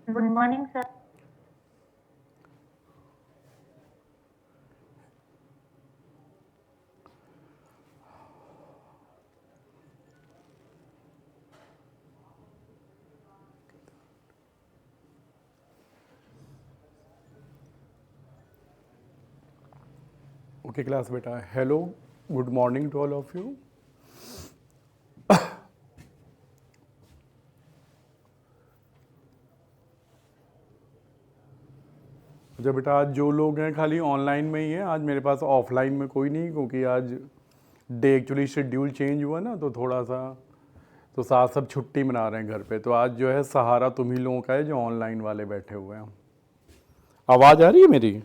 Good morning sir. Okay class बेटा, hello, good morning to all of you. अच्छा बेटा, आज जो लोग हैं खाली ऑनलाइन में ही हैं, आज मेरे पास ऑफलाइन में कोई नहीं, क्योंकि आज डे एक्चुअली शेड्यूल चेंज हुआ ना, तो थोड़ा सा तो साथ सब छुट्टी मना रहे हैं घर पे। तो आज जो है सहारा तुम ही लोगों का है जो ऑनलाइन वाले बैठे हुए हैं। आवाज़ आ रही है मेरी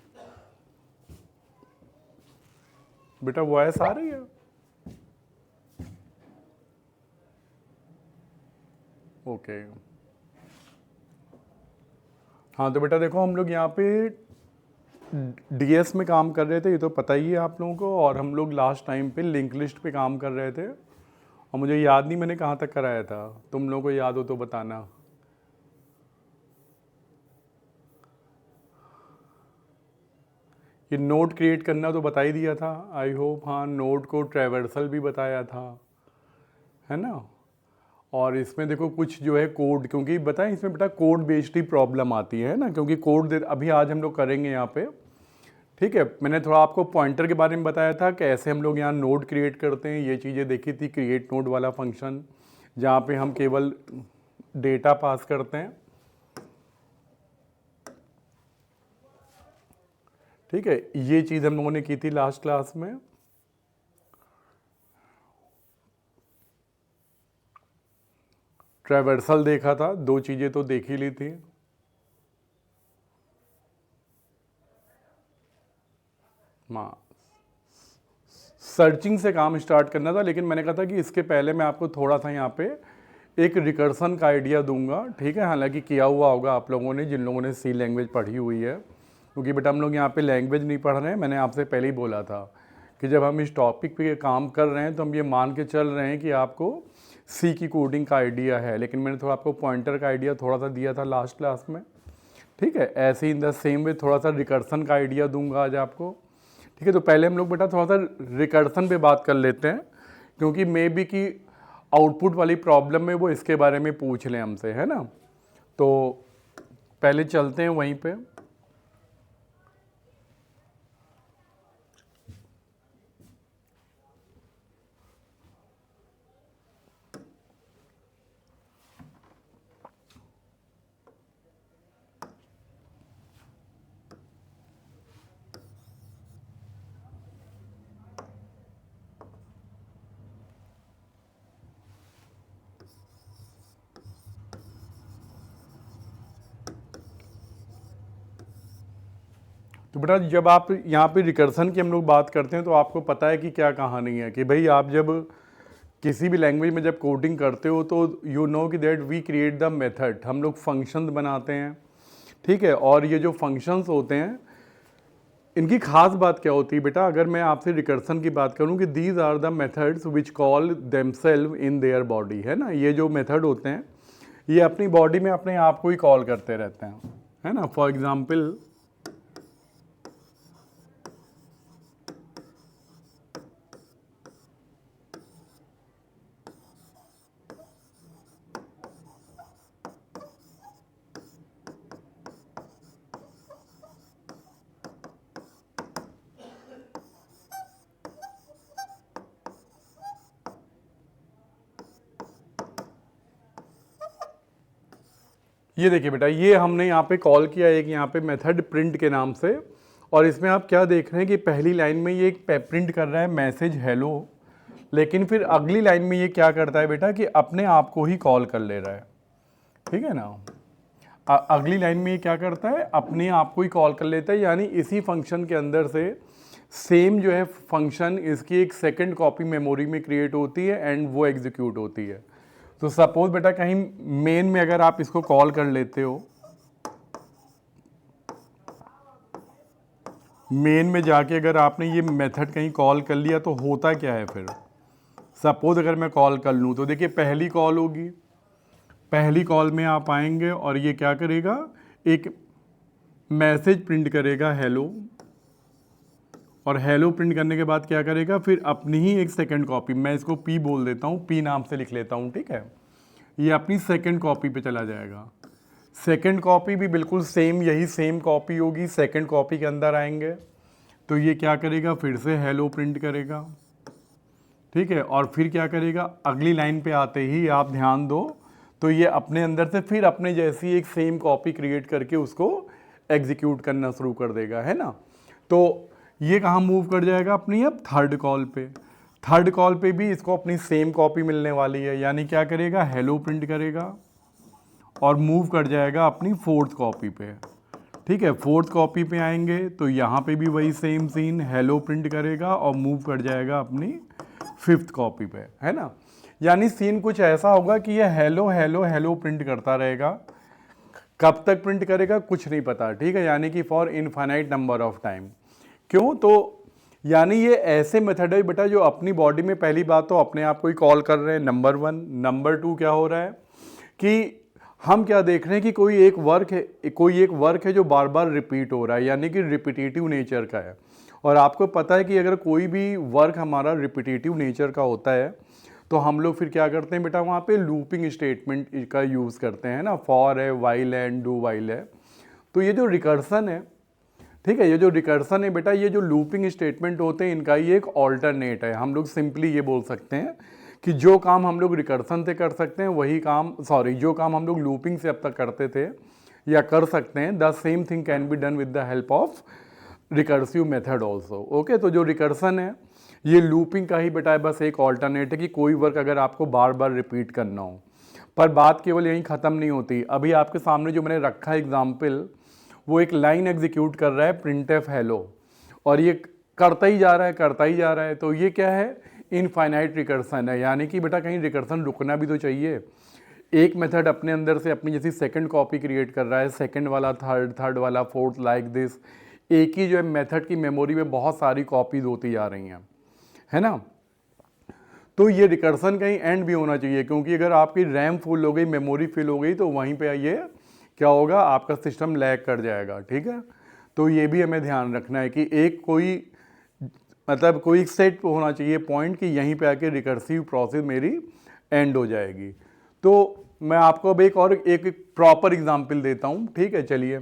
बेटा? वॉइस आ रही है? ओके। हाँ तो बेटा देखो, हम लोग यहाँ पे डीएस में काम कर रहे थे, ये तो पता ही है आप लोगों को। और हम लोग लास्ट टाइम पे लिंक लिस्ट पे काम कर रहे थे, और मुझे याद नहीं मैंने कहाँ तक कराया था। तुम लोगों को याद हो तो बताना। ये नोट क्रिएट करना तो बता ही दिया था, आई होप। हाँ, नोट को ट्रैवर्सल भी बताया था, है ना। और इसमें देखो कुछ जो है कोड, क्योंकि बताएं इसमें बेटा कोड बेस्ड ही प्रॉब्लम आती है ना, क्योंकि कोड अभी आज हम लोग करेंगे यहाँ पे। ठीक है, मैंने थोड़ा आपको पॉइंटर के बारे में बताया था कैसे हम लोग यहाँ नोड क्रिएट करते हैं, ये चीज़ें देखी थी। क्रिएट नोड वाला फंक्शन जहाँ पे हम केवल डेटा पास करते हैं। ठीक है, ये चीज़ हम लोगों ने की थी लास्ट क्लास में। ट्रैवर्सल देखा था, दो चीज़ें तो देख ही ली थी। हाँ, सर्चिंग से काम स्टार्ट करना था, लेकिन मैंने कहा था कि इसके पहले मैं आपको थोड़ा सा यहाँ पे एक रिकर्सन का आइडिया दूंगा। ठीक है, हालांकि किया हुआ होगा आप लोगों ने, जिन लोगों ने सी लैंग्वेज पढ़ी हुई है, क्योंकि बेटा हम लोग यहाँ पे लैंग्वेज नहीं पढ़ रहे हैं। मैंने आपसे पहले ही बोला था कि जब हम इस टॉपिक पे काम कर रहे हैं तो हम ये मान के चल रहे हैं कि आपको सी की कोडिंग का आइडिया है। लेकिन मैंने थोड़ा आपको पॉइंटर का आइडिया थोड़ा सा दिया था लास्ट क्लास में। ठीक है, ऐसे ही इन द सेम वे थोड़ा सा रिकर्सन का आइडिया दूंगा आज आपको। ठीक है, तो पहले हम लोग बेटा थोड़ा सा रिकर्सन पे बात कर लेते हैं, क्योंकि मे बी कि आउटपुट वाली प्रॉब्लम में वो इसके बारे में पूछ लें हमसे, है ना। तो पहले चलते हैं वहीं पे। तो बेटा जब आप यहाँ पे रिकर्सन की हम लोग बात करते हैं तो आपको पता है कि क्या कहानी है कि भाई आप जब किसी भी लैंग्वेज में जब कोडिंग करते हो तो यू नो कि that we create the method, हम लोग फंक्शन बनाते हैं। ठीक है, और ये जो फंक्शंस होते हैं इनकी खास बात क्या होती है बेटा, अगर मैं आपसे रिकर्सन की बात करूं कि these are the methods which call themselves in their body, है ना। ये जो मेथड होते हैं ये अपनी बॉडी में अपने आप को ही कॉल करते रहते हैं, है ना। फॉर एग्जाम्पल ये देखिए बेटा, ये हमने यहाँ पे कॉल किया एक यहाँ पे मेथड प्रिंट के नाम से। और इसमें आप क्या देख रहे हैं कि पहली लाइन में ये एक प्रिंट कर रहा है मैसेज हेलो, लेकिन फिर अगली लाइन में ये क्या करता है बेटा कि अपने आप को ही कॉल कर ले रहा है। ठीक है ना, अगली लाइन में ये क्या करता है, अपने आप को ही कॉल कर लेता है, यानी इसी फंक्शन के अंदर से सेम जो है फंक्शन इसकी एक सेकंड कॉपी मेमोरी में क्रिएट होती है एंड वो एग्जीक्यूट होती है। तो सपोज बेटा कहीं मेन में अगर आप इसको कॉल कर लेते हो, मेन में जाके अगर आपने ये मेथड कहीं कॉल कर लिया तो होता क्या है फिर। सपोज अगर मैं कॉल कर लूँ तो देखिए पहली कॉल होगी, पहली कॉल में आप आएंगे और ये क्या करेगा, एक मैसेज प्रिंट करेगा हेलो, और हेलो प्रिंट करने के बाद क्या करेगा, फिर अपनी ही एक सेकंड कॉपी, मैं इसको पी बोल देता हूँ, पी नाम से लिख लेता हूँ, ठीक है, ये अपनी सेकंड कॉपी पे चला जाएगा। सेकंड कॉपी भी बिल्कुल सेम, यही सेम कॉपी होगी, सेकंड कॉपी के अंदर आएंगे तो ये क्या करेगा, फिर से हेलो प्रिंट करेगा, ठीक है, और फिर क्या करेगा, अगली लाइन पे आते ही आप ध्यान दो तो ये अपने अंदर से फिर अपने जैसी एक सेम कॉपी क्रिएट करके उसको एग्जीक्यूट करना शुरू कर देगा, है ना। तो ये कहाँ मूव कर जाएगा, अपनी अब थर्ड कॉल पे। थर्ड कॉल पे भी इसको अपनी सेम कॉपी मिलने वाली है, यानी क्या करेगा, हेलो प्रिंट करेगा और मूव कर जाएगा अपनी फोर्थ कॉपी पे, ठीक है। फोर्थ कॉपी पे आएंगे तो यहाँ पे भी वही सेम सीन, हेलो प्रिंट करेगा और मूव कर जाएगा अपनी फिफ्थ कॉपी पे, है ना। यानी सीन कुछ ऐसा होगा कि ये हेलो हेलो हेलो प्रिंट करता रहेगा, कब तक प्रिंट करेगा कुछ नहीं पता, ठीक है, यानी कि for infinite number of time. क्यों, तो यानी ये ऐसे मेथड है बेटा जो अपनी बॉडी में पहली बात तो अपने आप को ही कॉल कर रहे हैं, नंबर वन। नंबर टू क्या हो रहा है कि हम क्या देख रहे हैं कि कोई एक वर्क है जो बार बार रिपीट हो रहा है, यानी कि रिपीटेटिव नेचर का है। और आपको पता है कि अगर कोई भी वर्क हमारा रिपीटेटिव नेचर का होता है तो हम लोग फिर क्या करते हैं बेटा, वहाँ पे लूपिंग स्टेटमेंट का यूज़ करते हैं ना, फॉर है, वाइल है, एंड डू वाइल है। तो ये जो रिकर्सन है, ठीक है, ये जो रिकर्सन है बेटा, ये जो लूपिंग स्टेटमेंट होते हैं इनका ये एक ऑल्टरनेट है। हम लोग सिंपली ये बोल सकते हैं कि जो काम हम लोग रिकर्सन से कर सकते हैं वही काम, जो काम हम लोग लूपिंग से अब तक करते थे या कर सकते हैं, the same thing can be done with the help of recursive method also. Okay, तो जो रिकर्सन है ये लूपिंग का ही बेटा बस एक ऑल्टरनेट है कि कोई वर्क अगर आपको बार बार रिपीट करना हो। पर बात केवल यहीं ख़त्म नहीं होती। अभी आपके सामने जो मैंने रखा है एग्जाम्पल, वो एक लाइन एग्जीक्यूट कर रहा है, प्रिंट एफ हेलो, और ये करता ही जा रहा है, करता ही जा रहा है। तो ये क्या है, इनफाइनाइट रिकर्सन है, यानी कि बेटा कहीं रिकर्सन रुकना भी तो चाहिए। एक मेथड अपने अंदर से अपनी जैसी सेकंड कॉपी क्रिएट कर रहा है, सेकंड वाला थर्ड, थर्ड वाला फोर्थ, लाइक दिस। एक ही जो है मेथड की मेमोरी में बहुत सारी कॉपीज होती जा रही हैं, है ना। तो ये रिकर्सन कहीं एंड भी होना चाहिए, क्योंकि अगर आपकी रैम फुल हो गई, मेमोरी फिल हो गई, तो वहीं पे ये क्या होगा, आपका सिस्टम लैग कर जाएगा, ठीक है। तो ये भी हमें ध्यान रखना है कि एक कोई मतलब कोई सेट होना चाहिए पॉइंट कि यहीं पे आके रिकर्सिव प्रोसेस मेरी एंड हो जाएगी। तो मैं आपको अब एक प्रॉपर एग्जांपल देता हूँ, ठीक है, चलिए।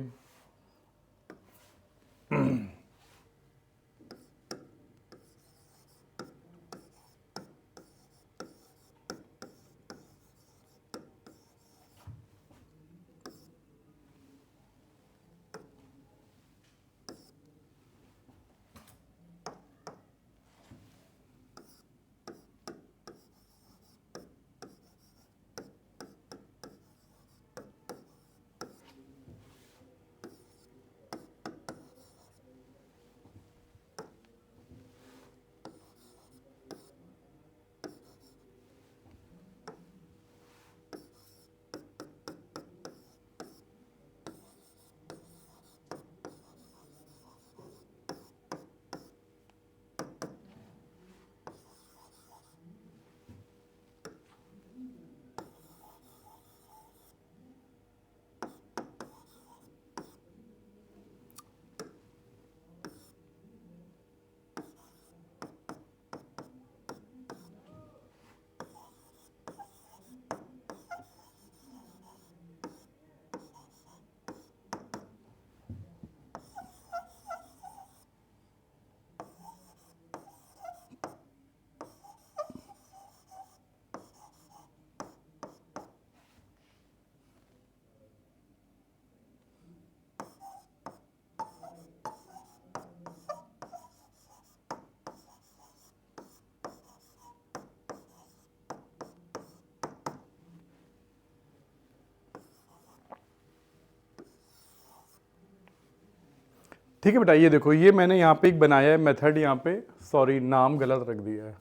ठीक है बेटा, ये देखो, ये मैंने यहाँ पे एक बनाया है मेथड, यहाँ पे सॉरी नाम गलत रख दिया है,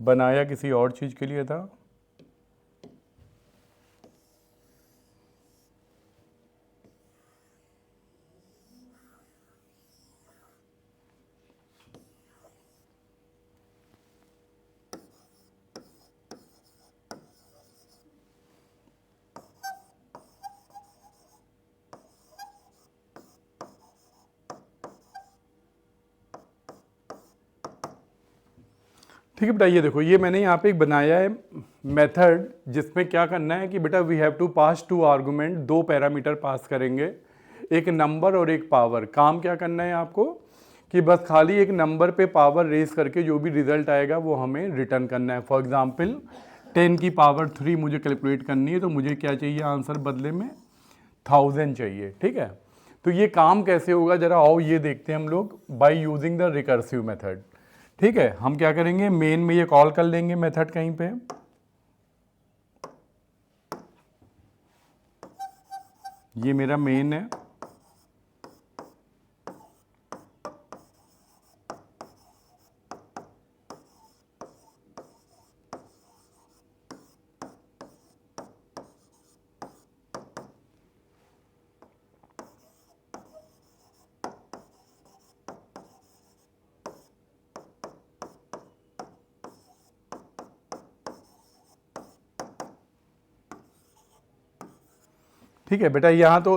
बनाया किसी और चीज़ के लिए था। ठीक है बेटा, ये देखो ये मैंने यहाँ पे एक बनाया है मेथड, जिसमें क्या करना है कि बेटा we have to pass 2 argument, 2 parameter pass करेंगे, एक नंबर और एक पावर। काम क्या करना है आपको कि बस खाली एक नंबर पे पावर रेज करके जो भी रिजल्ट आएगा वो हमें रिटर्न करना है। फॉर एग्जांपल 10 की पावर 3 मुझे कैलकुलेट करनी है, तो मुझे क्या चाहिए आंसर बदले में 1000 चाहिए। ठीक है, तो ये काम कैसे होगा जरा आओ ये देखते हैं हम लोग, bye using the recursive method. ठीक है, हम क्या करेंगे, मेन में ये कॉल कर लेंगे मेथड कहीं पे, ये मेरा मेन है। ठीक है बेटा, यहाँ तो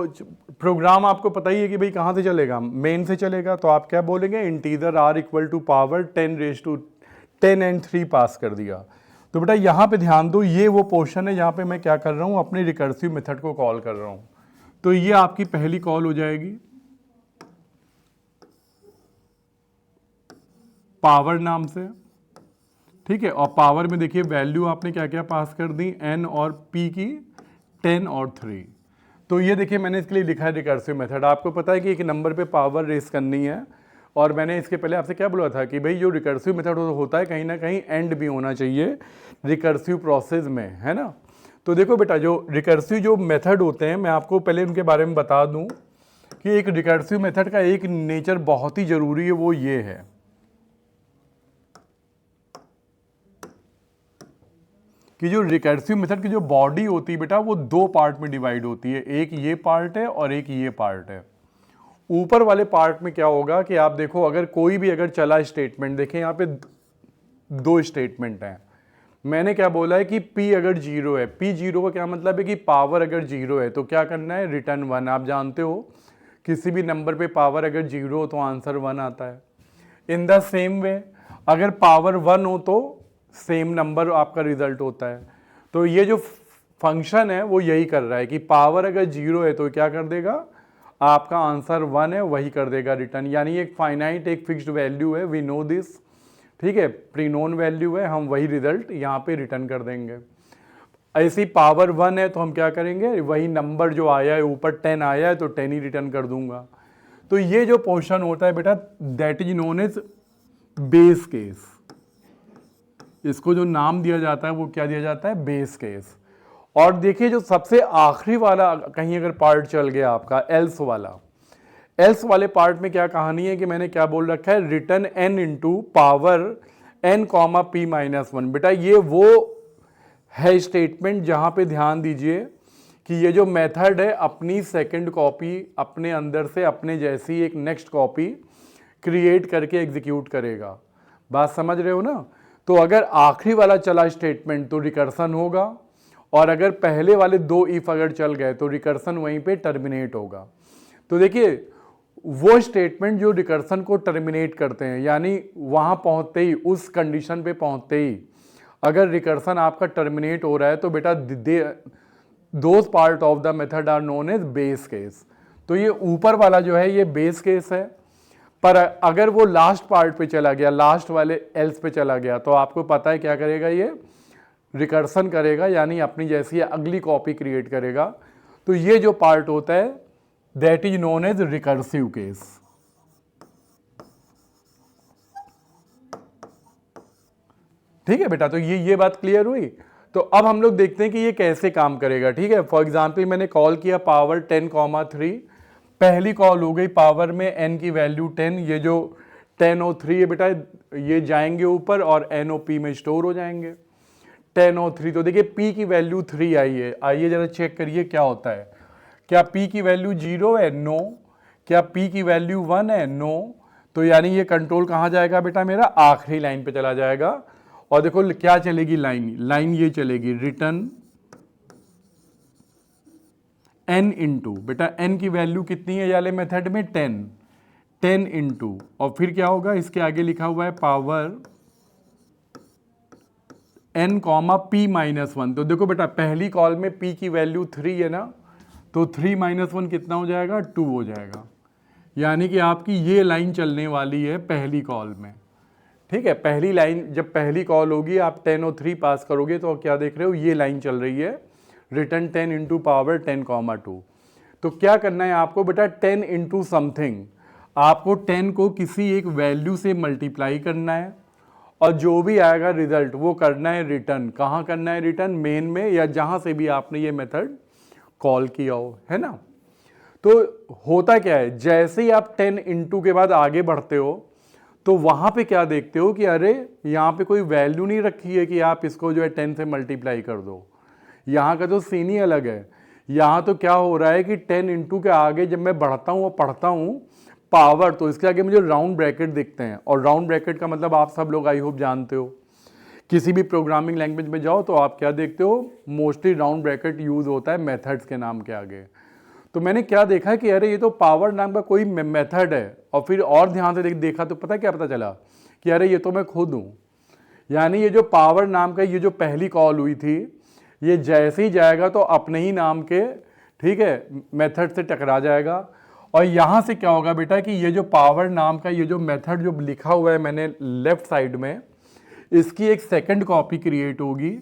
प्रोग्राम आपको पता ही है कि भाई कहाँ से चलेगा, मेन से चलेगा। तो आप क्या बोलेंगे, integer r equal to power 10 raise to 10 and 3 pass कर दिया। तो बेटा यहाँ पे ध्यान दो, ये वो पोर्शन है जहाँ पे मैं क्या कर रहा हूँ, अपनी रिकर्सिव मेथड को कॉल कर रहा हूँ। तो ये आपकी पहली कॉल हो जाएगी पावर नाम से। ठीक है, और पावर में देखिए वैल्यू आपने क्या क्या पास कर दी, n और p की 10 और 3। तो ये देखिए मैंने इसके लिए लिखा है रिकर्सिव मेथड। आपको पता है कि एक नंबर पे पावर रेस करनी है, और मैंने इसके पहले आपसे क्या बोला था कि भाई जो रिकर्सिव मेथड होता है कहीं ना कहीं एंड भी होना चाहिए रिकर्सिव प्रोसेस में, है ना। तो देखो बेटा, जो रिकर्सिव जो मेथड होते हैं, मैं आपको पहले उनके बारे में बता दूं कि एक रिकर्सिव मेथड का एक नेचर बहुत ही जरूरी है, वो ये है कि जो रिकर्सिव मेथड की जो बॉडी होती है बेटा, वो 2 पार्ट में डिवाइड होती है, एक ये पार्ट है और एक ये पार्ट है। ऊपर वाले पार्ट में क्या होगा कि आप देखो, अगर कोई भी अगर चला स्टेटमेंट, देखें यहाँ पे 2 स्टेटमेंट हैं। मैंने क्या बोला है कि P अगर 0 है, P 0 का क्या मतलब है कि पावर अगर 0 है तो क्या करना है, रिटर्न 1। आप जानते हो किसी भी नंबर पे पावर अगर 0 हो तो आंसर 1 आता है। इन द सेम वे अगर पावर 1 हो तो सेम नंबर आपका रिजल्ट होता है। तो ये जो फंक्शन है वो यही कर रहा है कि पावर अगर 0 है तो क्या कर देगा, आपका आंसर 1 है वही कर देगा रिटर्न। यानी एक फाइनाइट एक फिक्स्ड वैल्यू है, वी नो दिस। ठीक है, प्री नोन वैल्यू है, हम वही रिजल्ट यहाँ पे रिटर्न कर देंगे। ऐसी पावर 1 है तो हम क्या करेंगे, वही नंबर जो आया है ऊपर 10 आया है तो 10 ही रिटर्न कर दूंगा। तो ये जो पोर्शन होता है बेटा, that is known as base case. इसको जो नाम दिया जाता है वो क्या दिया जाता है, बेस केस। और देखिए जो सबसे आखिरी वाला कहीं अगर पार्ट चल गया आपका एल्स वाला, एल्स वाले पार्ट में क्या कहानी है कि मैंने क्या बोल रखा है, return n into power n comma p minus 1। बेटा ये वो है स्टेटमेंट जहां पे ध्यान दीजिए कि ये जो मेथड है अपनी सेकंड कॉपी अपने अंदर से अपने जैसी एक नेक्स्ट कॉपी क्रिएट करके एग्जीक्यूट करेगा। बात समझ रहे हो ना। तो अगर आखिरी वाला चला स्टेटमेंट तो रिकर्सन होगा, और अगर पहले वाले 2 इफ अगर चल गए तो रिकर्सन वहीं पे टर्मिनेट होगा। तो देखिए वो स्टेटमेंट जो रिकर्सन को टर्मिनेट करते हैं, यानी वहां पहुंचते ही, उस कंडीशन पे पहुंचते ही अगर रिकर्सन आपका टर्मिनेट हो रहा है तो बेटा those part of the method are known as base case. तो ये ऊपर वाला जो है ये बेस केस है, पर अगर वो लास्ट पार्ट पे चला गया, लास्ट वाले एल्स पे चला गया, तो आपको पता है क्या करेगा, ये रिकर्सन करेगा, यानी अपनी जैसी अगली कॉपी क्रिएट करेगा। तो ये जो पार्ट होता है that is known as recursive case. ठीक है बेटा, तो ये बात क्लियर हुई। तो अब हम लोग देखते हैं कि ये कैसे काम करेगा। ठीक है, फॉर एग्जाम्पल मैंने कॉल किया पावर 10,3, पहली कॉल हो गई पावर में n की वैल्यू 10, ये जो 10 और 3 है बेटा ये जाएंगे ऊपर और n और p में स्टोर हो जाएंगे। 10 और 3, तो देखिए p की वैल्यू 3 आई है। आइए जरा चेक करिए क्या होता है, क्या p की वैल्यू 0 है, नो। क्या p की वैल्यू 1 है, नो। तो यानी ये कंट्रोल कहाँ जाएगा बेटा, मेरा आखिरी लाइन पे चला जाएगा। और देखो क्या चलेगी लाइन ये चलेगी, रिटर्न n इंटू, बेटा n की वैल्यू कितनी है वाले मेथड में, 10 इंटू, और फिर क्या होगा, इसके आगे लिखा हुआ है power n comma p minus one. तो देखो बेटा पहली कॉल में p की वैल्यू 3 है ना, तो 3 माइनस वन कितना हो जाएगा, 2 हो जाएगा। यानी कि आपकी ये लाइन चलने वाली है पहली कॉल में। ठीक है, पहली लाइन जब पहली कॉल होगी आप 10 और 3 पास करोगे तो क्या देख रहे हो, ये लाइन चल रही है, रिटर्न 10 इंटू पावर 10 कॉमा 2। तो क्या करना है आपको बेटा, 10 इंटू समथिंग, आपको 10 को किसी एक वैल्यू से मल्टीप्लाई करना है और जो भी आएगा रिजल्ट वो करना है रिटर्न। कहाँ करना है रिटर्न, मेन में या जहाँ से भी आपने ये मेथड कॉल किया हो, है ना। तो होता क्या है, जैसे ही आप 10 इंटू के बाद आगे बढ़ते हो तो वहाँ पे क्या देखते हो कि अरे यहाँ पे कोई वैल्यू नहीं रखी है कि आप इसको जो है 10 से मल्टीप्लाई कर दो। यहाँ का तो सीन ही अलग है। यहाँ तो क्या हो रहा है कि 10 इंटू के आगे जब मैं बढ़ता हूँ और पढ़ता हूँ पावर, तो इसके आगे मुझे राउंड ब्रैकेट दिखते हैं। और राउंड ब्रैकेट का मतलब आप सब लोग आई होप जानते हो, किसी भी प्रोग्रामिंग लैंग्वेज में जाओ तो आप क्या देखते हो, मोस्टली राउंड ब्रैकेट यूज होता है मेथड्स के नाम के आगे। तो मैंने क्या देखा कि अरे ये तो पावर नाम का कोई मेथड है, और फिर और ध्यान से देखा तो पता क्या पता चला कि अरे ये तो मैं खुद हूँ। यानी ये जो पावर नाम का ये जो पहली कॉल हुई थी, ये जैसे ही जाएगा तो अपने ही नाम के, ठीक है, मेथड से टकरा जाएगा। और यहाँ से क्या होगा बेटा कि ये जो पावर नाम का ये जो मेथड जो लिखा हुआ है मैंने लेफ्ट साइड में, इसकी एक सेकंड कॉपी क्रिएट होगी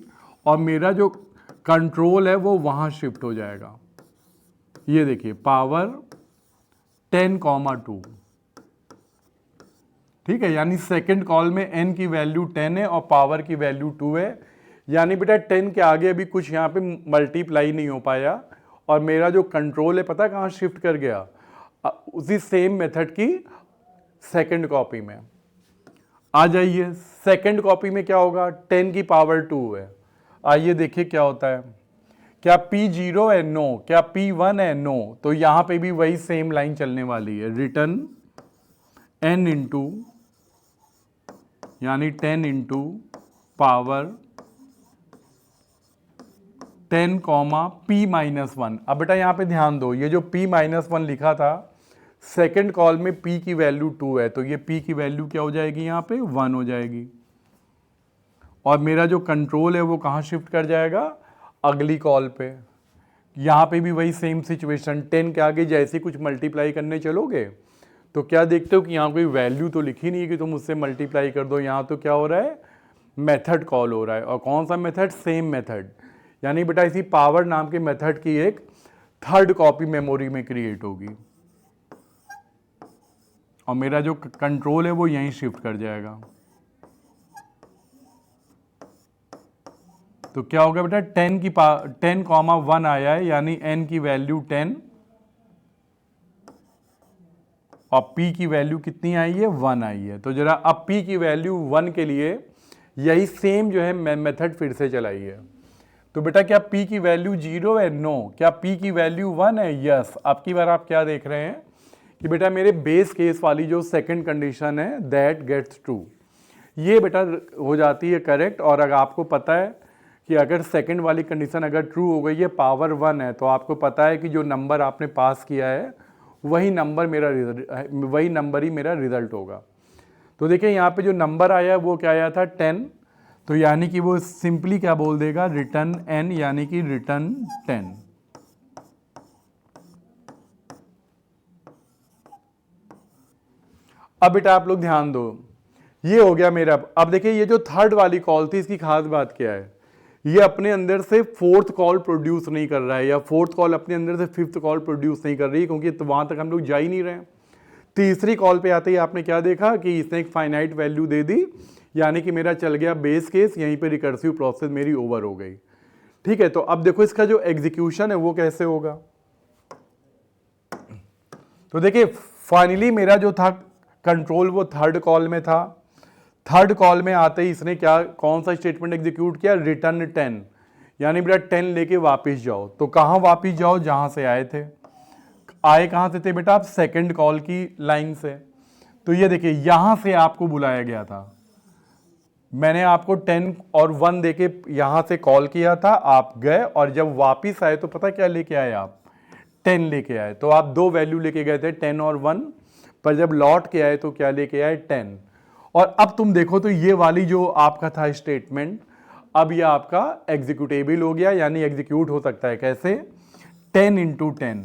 और मेरा जो कंट्रोल है वो वहाँ शिफ्ट हो जाएगा। ये देखिए पावर 10 कॉमा 2, ठीक है, यानी सेकंड कॉल में n की वैल्यू 10 है और पावर की वैल्यू 2 है। यानी बेटा 10 के आगे अभी कुछ यहाँ पे मल्टीप्लाई नहीं हो पाया और मेरा जो कंट्रोल है पता कहाँ शिफ्ट कर गया, उसी सेम मेथड की सेकंड कॉपी में। आ जाइए सेकंड कॉपी में क्या होगा, 10 की पावर 2 है। आइए देखिए क्या होता है, क्या P0 है, नो, क्या P1 है, नो। तो यहां पे भी वही सेम लाइन चलने वाली है, रिटर्न n इंटू, यानी 10 into power 10 comma P minus one. अब बेटा यहां पे ध्यान दो, ये जो P माइनस वन लिखा था सेकेंड कॉल में P की वैल्यू 2 है, तो ये P की वैल्यू क्या हो जाएगी, यहाँ पे 1 हो जाएगी। और मेरा जो कंट्रोल है वो कहाँ शिफ्ट कर जाएगा, अगली कॉल पे। यहाँ पे भी वही सेम सिचुएशन, 10 के आगे जैसे कुछ मल्टीप्लाई करने चलोगे तो क्या देखते हो कि यहाँ कोई वैल्यू तो लिखी नहीं है कि तुम उससे मल्टीप्लाई कर दो। यहाँ तो क्या हो रहा है, मेथड कॉल हो रहा है। और कौन सा मेथड, सेम मेथड। यानी बेटा इसी पावर नाम के मेथड की एक थर्ड कॉपी मेमोरी में क्रिएट होगी और मेरा जो कंट्रोल है वो यहीं शिफ्ट कर जाएगा। तो क्या होगा बेटा, 10 कॉमा 1 आया है, यानी n की वैल्यू 10 और p की वैल्यू कितनी आई है, 1 आई है। तो जरा अब p की वैल्यू 1 के लिए यही सेम जो है मेथड फिर से चलाइए। तो बेटा क्या p की वैल्यू 0 है, नो। क्या p की वैल्यू 1 है, यस। अब की बार आप क्या देख रहे हैं कि बेटा मेरे बेस केस वाली जो सेकंड कंडीशन है दैट गेट्स ट्रू, ये बेटा हो जाती है करेक्ट। और अगर आपको पता है कि अगर सेकंड वाली कंडीशन अगर ट्रू हो गई है, पावर 1 है, तो आपको पता है कि जो नंबर आपने पास किया है वही नंबर ही मेरा रिजल्ट होगा। तो देखिए यहाँ पे जो नंबर आया है वो क्या आया था, 10। तो यानी कि वो सिंपली क्या बोल देगा, रिटर्न n, यानी कि रिटर्न 10। अब बेटा आप लोग ध्यान दो, ये हो गया मेरा। अब देखिए ये जो थर्ड वाली कॉल थी इसकी खास बात क्या है, ये अपने अंदर से फोर्थ कॉल प्रोड्यूस नहीं कर रहा है, या फोर्थ कॉल अपने अंदर से फिफ्थ कॉल प्रोड्यूस नहीं कर रही है, क्योंकि तो वहां तक हम लोग जा ही नहीं रहे हैं। तीसरी कॉल पे आते ही आपने क्या देखा कि इसने एक फाइनाइट वैल्यू दे दी, यानी कि मेरा चल गया बेस केस, यहीं पे रिकर्सिव प्रोसेस मेरी ओवर हो गई। ठीक है, तो अब देखो इसका जो एग्जीक्यूशन है वो कैसे होगा। तो देखिए फाइनली मेरा जो था कंट्रोल वो थर्ड कॉल में था। थर्ड कॉल में आते ही इसने क्या, कौन सा स्टेटमेंट एग्जीक्यूट किया, रिटर्न 10, यानी बेटा 10 लेके वापस जाओ। तो कहां वापस जाओ, जहां से आए थे। आए कहां से थे बेटा आप, सेकंड कॉल की लाइन से। तो ये देखिए यहां से आपको बुलाया गया था, मैंने आपको 10 और 1 देके यहां से कॉल किया था, आप गए और जब वापिस आए तो पता क्या लेके आए आप, 10 लेके आए। तो आप दो वैल्यू लेके गए थे 10 और 1, पर जब लौट के आए तो क्या लेके आए, 10। और अब तुम देखो तो ये वाली जो आपका था स्टेटमेंट, अब ये आपका एग्जीक्यूटेबल हो गया, यानी एग्जीक्यूट हो सकता है। कैसे? 10 इंटू 10,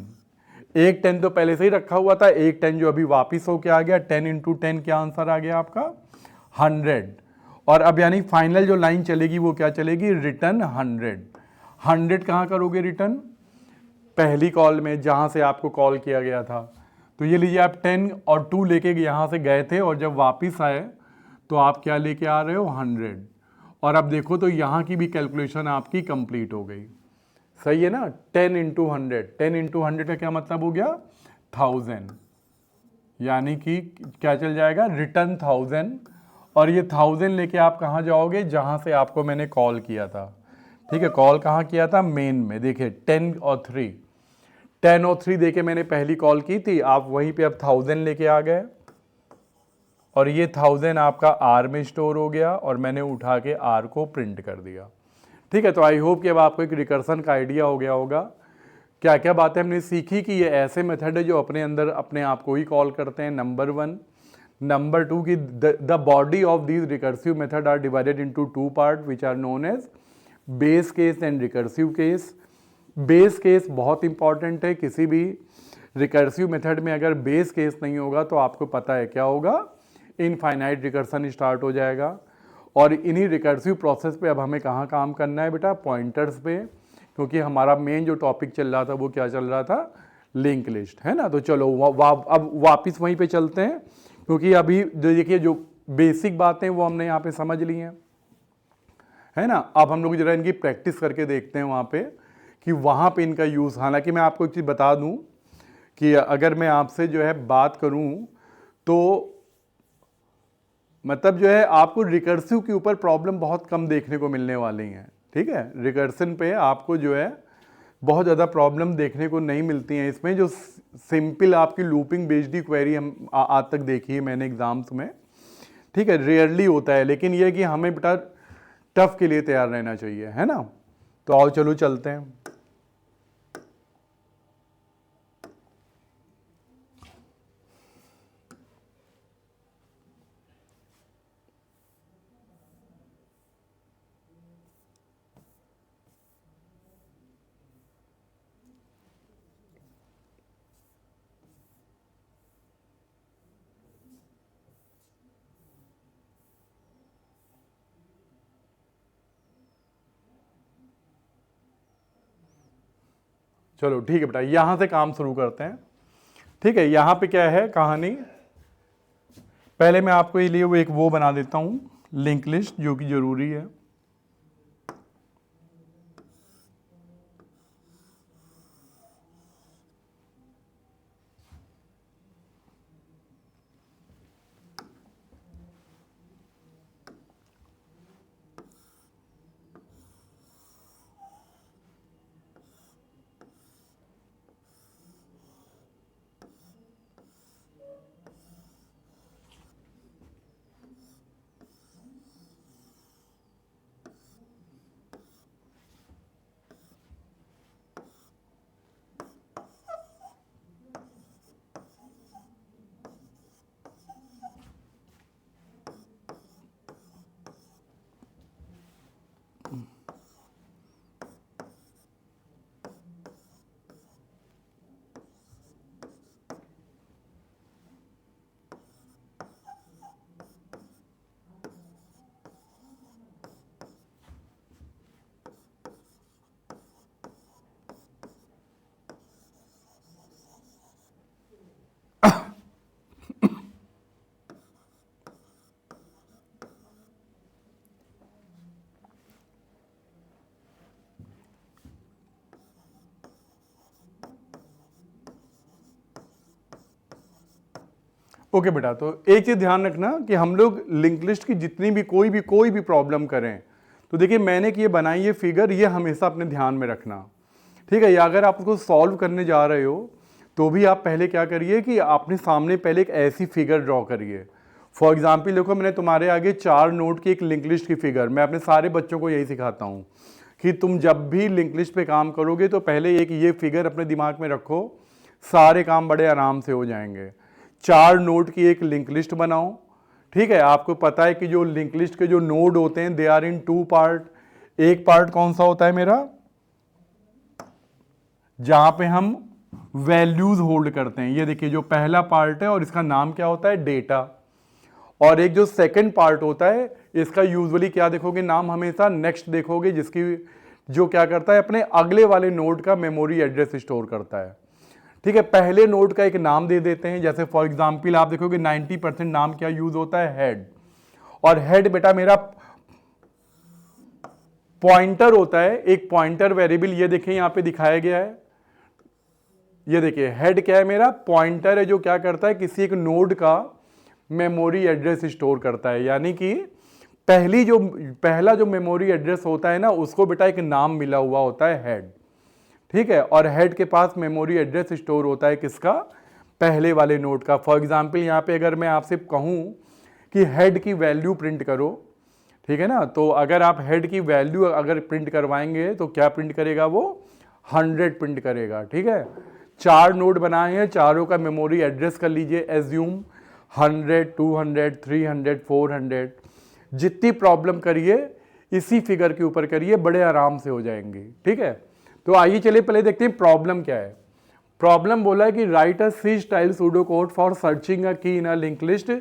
एक 10 तो पहले से ही रखा हुआ था, एक 10 जो अभी वापिस होके आ गया, 10 इंटू 10 क्या आंसर आ गया आपका? 100। और अब यानी फाइनल जो लाइन चलेगी वो क्या चलेगी? रिटर्न 100। 100 कहाँ करोगे रिटर्न? पहली कॉल में जहाँ से आपको कॉल किया गया था। तो ये लीजिए आप 10 और 2 लेके यहाँ से गए थे और जब वापिस आए तो आप क्या लेके आ रहे हो? 100। और अब देखो तो यहाँ की भी कैलकुलेशन आपकी कंप्लीट हो गई। सही है ना? 10 इंटू 100, 10 इंटू 100 का क्या मतलब हो गया? 1000, यानी कि क्या चल जाएगा? रिटर्न 1000। और ये 1000 लेके आप कहाँ जाओगे? जहाँ से आपको मैंने कॉल किया था। ठीक है, कॉल कहाँ किया था? मेन में। देखिए 10 और 3, 10 और 3 देके मैंने पहली कॉल की थी, आप वहीं पे अब 1000 लेके आ गए और ये 1000 आपका आर में स्टोर हो गया और मैंने उठा के आर को प्रिंट कर दिया। ठीक है, तो आई होप कि अब आपको एक रिकर्सन का आइडिया हो गया होगा। क्या क्या बातें हमने सीखी कि ये ऐसे मेथड है जो अपने अंदर अपने आप को ही कॉल करते हैं, नंबर 1। नंबर 2 की the body of these recursive method are divided into 2 part which are known as base case and recursive case. Base case बहुत इंपॉर्टेंट है। किसी भी रिकर्सिव मेथड में अगर बेस केस नहीं होगा तो आपको पता है क्या होगा? इनफाइनाइट रिकर्सन स्टार्ट हो जाएगा। और इन्हीं रिकर्सिव प्रोसेस पे अब हमें कहाँ काम करना है बेटा? पॉइंटर्स पे, क्योंकि हमारा मेन जो टॉपिक चल रहा था वो क्या चल रहा था? लिंक लिस्ट, है ना? तो चलो अब वापस वहीं पे चलते हैं, क्योंकि अभी देखिए जो बेसिक बातें वो हमने यहाँ पे समझ ली हैं, है ना? अब हम लोग जरा इनकी प्रैक्टिस करके देखते हैं वहाँ पे कि वहाँ पे इनका यूज़। हालांकि मैं आपको एक चीज़ बता दूँ कि अगर मैं आपसे जो है बात करूँ तो मतलब जो है आपको रिकर्सिव के ऊपर प्रॉब्लम बहुत कम देखने को मिलने वाली हैं। ठीक है, रिकर्सन पे आपको जो है बहुत ज़्यादा प्रॉब्लम देखने को नहीं मिलती हैं इसमें। जो सिंपल आपकी लूपिंग बेस्ड क्वेरी हम आज तक देखी है मैंने एग्जाम्स में, ठीक है, रेयरली होता है। लेकिन यह कि हमें बेटा टफ के लिए तैयार रहना चाहिए, है ना? तो आओ चलो चलते हैं। चलो ठीक है बेटा, यहां से काम शुरू करते हैं। ठीक है, यहां पे क्या है कहानी? पहले मैं आपको ये लिए वो एक वो बना देता हूं, लिंक लिस्ट, जो कि जरूरी है। ओके बेटा, तो एक चीज ध्यान रखना कि हम लोग लिंक लिस्ट की जितनी भी कोई भी प्रॉब्लम करें तो देखिए मैंने कि ये बनाई ये फिगर, ये हमेशा अपने ध्यान में रखना। ठीक है, या अगर आप उसको सॉल्व करने जा रहे हो तो भी आप पहले क्या करिए कि आपने सामने पहले एक ऐसी फिगर ड्रॉ करिए। फॉर एग्जाम्पल देखो, मैंने तुम्हारे आगे 4 नोट की एक लिंक लिस्ट की फिगर, मैं अपने सारे बच्चों को यही सिखाता हूँ कि तुम जब भी लिंक लिस्ट पे काम करोगे तो पहले एक ये फिगर अपने दिमाग में रखो, सारे काम बड़े आराम से हो जाएंगे। 4 नोड की एक लिंक लिस्ट बनाओ। ठीक है, आपको पता है कि जो लिंक लिस्ट के जो नोड होते हैं दे आर इन 2 पार्ट, एक पार्ट कौन सा होता है मेरा, जहां पे हम वैल्यूज होल्ड करते हैं, ये देखिए जो पहला पार्ट है और इसका नाम क्या होता है, डेटा। और एक जो सेकंड पार्ट होता है इसका यूजुअली क्या देखोगे, नाम हमेशा नेक्स्ट देखोगे, जिसकी जो क्या करता है अपने अगले वाले नोड का मेमोरी एड्रेस स्टोर करता है। ठीक है, पहले नोड का एक नाम दे देते हैं, जैसे फॉर एग्जांपल आप देखोगे 90% नाम क्या यूज होता है, हेड। और हेड बेटा मेरा पॉइंटर होता है, एक पॉइंटर वेरिएबल, ये देखिए यहां पे दिखाया गया है, ये देखिए हेड क्या है, मेरा पॉइंटर है जो क्या करता है किसी एक नोड का मेमोरी एड्रेस स्टोर करता है। यानी कि पहला जो मेमोरी एड्रेस होता है ना, उसको बेटा एक नाम मिला हुआ होता है हेड। ठीक है, और हेड के पास मेमोरी एड्रेस स्टोर होता है किसका, पहले वाले नोड का। फॉर एग्जांपल यहां पे अगर मैं आपसे कहूं कि हेड की वैल्यू प्रिंट करो, ठीक है ना, तो अगर आप हेड की वैल्यू अगर प्रिंट करवाएंगे तो क्या प्रिंट करेगा, वो 100 प्रिंट करेगा। ठीक है, 4 नोड बनाए हैं, चारों का मेमोरी एड्रेस कर लीजिए, एज्यूम 100, 200, 300, 400, जितनी प्रॉब्लम करिए इसी फिगर के ऊपर करिए, बड़े आराम से हो जाएंगे। ठीक है, तो आइए चलिए पहले देखते हैं प्रॉब्लम क्या है। प्रॉब्लम बोला है कि write a C style pseudo code for searching a key in a link list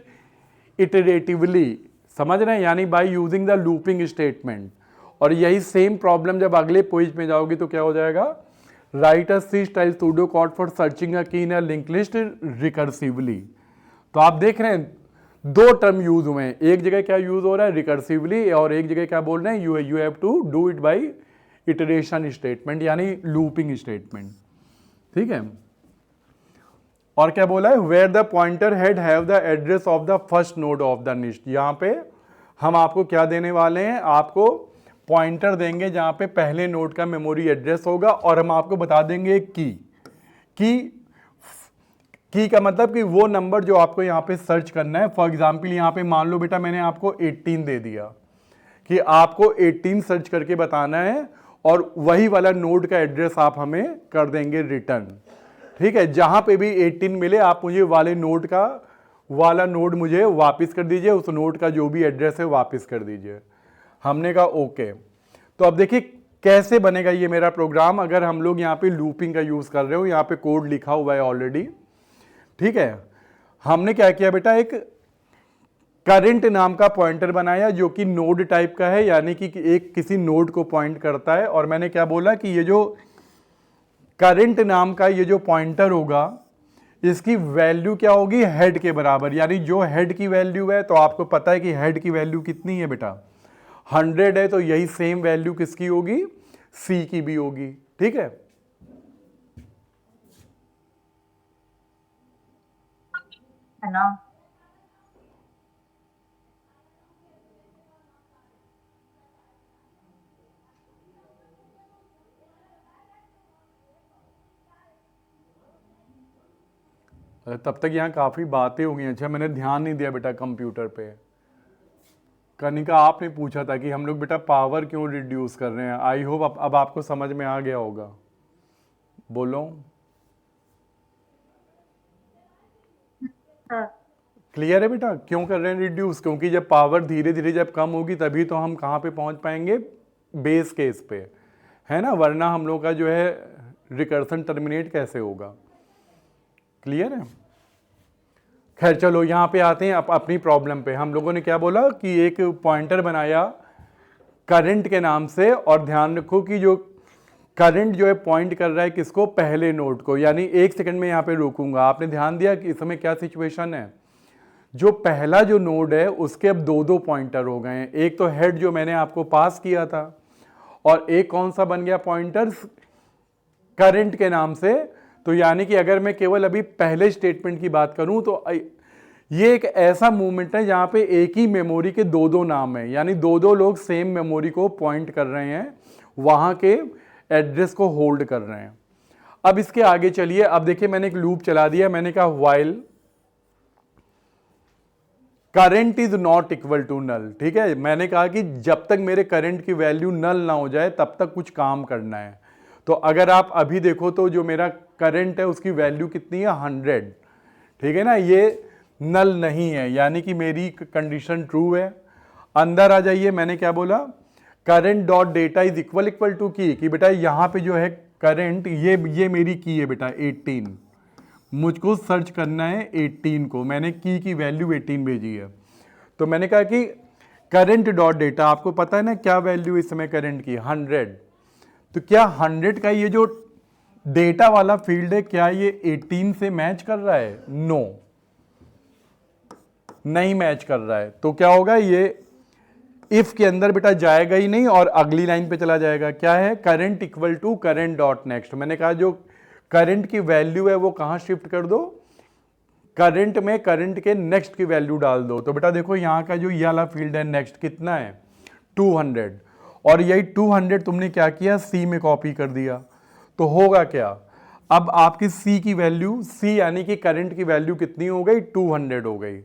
iteratively, समझ रहे हैं, यानी by using the looping statement. और यही सेम प्रॉब्लम जब अगले पेज में जाओगे तो क्या हो जाएगा, write a C style pseudo code for searching a key in a link list recursively. तो आप देख रहे हैं दो टर्म यूज हुए हैं, एक जगह क्या यूज हो रहा है रिकर्सिवली, और एक जगह क्या बोल रहे हैं, you have to do it by iteration statement, यानी लूपिंग स्टेटमेंट। ठीक है, और क्या बोला है, where the pointer head have the address of the first node of the list. यहां पे हम आपको क्या देने वाले हैं, आपको पॉइंटर देंगे जहां पे पहले नोड का मेमोरी एड्रेस होगा, और हम आपको बता देंगे की का मतलब कि वो नंबर जो आपको यहां पे सर्च करना है। फॉर एग्जांपल यहां पे मान लो बेटा मैंने आपको 18 दे दिया कि आपको 18 सर्च करके बताना है, और वही वाला नोड का एड्रेस आप हमें कर देंगे रिटर्न। ठीक है, जहां पे भी 18 मिले आप मुझे वाला नोड मुझे वापस कर दीजिए, उस नोड का जो भी एड्रेस है वापस कर दीजिए। हमने कहा ओके। तो अब देखिए कैसे बनेगा ये मेरा प्रोग्राम, अगर हम लोग यहाँ पे लूपिंग का यूज कर रहे हो, यहाँ पे कोड लिखा हुआ है ऑलरेडी। ठीक है, हमने क्या किया बेटा, एक करंट नाम का पॉइंटर बनाया जो कि नोड टाइप का है, यानी कि एक किसी नोड को पॉइंट करता है। और मैंने क्या बोला कि ये जो करंट नाम का ये जो पॉइंटर होगा इसकी वैल्यू क्या होगी, हेड के बराबर, यानी जो हेड की वैल्यू है, तो आपको पता है कि हेड की वैल्यू कितनी है बेटा, 100 है, तो यही सेम वैल्यू किसकी होगी, सी की भी होगी। ठीक है, है ना। तब तक यहाँ काफी बातें हो गई। अच्छा मैंने ध्यान नहीं दिया बेटा कंप्यूटर पे। कनिका आपने पूछा था कि हम लोग बेटा पावर क्यों रिड्यूस कर रहे हैं, आई होप अब आपको समझ में आ गया होगा। बोलो, हाँ। क्लियर है बेटा क्यों कर रहे हैं रिड्यूस, क्योंकि जब पावर धीरे धीरे जब कम होगी तभी तो हम कहाँ पे पहुंच पाएंगे, बेस केस पे, है ना, वरना हम लोग का जो है रिकर्सन टर्मिनेट कैसे होगा। क्लियर है। खैर चलो यहाँ पे आते हैं अपनी प्रॉब्लम पे। हम लोगों ने क्या बोला कि एक पॉइंटर बनाया करंट के नाम से, और ध्यान रखो कि जो करंट जो है पॉइंट कर रहा है किसको, पहले नोड को। यानी एक सेकंड में यहाँ पे रोकूंगा, आपने ध्यान दिया कि इस समय क्या सिचुएशन है, जो पहला जो नोड है उसके अब दो दो पॉइंटर हो गए हैं, एक तो हेड जो मैंने आपको पास किया था, और एक कौन सा बन गया पॉइंटर, करंट के नाम से। तो यानी कि अगर मैं केवल अभी पहले स्टेटमेंट की बात करूं तो ये एक ऐसा मूवमेंट है जहां पे एक ही मेमोरी के दो दो नाम है, यानी दो दो लोग सेम मेमोरी को पॉइंट कर रहे हैं, वहां के एड्रेस को होल्ड कर रहे हैं। अब इसके आगे चलिए, अब देखिए मैंने एक लूप चला दिया, मैंने कहा while current is not equal to null. ठीक है, मैंने कहा कि जब तक मेरे करंट की वैल्यू नल ना हो जाए तब तक कुछ काम करना है। तो अगर आप अभी देखो तो जो मेरा करंट है उसकी वैल्यू कितनी है, 100। ठीक है ना, ये नल नहीं है, यानी कि मेरी कंडीशन ट्रू है। अंदर आ जाइए, मैंने क्या बोला, current dot data is equal to key, कि बेटा यहाँ पे जो है करंट, ये मेरी की है बेटा 18, मुझको सर्च करना है 18 को, मैंने की वैल्यू 18 भेजी है। तो मैंने कहा कि करंट डॉट डेटा, आपको पता है ना क्या वैल्यू इस समय करंट की 100, तो क्या 100 का ये जो डेटा वाला फील्ड है क्या ये 18 से मैच कर रहा है? नो, नहीं मैच कर रहा है। तो क्या होगा, ये इफ के अंदर बेटा जाएगा ही नहीं और अगली लाइन पे चला जाएगा। क्या है? Current equal to current dot next. मैंने कहा जो करंट की वैल्यू है वो कहां शिफ्ट कर दो, करंट में करंट के नेक्स्ट की वैल्यू डाल दो। तो बेटा देखो यहां का जो ये वाला फील्ड है नेक्स्ट कितना है 200, और यही 200 तुमने क्या किया सी में कॉपी कर दिया। तो होगा क्या, अब आपकी सी की वैल्यू, सी यानी कि करंट की वैल्यू कितनी हो गई 200 हो गई,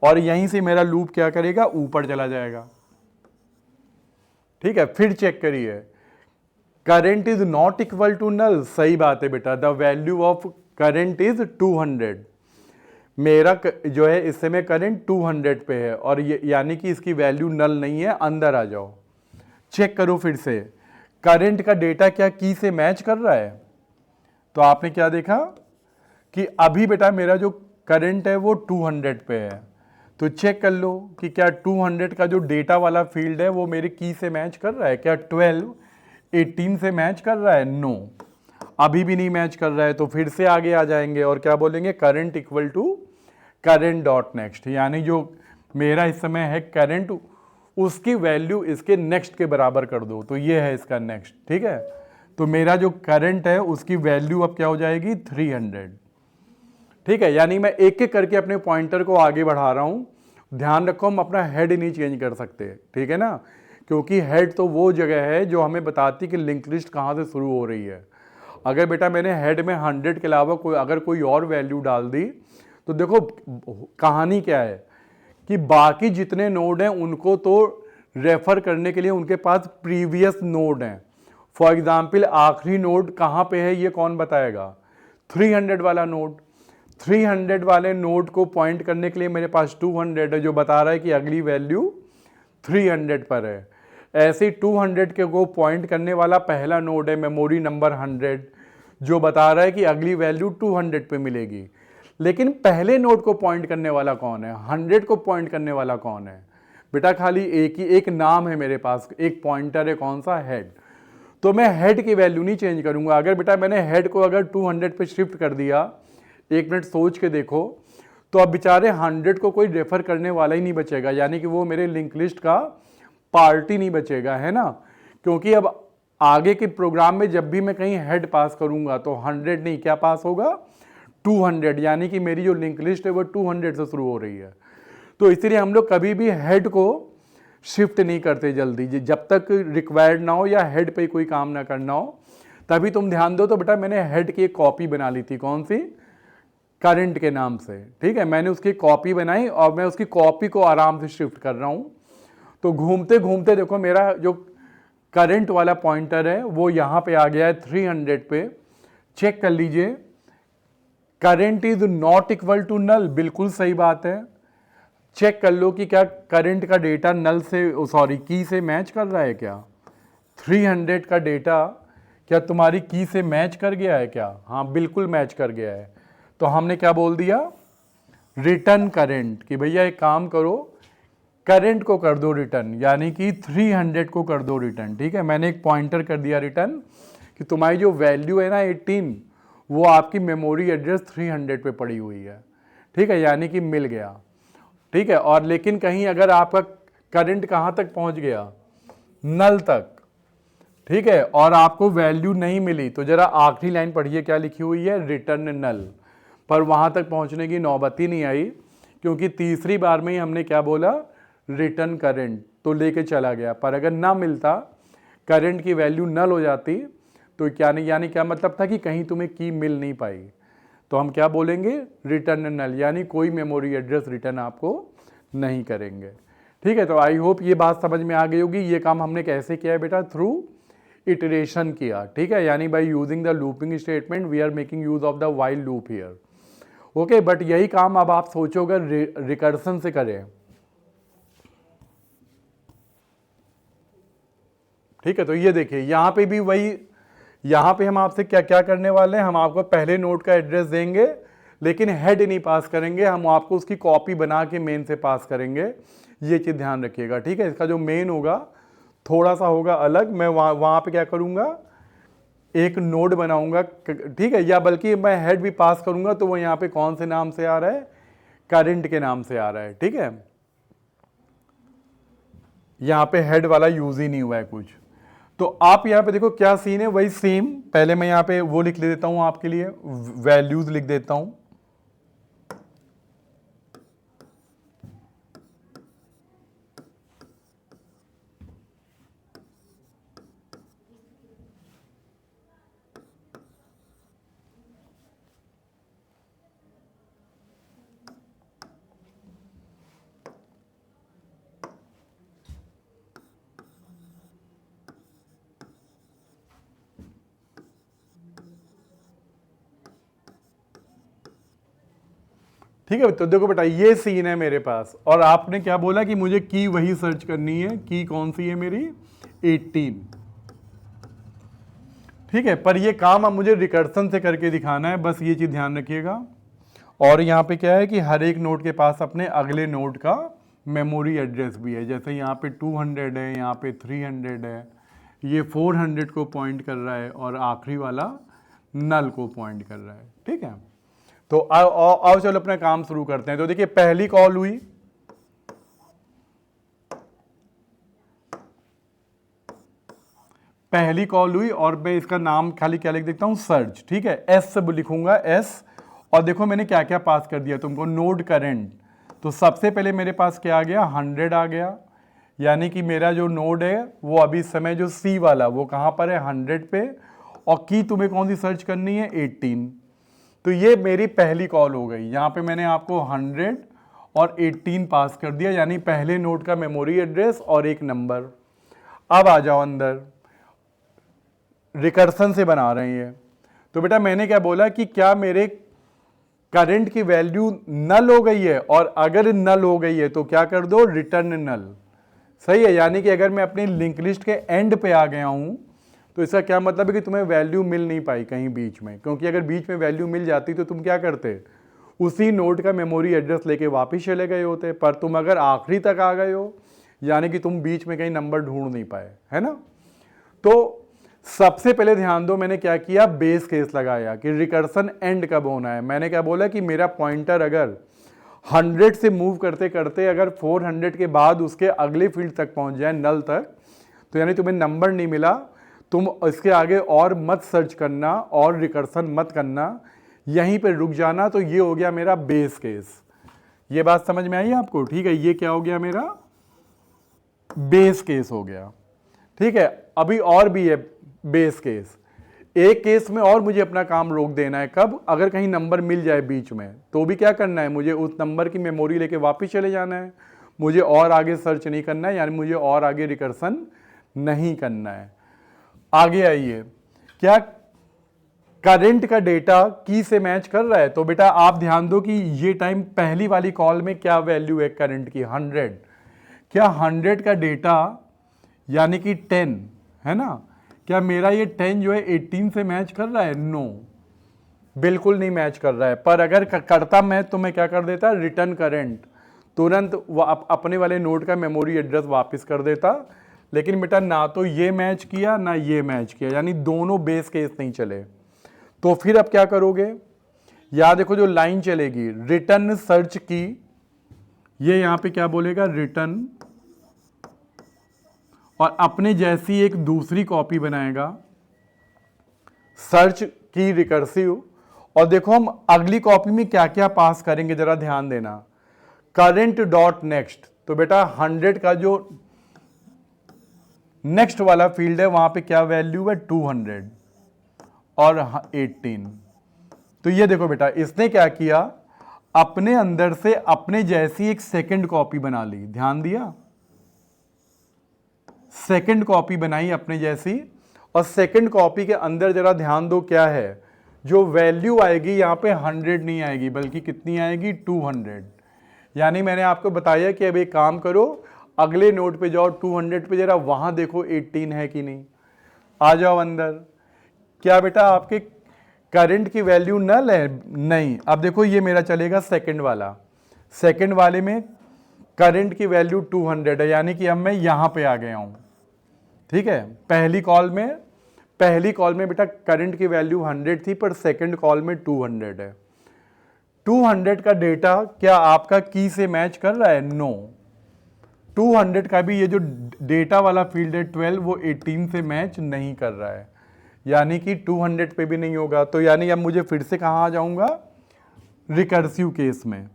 और यहीं से मेरा लूप क्या करेगा ऊपर चला जाएगा। ठीक है, फिर चेक करिए, current is not equal to null, सही बात है बेटा, the value of current is 200, मेरा जो है इस समय करंट 200 पे है, और यानी कि इसकी वैल्यू नल नहीं है। अंदर आ जाओ, चेक करो फिर से, करंट का डेटा क्या की से मैच कर रहा है? तो आपने क्या देखा कि अभी बेटा मेरा जो करंट है वो 200 पे है, तो चेक कर लो कि क्या 200 का जो डेटा वाला फील्ड है वो मेरी की से मैच कर रहा है? क्या 12 18 से मैच कर रहा है? नो, अभी भी नहीं मैच कर रहा है। तो फिर से आगे आ जाएंगे और क्या बोलेंगे, current equal to current dot next, यानी जो मेरा इस समय है करंट, उसकी वैल्यू इसके नेक्स्ट के बराबर कर दो। तो ये है इसका नेक्स्ट। ठीक है, तो मेरा जो करंट है उसकी वैल्यू अब क्या हो जाएगी 300। ठीक है, यानी मैं एक एक करके अपने पॉइंटर को आगे बढ़ा रहा हूं। ध्यान रखो हम अपना हेड नहीं चेंज कर सकते, ठीक है ना, क्योंकि हेड तो वो जगह है जो हमें बताती कि लिंक लिस्ट कहां से शुरू हो रही है। अगर बेटा मैंने हेड में 100 के अलावा अगर कोई और वैल्यू डाल दी, तो देखो कहानी क्या है कि बाकी जितने नोड हैं उनको तो रेफर करने के लिए उनके पास प्रीवियस नोड हैं। फॉर एग्जाम्पल आखिरी नोड कहाँ पे है ये कौन बताएगा? 300 वाला नोड। 300 वाले नोड को पॉइंट करने के लिए मेरे पास 200 है जो बता रहा है कि अगली वैल्यू 300 पर है। ऐसे ही 200 के को पॉइंट करने वाला पहला नोड है मेमोरी नंबर 100 जो बता रहा है कि अगली वैल्यू 200 पे मिलेगी। लेकिन पहले नोड को पॉइंट करने वाला कौन है? 100 को पॉइंट करने वाला कौन है? बेटा खाली एक नाम है मेरे पास, एक पॉइंटर है, कौन सा? हेड। तो मैं हेड की वैल्यू नहीं चेंज करूंगा। अगर बेटा मैंने हेड को अगर 200 पे शिफ्ट कर दिया, एक मिनट सोच के देखो, तो अब बेचारे 100 को कोई रेफर करने वाला ही नहीं बचेगा, यानी कि वो मेरे लिंक लिस्ट का पार्ट ही नहीं बचेगा, है ना। क्योंकि अब आगे के प्रोग्राम में जब भी मैं कहीं हेड पास करूंगा तो 100 नहीं, क्या पास होगा 200, यानी कि मेरी जो लिंक लिस्ट है वो 200 से शुरू हो रही है। तो इसलिए हम लोग कभी भी हेड को शिफ्ट नहीं करते जल्दी, जब तक रिक्वायर्ड ना हो या हेड पे कोई काम ना करना हो। तभी तुम ध्यान दो, तो बेटा मैंने हेड की एक कॉपी बना ली थी, कौन सी? करंट के नाम से। ठीक है, मैंने उसकी कॉपी बनाई और मैं उसकी कॉपी को आराम से शिफ्ट कर रहा हूं। तो घूमते घूमते देखो मेरा जो करंट वाला पॉइंटर है वो यहां पे आ गया है 300 पे। चेक कर लीजिए, current is not equal to null, बिल्कुल सही बात है। चेक कर लो कि क्या करंट का डेटा नल से, सॉरी, की से मैच कर रहा है क्या? 300 का डेटा क्या तुम्हारी की से मैच कर गया है क्या? हाँ बिल्कुल मैच कर गया है। तो हमने क्या बोल दिया, रिटर्न करंट, कि भैया एक काम करो, करंट को कर दो रिटर्न, यानी कि 300 को कर दो रिटर्न। ठीक है, मैंने एक पॉइंटर कर दिया रिटर्न कि तुम्हारी जो वैल्यू है ना 18, वो आपकी मेमोरी एड्रेस 300 पे पड़ी हुई है। ठीक है, यानी कि मिल गया। ठीक है, और लेकिन कहीं अगर आपका करंट कहाँ तक पहुँच गया? नल तक। ठीक है, और आपको वैल्यू नहीं मिली, तो जरा आखिरी लाइन पढ़िए क्या लिखी हुई है, रिटर्न नल। पर वहाँ तक पहुँचने की नौबत ही नहीं आई, क्योंकि तीसरी बार में ही हमने क्या बोला, रिटर्न करंट, तो लेके चला गया। पर अगर ना मिलता, करंट की वैल्यू नल हो जाती, तो क्या नहीं, यानी क्या मतलब था कि कहीं तुम्हें की मिल नहीं पाई, तो हम क्या बोलेंगे, रिटर्न नल, यानी कोई मेमोरी एड्रेस रिटर्न आपको नहीं करेंगे। ठीक है, तो आई होप ये बात समझ में आ गई होगी। ये काम हमने कैसे किया है बेटा, थ्रू इटरेशन किया। ठीक है, यानी by using the looping statement we are making use of the while loop here. Okay, but यही काम अब आप सोचो अगर रिकर्सन से करें, ठीक है, तो ये देखिए यहाँ पे भी वही, यहाँ पे हम आपसे क्या क्या करने वाले हैं, हम आपको पहले नोड का एड्रेस देंगे लेकिन हेड नहीं पास करेंगे, हम आपको उसकी कॉपी बना के मेन से पास करेंगे, ये चीज़ ध्यान रखिएगा। ठीक है, इसका जो मेन होगा थोड़ा सा होगा अलग, मैं वहाँ पे क्या करूँगा, एक नोड बनाऊंगा, ठीक है, या बल्कि मैं हेड भी पास करूंगा तो वो यहाँ पे कौन से नाम से आ रहा है, करंट के नाम से आ रहा है। ठीक है, यहाँ पे हेड वाला यूज ही नहीं हुआ है कुछ। तो आप यहाँ पे देखो क्या सीन है, वही सेम, पहले मैं यहाँ पे वो लिख देता हूँ आपके लिए, वैल्यूज लिख देता हूँ। ठीक है, तो देखो बेटा ये सीन है मेरे पास, और आपने क्या बोला कि मुझे की वही सर्च करनी है, की कौन सी है मेरी, 18। ठीक है, पर ये काम अब मुझे रिकर्सन से करके दिखाना है, बस ये चीज ध्यान रखिएगा। और यहाँ पे क्या है कि हर एक नोड के पास अपने अगले नोड का मेमोरी एड्रेस भी है, जैसे यहाँ पे 200 है, यहाँ पे 300 है, ये 400 को पॉइंट कर रहा है और आखिरी वाला नल को पॉइंट कर रहा है। ठीक है, तो आओ चलो अपना काम शुरू करते हैं। तो देखिए पहली कॉल हुई, और मैं इसका नाम खाली क्या लिख देता हूं, सर्च। ठीक है, एस से लिखूंगा, एस, और देखो मैंने क्या क्या पास कर दिया तुमको, नोड करंट। तो सबसे पहले मेरे पास क्या आ गया, 100 आ गया, यानी कि मेरा जो नोड है वो अभी इस समय जो सी वाला वो कहां पर है, 100 पे, और की तुम्हें कौन सी सर्च करनी है, 18। तो ये मेरी पहली कॉल हो गई, यहाँ पे मैंने आपको 100 और 18 पास कर दिया, यानी पहले नोड का मेमोरी एड्रेस और एक नंबर। अब आ जाओ अंदर, रिकर्सन से बना रहे हैं। तो बेटा मैंने क्या बोला कि क्या मेरे करंट की वैल्यू नल हो गई है, और अगर नल हो गई है तो क्या कर दो, रिटर्न नल। सही है, यानी कि अगर मैं अपनी लिंक लिस्ट के एंड पे आ गया हूं तो इसका क्या मतलब है कि तुम्हें वैल्यू मिल नहीं पाई कहीं बीच में, क्योंकि अगर बीच में वैल्यू मिल जाती तो तुम क्या करते, उसी नोड का मेमोरी एड्रेस लेके वापस चले गए होते। पर तुम अगर आखिरी तक आ गए हो, यानी कि तुम बीच में कहीं नंबर ढूंढ नहीं पाए, है ना। तो सबसे पहले ध्यान दो, मैंने क्या किया, बेस केस लगाया कि रिकर्सन एंड कब होना है। मैंने क्या बोला कि मेरा पॉइंटर अगर 100 से मूव करते करते अगर 400 के बाद उसके अगले फील्ड तक पहुंच जाए, नल तक, तो यानी तुम्हें नंबर नहीं मिला, तुम इसके आगे और मत सर्च करना और रिकर्सन मत करना, यहीं पे रुक जाना। तो ये हो गया मेरा बेस केस। ये बात समझ में आई आपको? ठीक है, ये क्या हो गया, मेरा बेस केस हो गया। ठीक है, अभी और भी है बेस केस। एक केस में और मुझे अपना काम रोक देना है, कब, अगर कहीं नंबर मिल जाए बीच में, तो भी क्या करना है, मुझे उस नंबर की मेमोरी लेके वापस चले जाना है, मुझे और आगे सर्च नहीं करना है, यानी मुझे और आगे रिकर्सन नहीं करना है। आगे आइए, क्या करंट का डेटा की से मैच कर रहा है? तो बेटा आप ध्यान दो कि ये टाइम पहली वाली कॉल में क्या वैल्यू है करंट की, 100। क्या 100 का डेटा यानी कि 10 है ना, क्या मेरा ये 10 जो है 18 से मैच कर रहा है? नो, बिल्कुल नहीं मैच कर रहा है। पर अगर करता मैं तो मैं क्या कर देता, रिटर्न करंट, तुरंत वो अपने वाले नोड का मेमोरी एड्रेस वापस कर देता। लेकिन बेटा ना तो ये मैच किया ना ये मैच किया, यानी दोनों बेस केस नहीं चले। तो फिर अब क्या करोगे, याद देखो जो लाइन चलेगी, रिटर्न सर्च की, ये यहां पे क्या बोलेगा, रिटर्न, और अपने जैसी एक दूसरी कॉपी बनाएगा सर्च की रिकर्सिव। और देखो हम अगली कॉपी में क्या क्या पास करेंगे, जरा ध्यान देना, करंट डॉट नेक्स्ट। तो बेटा 100 का जो नेक्स्ट वाला फील्ड है वहां पे क्या वैल्यू है, 200 और 18। तो ये देखो बेटा इसने क्या किया, अपने अंदर से अपने जैसी एक सेकंड कॉपी बना ली, ध्यान दिया, सेकंड कॉपी बनाई अपने जैसी। और सेकंड कॉपी के अंदर जरा ध्यान दो क्या है, जो वैल्यू आएगी यहां पे 100 नहीं आएगी, बल्कि कितनी आएगी, 200। यानी मैंने आपको बताया कि अब एक काम करो, अगले नोड पे जाओ 200 पे, जरा वहां देखो 18 है कि नहीं, आ जाओ अंदर। क्या बेटा आपके करंट की वैल्यू नल है? नहीं। अब देखो ये मेरा चलेगा सेकंड वाला, सेकंड वाले में करंट की वैल्यू 200 है, यानी कि अब मैं यहां पे आ गया हूं। ठीक है, पहली कॉल में बेटा करंट की वैल्यू 100 थी, पर सेकंड कॉल में 200 है। 200 का डेटा क्या आपका की से मैच कर रहा है? नो। 200 का भी ये जो डेटा वाला फील्ड है 12, वो 18 से मैच नहीं कर रहा है, यानी कि 200 पे भी नहीं होगा। तो यानी अब मुझे फिर से कहाँ आ जाऊंगा? रिकर्सिव केस में।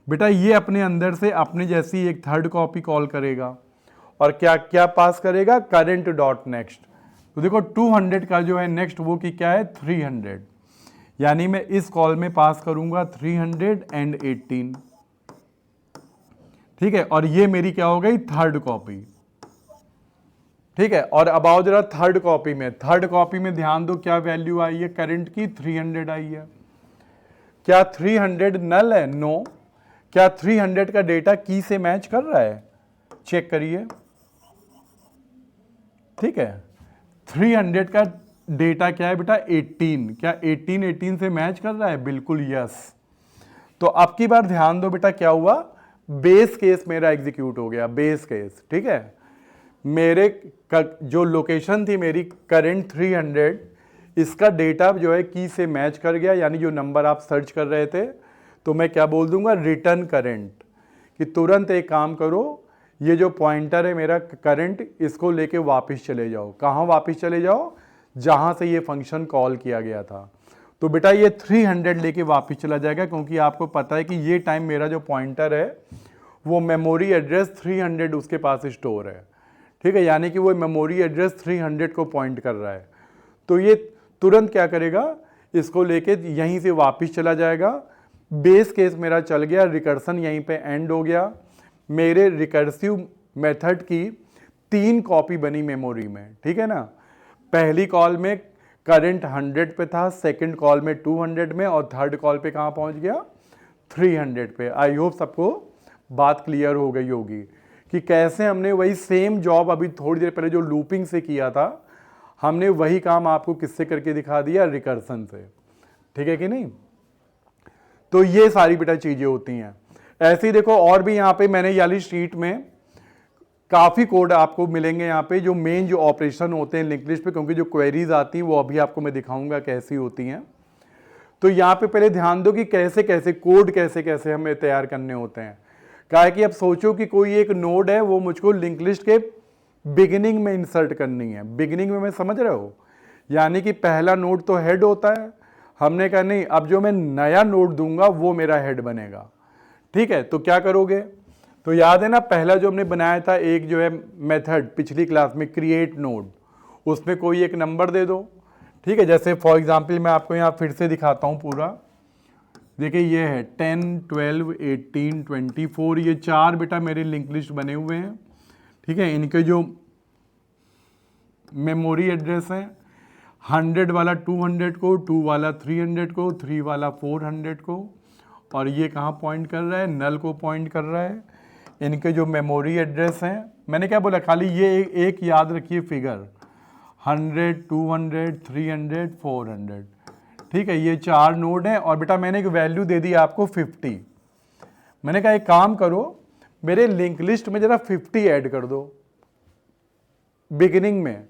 बेटा ये अपने अंदर से अपने जैसी एक थर्ड कॉपी कॉल करेगा और क्या क्या पास करेगा? Current dot next. तो देखो 200 का जो है नेक्स्ट वो की क्या है? 300, यानी मैं इस कॉल में पास करूंगा 318। ठीक है, और ये मेरी क्या हो गई? Third copy. ठीक है, और अब आओ जरा थर्ड कॉपी में। थर्ड कॉपी में ध्यान दो क्या वैल्यू आई है करंट की? 300 आई है। क्या 300 नल है? नो। क्या 300 का डेटा की से मैच कर रहा है? चेक करिए। ठीक है, 300 का डेटा क्या है बेटा? 18। क्या 18 से मैच कर रहा है? बिल्कुल यस। तो अब की बार ध्यान दो बेटा क्या हुआ? बेस केस मेरा एग्जीक्यूट हो गया, बेस केस। ठीक है, मेरे जो लोकेशन थी मेरी करंट 300, इसका डेटा जो है की से मैच कर गया, यानी जो नंबर आप सर्च कर रहे थे। तो मैं क्या बोल दूंगा? रिटर्न करंट, कि तुरंत एक काम करो, ये जो पॉइंटर है मेरा करंट, इसको लेके वापस चले जाओ। कहाँ वापस चले जाओ? जहाँ से ये फंक्शन कॉल किया गया था। तो बेटा ये 300 लेके वापस चला जाएगा, क्योंकि आपको पता है कि ये टाइम मेरा जो पॉइंटर है वो मेमोरी एड्रेस 300 उसके पास स्टोर है। ठीक है, यानी कि वो मेमोरी एड्रेस 300 को पॉइंट कर रहा है। तो ये तुरंत क्या करेगा? इसको लेके यहीं से वापस चला जाएगा। बेस केस मेरा चल गया, रिकर्सन यहीं पे एंड हो गया। मेरे रिकर्सिव मेथड की 3 कॉपी बनी मेमोरी में। ठीक है ना, पहली कॉल में करंट 100 पे था, सेकंड कॉल में 200 में, और थर्ड कॉल पे कहाँ पहुँच गया? 300 पे। आई होप सबको बात क्लियर हो गई होगी कि कैसे हमने वही सेम जॉब अभी थोड़ी देर पहले जो लूपिंग से किया था, हमने वही काम आपको किससे करके दिखा दिया? रिकर्सन से। ठीक है कि नहीं? तो ये सारी बेटा चीजें होती हैं। ऐसे ही देखो और भी यहाँ पे मैंने ये वाली शीट में काफ़ी कोड आपको मिलेंगे यहाँ पे, जो मेन जो ऑपरेशन होते हैं लिंक लिस्ट पे, क्योंकि जो क्वेरीज आती हैं वो अभी आपको मैं दिखाऊंगा कैसी होती हैं। तो यहाँ पे पहले ध्यान दो कि कैसे कैसे कोड कैसे कैसे हमें तैयार करने होते हैं। क्या है कि अब सोचो कि कोई एक नोड है, वो मुझको लिंक लिस्ट के बिगिनिंग में इंसर्ट करनी है। बिगिनिंग में मैं समझ रहे हो, यानी कि पहला नोड तो हेड होता है। हमने कहा नहीं, अब जो मैं नया नोड दूंगा वो मेरा हेड बनेगा। ठीक है, तो क्या करोगे? तो याद है ना, पहला जो हमने बनाया था एक जो है मेथड पिछली क्लास में, क्रिएट नोड, उसमें कोई एक नंबर दे दो। ठीक है, जैसे फॉर एग्जांपल मैं आपको यहाँ फिर से दिखाता हूँ पूरा। देखिए ये है 10, 12, 18, 24, ये 4 बेटा मेरे लिंक लिस्ट बने हुए हैं। ठीक है, इनके जो मेमोरी एड्रेस है, 100 वाला 200 को, 2 वाला 300 को, 3 वाला 400 को, और ये कहाँ पॉइंट कर रहा है? नल को पॉइंट कर रहा है। इनके जो मेमोरी एड्रेस हैं, मैंने क्या बोला, खाली ये एक याद रखिए फिगर, 100, 200, 300, 400। ठीक है, ये 4 नोड हैं, और बेटा मैंने एक वैल्यू दे दी आपको 50। मैंने कहा एक काम करो, मेरे लिंक लिस्ट में जरा 50 ऐड कर दो बिगिनिंग में।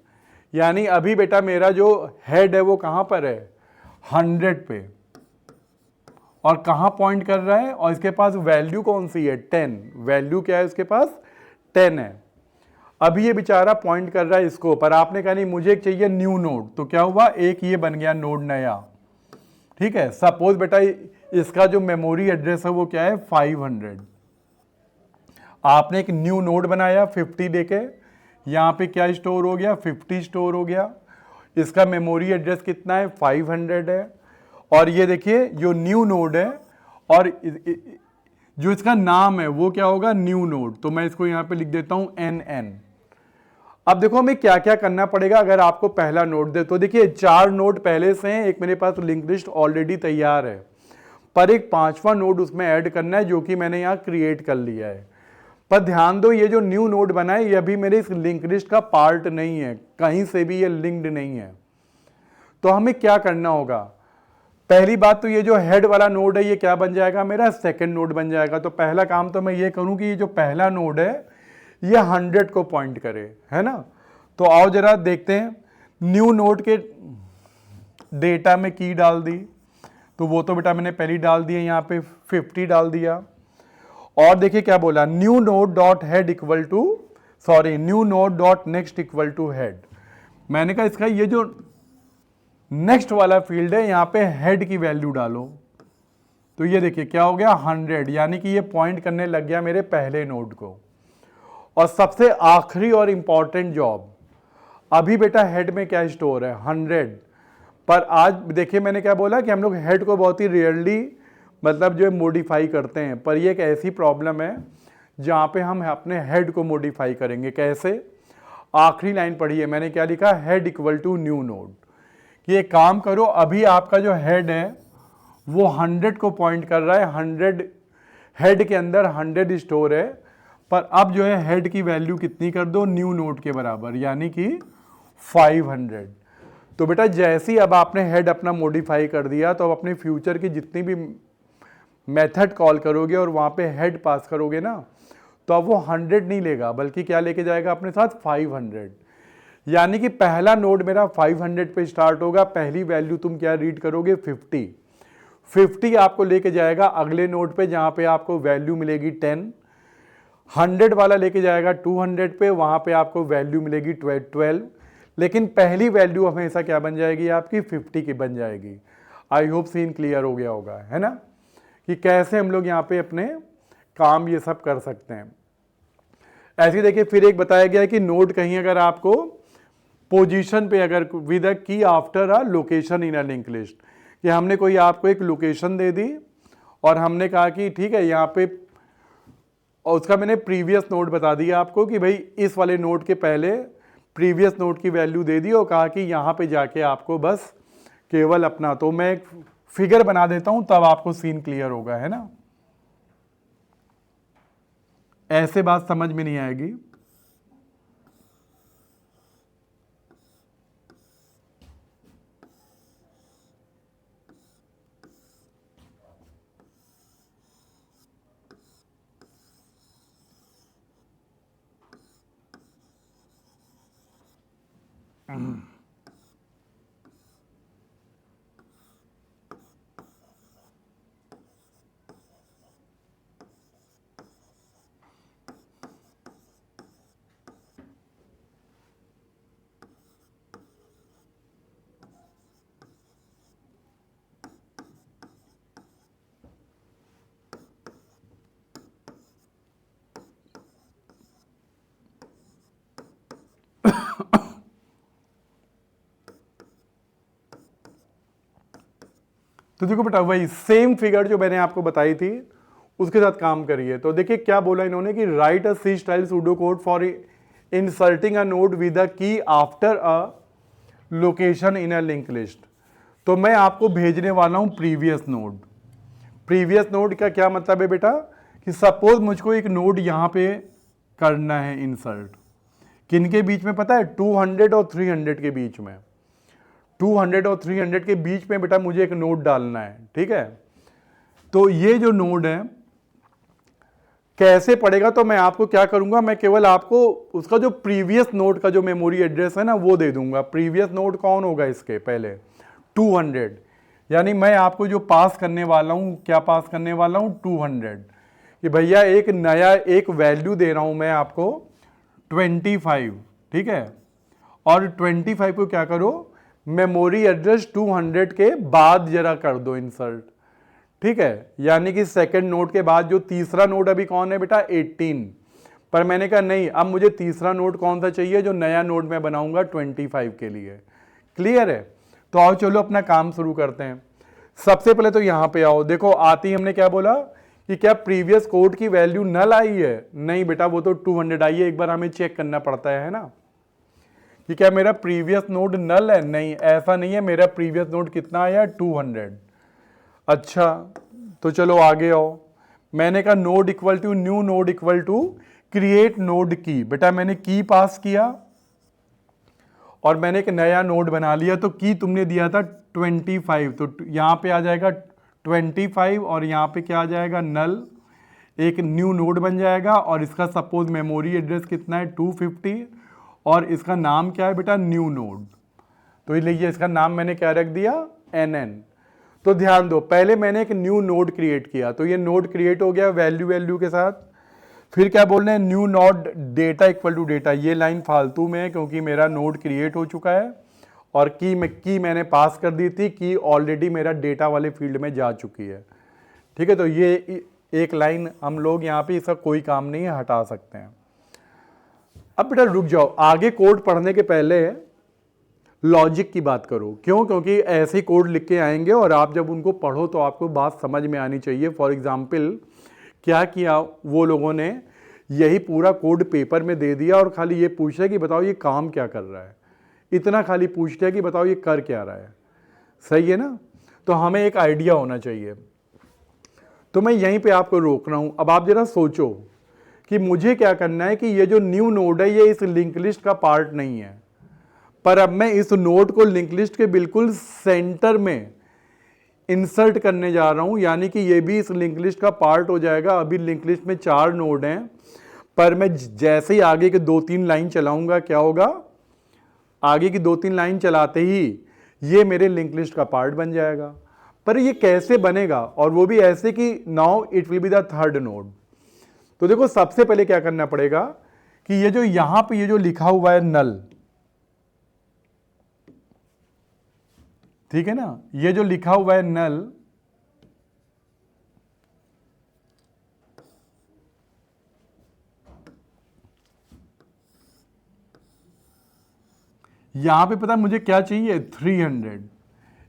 यानी अभी बेटा मेरा जो हेड है वो कहाँ पर है? 100 पे, और कहाँ पॉइंट कर रहा है? और इसके पास वैल्यू कौन सी है? 10। वैल्यू क्या है इसके पास? 10 है। अभी ये बेचारा पॉइंट कर रहा है इसको, पर आपने कहा नहीं मुझे चाहिए न्यू नोड। तो क्या हुआ? एक ये बन गया नोड नया। ठीक है, सपोज बेटा इसका जो मेमोरी एड्रेस है वो क्या है? 500। आपने एक न्यू नोड बनाया 50 देके, यहाँ पे क्या स्टोर हो गया? 50 स्टोर हो गया। इसका मेमोरी एड्रेस कितना है? 500 है। और ये देखिए जो न्यू नोड है, और जो इसका नाम है वो क्या होगा? New node. तो मैं इसको यहाँ पे लिख देता हूँ NN। अब देखो हमें क्या क्या करना पड़ेगा अगर आपको पहला नोड दे। तो देखिए 4 नोड पहले से हैं, एक मेरे पास लिंक लिस्ट ऑलरेडी तैयार है, पर एक 5वां नोड उसमें ऐड करना है, जो कि मैंने यहाँ क्रिएट कर लिया है। पर ध्यान दो, ये जो न्यू नोड बना है ये अभी मेरे इस लिंक लिस्ट का पार्ट नहीं है, कहीं से भी ये लिंक्ड नहीं है। तो हमें क्या करना होगा, पहली बात तो ये जो हेड वाला नोड है ये क्या बन जाएगा, मेरा सेकंड नोड बन जाएगा। तो पहला काम तो मैं ये करूं कि ये जो पहला नोड है ये 100 को पॉइंट करे, है ना। तो आओ जरा देखते हैं, न्यू नोड के डेटा में की डाल दी, तो वो तो बेटा मैंने पहली डाल दी है, यहाँ पे 50 डाल दिया। और देखिए क्या बोला, new node dot head equal to, sorry new node dot next equal to head. मैंने कहा इसका ये जो नेक्स्ट वाला फील्ड है यहाँ पे हेड की वैल्यू डालो। तो ये देखिए क्या हो गया 100, यानी कि ये पॉइंट करने लग गया मेरे पहले नोड को। और सबसे आखिरी और इंपॉर्टेंट जॉब, अभी बेटा हेड में क्या स्टोर है 100, पर आज देखिए मैंने क्या बोला कि हम लोग हेड को बहुत ही रेयरली मतलब जो मॉडिफाई करते हैं, पर ये एक ऐसी प्रॉब्लम है जहाँ पे हम अपने हेड को मॉडिफाई करेंगे। कैसे, आखिरी लाइन पढ़िए मैंने क्या लिखा, head equal to new node. कि एक काम करो, अभी आपका जो हेड है वो 100 को पॉइंट कर रहा है, 100 हेड के अंदर 100 स्टोर है, पर अब जो है हेड की वैल्यू कितनी कर दो, न्यू नोड के बराबर, यानी कि 500। तो बेटा जैसे ही अब आपने हेड अपना मॉडिफाई कर दिया, तो अब अपने फ्यूचर की जितनी भी मेथड कॉल करोगे और वहाँ पे हेड पास करोगे ना, तो अब वो 100 नहीं लेगा, बल्कि क्या लेके जाएगा अपने साथ 500। यानी कि पहला नोड मेरा 500 पे स्टार्ट होगा, पहली वैल्यू तुम क्या रीड करोगे 50 आपको लेके जाएगा अगले नोड पे जहाँ पे आपको वैल्यू मिलेगी 10, 100 वाला लेके जाएगा 200 पे, वहाँ पे आपको वैल्यू मिलेगी 12, लेकिन पहली वैल्यू हमेशा क्या बन जाएगी आपकी 50 की बन जाएगी। आई होप सीन क्लियर हो गया होगा, है ना, कि कैसे हम लोग यहाँ पे अपने काम ये सब कर सकते हैं। ऐसे देखिए फिर एक बताया गया है कि नोड कहीं अगर आपको पोजीशन पे अगर with a key after a location in a link list, कि हमने कोई आपको एक लोकेशन दे दी और हमने कहा कि ठीक है यहाँ पे, और उसका मैंने प्रीवियस नोड बता दिया आपको कि भाई इस वाले नोड के पहले प्रीवियस नोड की वैल्यू दे दी और कहा कि यहाँ पे जाके आपको बस केवल अपना, तो मैं एक फिगर बना देता हूं तब आपको सीन क्लियर होगा, है ना, ऐसे बात समझ में नहीं आएगी। तो देखो बेटा वही सेम फिगर जो मैंने आपको बताई थी उसके साथ काम करिए। तो देखिए क्या बोला इन्होंने कि write a C style pseudo code for inserting a node with a key after a location in a link list. तो मैं आपको भेजने वाला हूं प्रीवियस नोड। प्रीवियस नोड का क्या मतलब है बेटा, कि सपोज मुझको एक नोड यहां पे करना है इंसर्ट, किन के बीच में पता है, 200 और 300 के बीच में, 200 और 300 के बीच में बेटा मुझे एक नोड डालना है, ठीक है। तो ये जो नोड है कैसे पड़ेगा, तो मैं आपको क्या करूंगा, मैं केवल आपको उसका जो प्रीवियस नोड का जो मेमोरी एड्रेस है ना वो दे दूंगा। प्रीवियस नोड कौन होगा इसके पहले 200, यानी मैं आपको जो पास करने वाला हूं, क्या पास करने वाला हूं 200, कि भैया एक नया एक वैल्यू दे रहा हूं मैं आपको 25, ठीक है। और 25 को क्या करो, मेमोरी एड्रेस 200 के बाद जरा कर दो इंसर्ट, ठीक है। यानी कि सेकंड नोड के बाद जो तीसरा नोड अभी कौन है बेटा 18, पर मैंने कहा नहीं, अब मुझे तीसरा नोड कौन सा चाहिए, जो नया नोड मैं बनाऊंगा 25 के लिए। क्लियर है। तो आओ चलो अपना काम शुरू करते हैं। सबसे पहले तो यहां पे आओ, देखो आती हमने क्या बोला कि क्या प्रीवियस कोड की वैल्यू नल आई है, नहीं बेटा वो तो 200 आई है, एक बार हमें चेक करना पड़ता है ना, कि क्या मेरा प्रीवियस नोड नल है, नहीं ऐसा नहीं है, मेरा प्रीवियस नोड कितना आया 200। अच्छा तो चलो आगे आओ, मैंने कहा node equal to new node equal to create node key, बेटा मैंने की पास किया और मैंने एक नया नोड बना लिया। तो की तुमने दिया था 25, तो यहाँ पे आ जाएगा 25 और यहाँ पे क्या आ जाएगा नल, एक न्यू नोड बन जाएगा और इसका सपोज मेमोरी एड्रेस कितना है 250 और इसका नाम क्या है बेटा न्यू नोड। तो ये लीजिए इसका नाम मैंने क्या रख दिया NN। तो ध्यान दो पहले मैंने एक न्यू नोड क्रिएट किया, तो ये नोड क्रिएट हो गया वैल्यू के साथ। फिर क्या बोल रहे हैं new node data equal to data, ये लाइन फालतू में है क्योंकि मेरा नोड क्रिएट हो चुका है और की मैंने पास कर दी थी, की ऑलरेडी मेरा डेटा वाले फील्ड में जा चुकी है। ठीक है, तो ये एक लाइन हम लोग यहाँ पे इसका कोई काम नहीं है, हटा सकते हैं। अब बेटा रुक जाओ, आगे कोड पढ़ने के पहले लॉजिक की बात करो। क्यों? क्योंकि ऐसे ही कोड लिख के आएंगे और आप जब उनको पढ़ो तो आपको बात समझ में आनी चाहिए। फॉर एग्जाम्पल क्या किया वो लोगों ने, यही पूरा कोड पेपर में दे दिया और खाली ये पूछ रहे कि बताओ ये काम क्या कर रहा है, इतना खाली पूछते हैं कि बताओ ये कर क्या रहा है। सही है ना? तो हमें एक आइडिया होना चाहिए। तो मैं यहीं पे आपको रोक रहा हूं। अब आप जरा सोचो कि मुझे क्या करना है कि ये जो न्यू नोड है ये इस लिंक लिस्ट का पार्ट नहीं है, पर अब मैं इस नोड को लिंक लिस्ट के बिल्कुल सेंटर में इंसर्ट करने जा रहा हूं, यानी कि ये भी इस लिंक लिस्ट का पार्ट हो जाएगा। अभी लिंक लिस्ट में 4 नोड हैं, पर मैं जैसे ही आगे के 2-3 लाइन चलाऊंगा क्या होगा, आगे की 2-3 लाइन चलाते ही ये मेरे लिंक लिस्ट का पार्ट बन जाएगा। पर ये कैसे बनेगा, और वो भी ऐसे कि now it will be the third node. तो देखो सबसे पहले क्या करना पड़ेगा कि ये जो यहां पे ये जो लिखा हुआ है नल, ठीक है ना, ये जो लिखा हुआ है नल, यहां पे पता मुझे क्या चाहिए 300,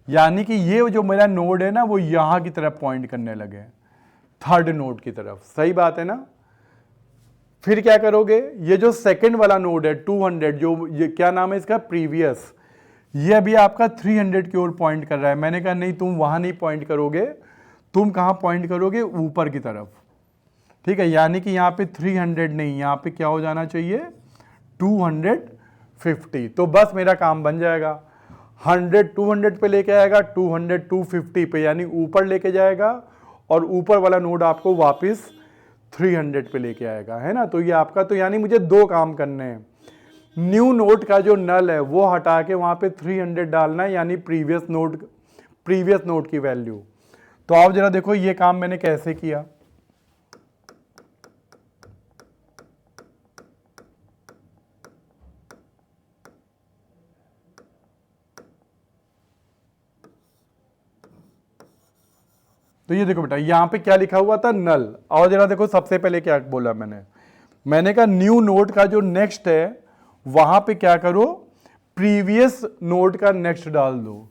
यानी कि ये जो मेरा नोड है ना वो यहां की तरफ पॉइंट करने लगे, थर्ड नोड की तरफ। सही बात है ना? फिर क्या करोगे, ये जो सेकंड वाला नोड है 200, जो ये क्या नाम है इसका प्रीवियस, ये अभी आपका 300 की ओर पॉइंट कर रहा है। मैंने कहा नहीं तुम वहां नहीं पॉइंट करोगे, तुम कहां पॉइंट करोगे, ऊपर की तरफ। ठीक है, यानी कि यहां पे 300 नहीं, यहां पे क्या हो जाना चाहिए 250। तो बस मेरा काम बन जाएगा। 100 200 पे लेके आएगा, 200 250 पे, यानी ऊपर लेके जाएगा और ऊपर वाला नोड आपको वापस 300 पे लेके आएगा, है ना? तो ये आपका, तो यानी मुझे 2 काम करने हैं। न्यू नोड का जो नल है वो हटा के वहां पे 300 डालना है, यानी प्रीवियस नोड की वैल्यू। तो आप जरा देखो ये काम मैंने कैसे किया। तो ये देखो बेटा यहां पे क्या लिखा हुआ था नल, और जरा देखो सबसे पहले क्या बोला मैंने कहा न्यू नोड का जो नेक्स्ट है वहां पे क्या करो, प्रीवियस नोड का नेक्स्ट डाल दो।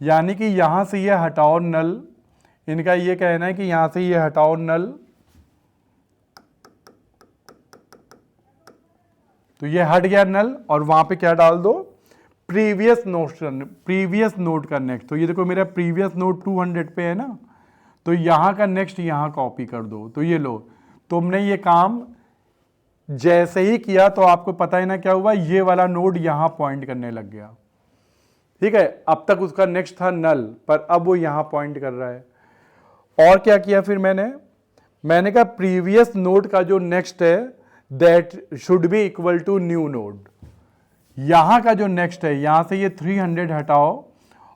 यानी कि यहां से ये हटाओ नल, इनका ये कहना है कि यहां से ये हटाओ नल, तो ये हट गया नल और वहां पे क्या डाल दो, प्रीवियस नोड का नेक्स्ट। तो ये देखो मेरा प्रीवियस नोड 200 पे है ना, तो यहां का नेक्स्ट यहां कॉपी कर दो। तो ये लो, तुमने ये काम जैसे ही किया तो आपको पता है ना क्या हुआ, ये वाला नोड यहां पॉइंट करने लग गया। ठीक है, अब तक उसका नेक्स्ट था नल, पर अब वो यहां पॉइंट कर रहा है। और क्या किया फिर मैंने कहा प्रीवियस नोड का जो नेक्स्ट है that should be equal to new node. यहां का जो नेक्स्ट है, यहां से ये 300 हटाओ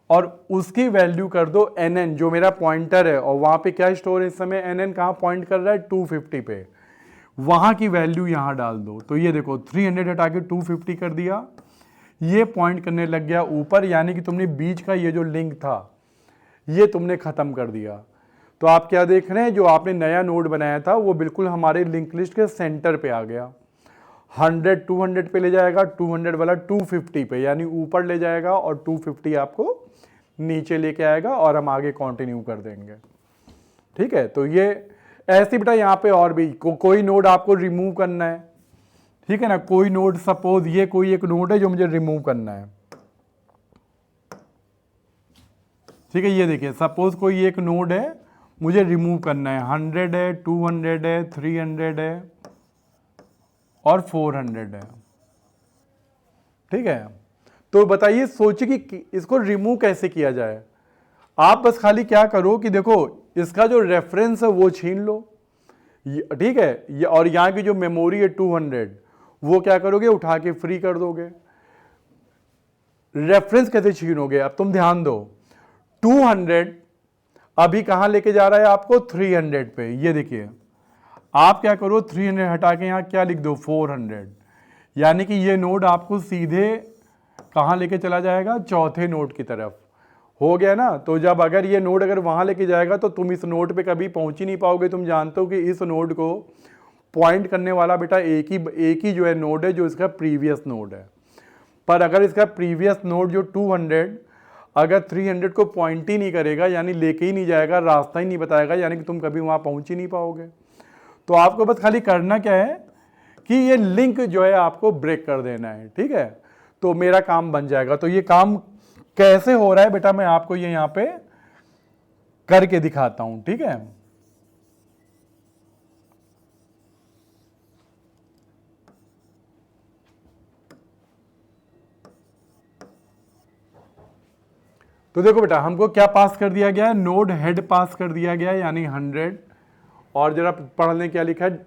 और उसकी वैल्यू कर दो NN, जो मेरा पॉइंटर है, और वहां पे क्या स्टोर है इस समय, NN कहां पॉइंट कर रहा है 250 पे, वहां की वैल्यू यहां डाल दो। तो ये देखो 300 हटा के 250 कर दिया, ये पॉइंट करने लग गया ऊपर, यानी कि तुमने बीच का ये जो लिंक था ये तुमने खत्म कर दिया। तो आप क्या देख रहे हैं, जो आपने नया नोड बनाया था वो बिल्कुल हमारे लिंक लिस्ट के सेंटर पे आ गया। 100 200 पे ले जाएगा, 200 वाला 250 पे, यानी ऊपर ले जाएगा, और 250 आपको नीचे लेके आएगा और हम आगे कंटिन्यू कर देंगे। ठीक है, तो ये ऐसे बेटा यहाँ पे और भी कोई नोड आपको रिमूव करना है, ठीक है ना, कोई नोड, सपोज ये कोई एक नोड है जो मुझे रिमूव करना है। ठीक है, ये देखिए सपोज कोई एक नोड है मुझे रिमूव करना है, 100 है, 200 है, 300 है, और 400 है। ठीक है, तो बताइए, सोचिए कि इसको रिमूव कैसे किया जाए। आप बस खाली क्या करो कि देखो इसका जो रेफरेंस है वो छीन लो, ठीक है, और यहाँ की जो मेमोरी है 200 वो क्या करोगे, उठा के फ्री कर दोगे। रेफरेंस कैसे छीनोगे, अब तुम ध्यान दो, 200 अभी कहां लेके जा रहा है आपको, 300 पे। ये देखिए, आप क्या करो, 300 हटा के यहां क्या लिख दो, 400, यानी कि ये नोड आपको सीधे कहां लेके चला जाएगा, चौथे नोड की तरफ। हो गया ना। तो जब अगर ये नोड अगर वहां लेके जाएगा तो तुम इस नोड पे कभी पहुंच ही नहीं पाओगे। तुम जानते हो कि इस नोड को पॉइंट करने वाला बेटा एक ही जो है नोड है, जो इसका प्रीवियस नोड है। पर अगर इसका प्रीवियस नोड जो 200 अगर 300 को पॉइंट ही नहीं करेगा, यानी लेके ही नहीं जाएगा, रास्ता ही नहीं बताएगा, यानी कि तुम कभी वहां पहुंच ही नहीं पाओगे। तो आपको बस खाली करना क्या है कि ये लिंक जो है आपको ब्रेक कर देना है। ठीक है, तो मेरा काम बन जाएगा। तो ये काम कैसे हो रहा है बेटा, मैं आपको ये यहां पे करके दिखाता हूं। ठीक है, तो देखो बेटा, हमको क्या पास कर दिया गया है, नोड हेड पास कर दिया गया है, यानी 100। और जरा पढ़ लें क्या लिखा है।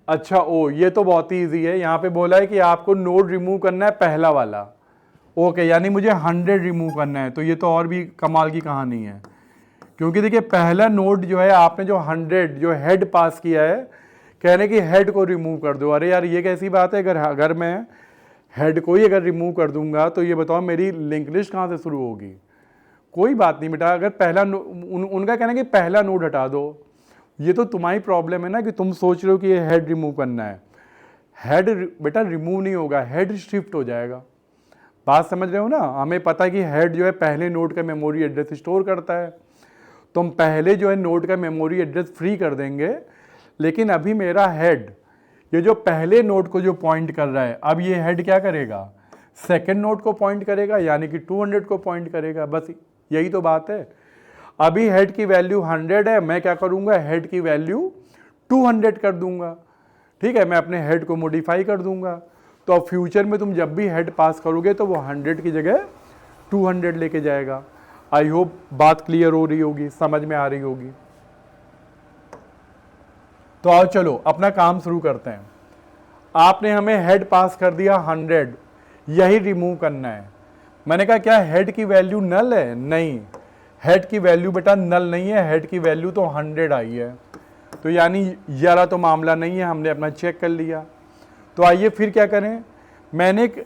अच्छा, ओ ये तो बहुत ही इजी है। यहां पे बोला है कि आपको नोड रिमूव करना है पहला वाला। ओके, यानी मुझे 100 रिमूव करना है। तो ये तो और भी कमाल की कहानी है, क्योंकि देखिए पहला नोड जो है आपने जो 100 जो हेड पास किया है, कहने की हेड को रिमूव कर दो। अरे यार, ये कैसी बात है, अगर मैं हेड को ही अगर रिमूव कर दूंगा तो ये बताओ मेरी लिंक लिस्ट कहाँ से शुरू होगी। कोई बात नहीं बेटा, अगर पहला उनका कहना है कि पहला नोड हटा दो। ये तो तुम्हारी प्रॉब्लम है ना कि तुम सोच रहे हो कि ये हेड रिमूव करना है। हेड बेटा रिमूव नहीं होगा, हेड शिफ्ट हो जाएगा। बात समझ रहे हो ना। हमें पता है कि हेड जो है पहले नोड का मेमोरी एड्रेस स्टोर करता है, तो हम पहले जो है नोड का मेमोरी एड्रेस फ्री कर देंगे। लेकिन अभी मेरा हेड, ये जो पहले नोड को जो पॉइंट कर रहा है, अब ये हेड क्या करेगा, सेकंड नोड को पॉइंट करेगा, यानी कि 200 को पॉइंट करेगा। बस यही तो बात है। अभी हेड की वैल्यू 100 है, मैं क्या करूंगा, हेड की वैल्यू 200 कर दूंगा। ठीक है, मैं अपने हेड को मॉडिफाई कर दूंगा। तो अब फ्यूचर में तुम जब भी हेड पास करोगे तो वो 100 की जगह 200 लेके जाएगा। आई होप बात क्लियर हो रही होगी, समझ में आ रही होगी। तो आओ चलो अपना काम शुरू करते हैं। आपने हमें हेड पास कर दिया 100, यही रिमूव करना है। मैंने कहा क्या हेड की वैल्यू नल है, नहीं, हेड की वैल्यू बेटा नल नहीं है, हेड की वैल्यू तो 100 आई है। तो यानी यारा तो मामला नहीं है, हमने अपना चेक कर लिया। तो आइए फिर क्या करें, मैंने एक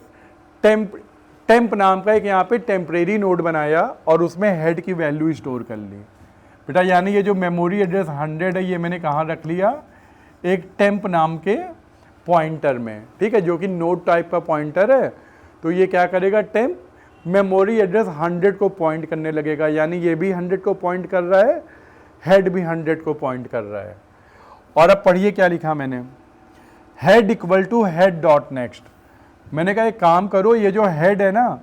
टेम्प नाम का एक यहाँ पे टेम्परेरी नोड बनाया और उसमें हेड की वैल्यू स्टोर कर ली बेटा। यानी ये जो मेमोरी एड्रेस 100 है, ये मैंने कहाँ रख लिया, एक टेम्प नाम के पॉइंटर में। ठीक है, जो कि नोड टाइप का पॉइंटर है। तो ये क्या करेगा, टेम्प मेमोरी एड्रेस 100 को पॉइंट करने लगेगा, यानी ये भी 100 को पॉइंट कर रहा है, हेड भी 100 को पॉइंट कर रहा है। और अब पढ़िए क्या लिखा मैंने, head equal to head dot next. मैंने कहा एक काम करो, ये जो हेड है ना,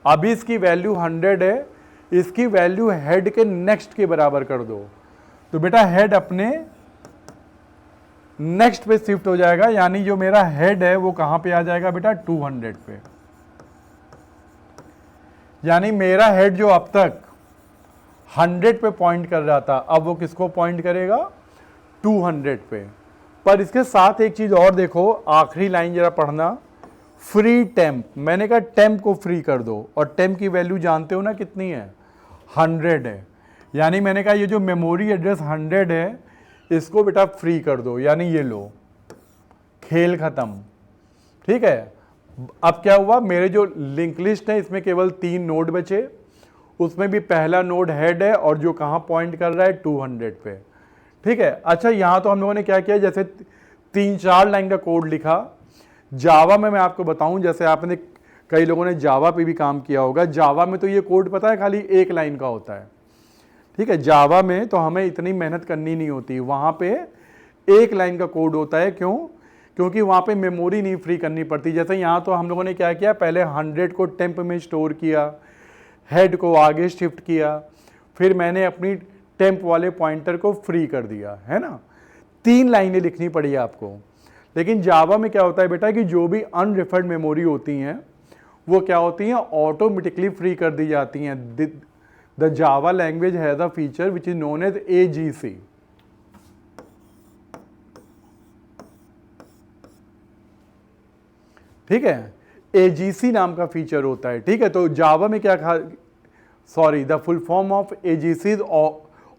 अभी इसकी वैल्यू 100 है, इसकी वैल्यू हेड के नेक्स्ट के बराबर कर दो। तो बेटा हेड अपने नेक्स्ट पे शिफ्ट हो जाएगा, यानी जो मेरा हेड है वो कहां पे आ जाएगा बेटा, 200 पे। यानी मेरा हेड जो अब तक 100 पे पॉइंट कर रहा था, अब वो किसको पॉइंट करेगा, 200 पे। पर इसके साथ एक चीज और देखो, आखिरी लाइन जरा पढ़ना, फ्री टेम्प। मैंने कहा टेम्प को फ्री कर दो, और टेम्प की वैल्यू जानते हो ना कितनी है, 100 है। यानी मैंने कहा ये जो मेमोरी एड्रेस 100 है, इसको बेटा फ्री कर दो, यानी ये लो, खेल खत्म। ठीक है, अब क्या हुआ, मेरे जो लिंक लिस्ट है इसमें केवल 3 नोड बचे, उसमें भी पहला नोड हेड है और जो कहां पॉइंट कर रहा है, 200 पे। ठीक है, अच्छा यहां तो हम लोगों ने क्या किया, जैसे 3-4 लाइन का कोड लिखा। जावा में मैं आपको बताऊं, जैसे आपने कई लोगों ने जावा पे भी काम किया होगा, जावा में तो ये कोड पता है खाली 1 लाइन का होता है। ठीक है, जावा में तो हमें इतनी मेहनत करनी नहीं होती, वहां पे 1 लाइन का कोड होता है। क्यों, क्योंकि वहां पे मेमोरी नहीं फ्री करनी पड़ती। जैसे यहां तो हम लोगों ने क्या किया, पहले 100 को टेम्प में स्टोर किया, हेड को आगे शिफ्ट किया, फिर मैंने अपनी टेम्प वाले पॉइंटर को फ्री कर दिया, है ना। 3 लाइनें लिखनी पड़ी आपको, लेकिन जावा में क्या होता है बेटा कि जो भी अनरिफर्ड मेमोरी होती हैं वो क्या होती हैं, ऑटोमेटिकली फ्री कर दी जाती हैं। The Java language has a feature which is known as AGC। ठीक है, AGC नाम का फीचर होता है। ठीक है, तो जावा में क्या the full form of AGC is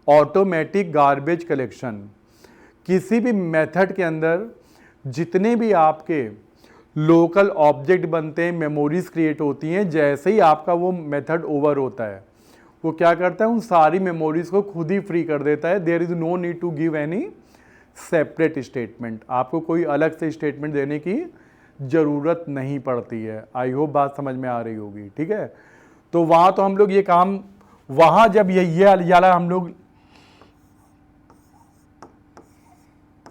automatic garbage collection. किसी भी मेथड के अंदर जितने भी आपके लोकल ऑब्जेक्ट बनते हैं, मेमोरीज क्रिएट होती हैं, जैसे ही आपका वो मेथड ओवर होता है वो क्या करता है, उन सारी मेमोरीज को खुद ही फ्री कर देता है। There is no need to give any separate statement, आपको कोई अलग से स्टेटमेंट देने की ज़रूरत नहीं पड़ती है। आई होप बात समझ में आ रही होगी। ठीक है, तो वहाँ तो हम लोग ये काम, वहाँ जब ये वाला हम लोग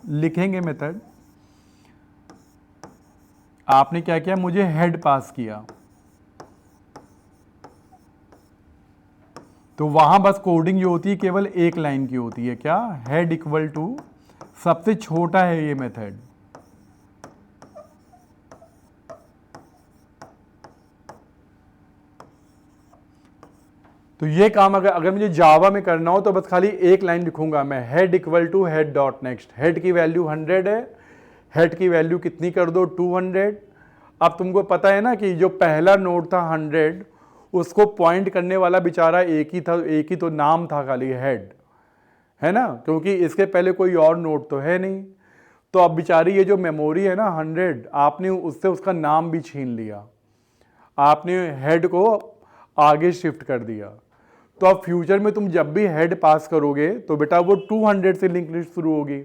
लिखेंगे मेथड, आपने क्या किया, मुझे हेड पास किया, तो वहां बस कोडिंग जो होती है केवल एक लाइन की होती है, क्या, हेड इक्वल टू, सबसे छोटा है ये मेथड, तो ये काम अगर मुझे जावा में करना हो तो बस खाली एक लाइन लिखूंगा मैं, head equal to head dot next. Head की वैल्यू 100 है, हेड की वैल्यू कितनी कर दो, 200। अब तुमको पता है ना कि जो पहला नोड था 100, उसको पॉइंट करने वाला बेचारा एक ही था, एक ही तो नाम था खाली, हेड, है ना, क्योंकि इसके पहले कोई और नोड तो है नहीं। तो अब बेचारी ये जो मेमोरी है ना 100, आपने उससे उसका नाम भी छीन लिया, आपने हेड को आगे शिफ्ट कर दिया। तो अब फ्यूचर में तुम जब भी हेड पास करोगे तो बेटा वो 200 से लिंक लिस्ट शुरू होगी,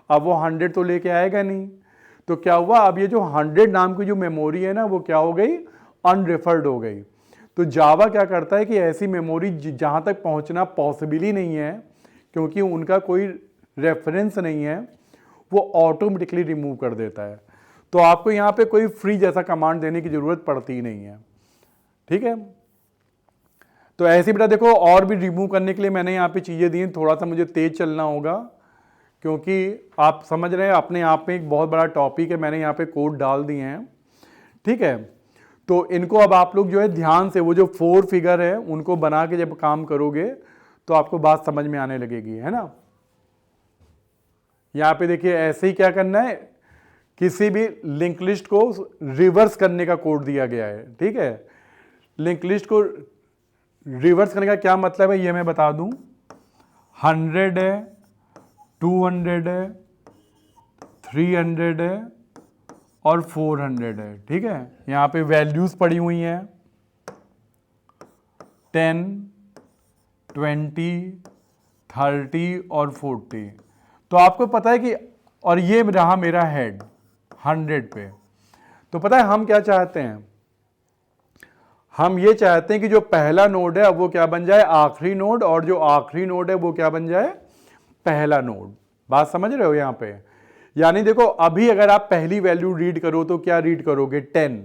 अब वो 100 तो लेके आएगा नहीं। तो क्या हुआ, अब ये जो 100 नाम की जो मेमोरी है ना वो क्या हो गई, अनरिफर्ड हो गई। तो जावा क्या करता है कि ऐसी मेमोरी जहाँ तक पहुँचना पॉसिबल ही नहीं है, क्योंकि उनका कोई रेफरेंस नहीं है, वो ऑटोमेटिकली रिमूव कर देता है। तो आपको यहाँ पे कोई फ्री जैसा कमांड देने की ज़रूरत पड़ती ही नहीं है। ठीक है, तो ऐसे बेटा देखो, और भी रिमूव करने के लिए मैंने यहाँ पे चीज़ें दी हैं, थोड़ा सा मुझे तेज चलना होगा क्योंकि आप समझ रहे हैं अपने आप में एक बहुत बड़ा टॉपिक है, मैंने यहाँ पे कोड डाल दिए हैं। ठीक है, तो इनको अब आप लोग जो है ध्यान से, वो जो 4 फिगर है उनको बना के जब काम करोगे तो आपको बात समझ में आने लगेगी, है ना। यहाँ पे देखिए ऐसे ही क्या करना है, किसी भी लिंक लिस्ट को रिवर्स करने का कोड दिया गया है। ठीक है, लिंक लिस्ट को रिवर्स करने का क्या मतलब है ये मैं बता दूं, 100 है, 200 है, 300 है और 400 है। ठीक है, यहाँ पे वैल्यूज पड़ी हुई हैं 10, 20, 30 और 40। तो आपको पता है कि, और ये रहा मेरा हेड 100 पे। तो पता है हम क्या चाहते हैं, हम ये चाहते हैं कि जो पहला नोड है अब वो क्या बन जाए, आखिरी नोड, और जो आखिरी नोड है वो क्या बन जाए, पहला नोड। बात समझ रहे हो यहाँ पे, यानी देखो अभी अगर आप पहली वैल्यू रीड करो तो क्या रीड करोगे, 10।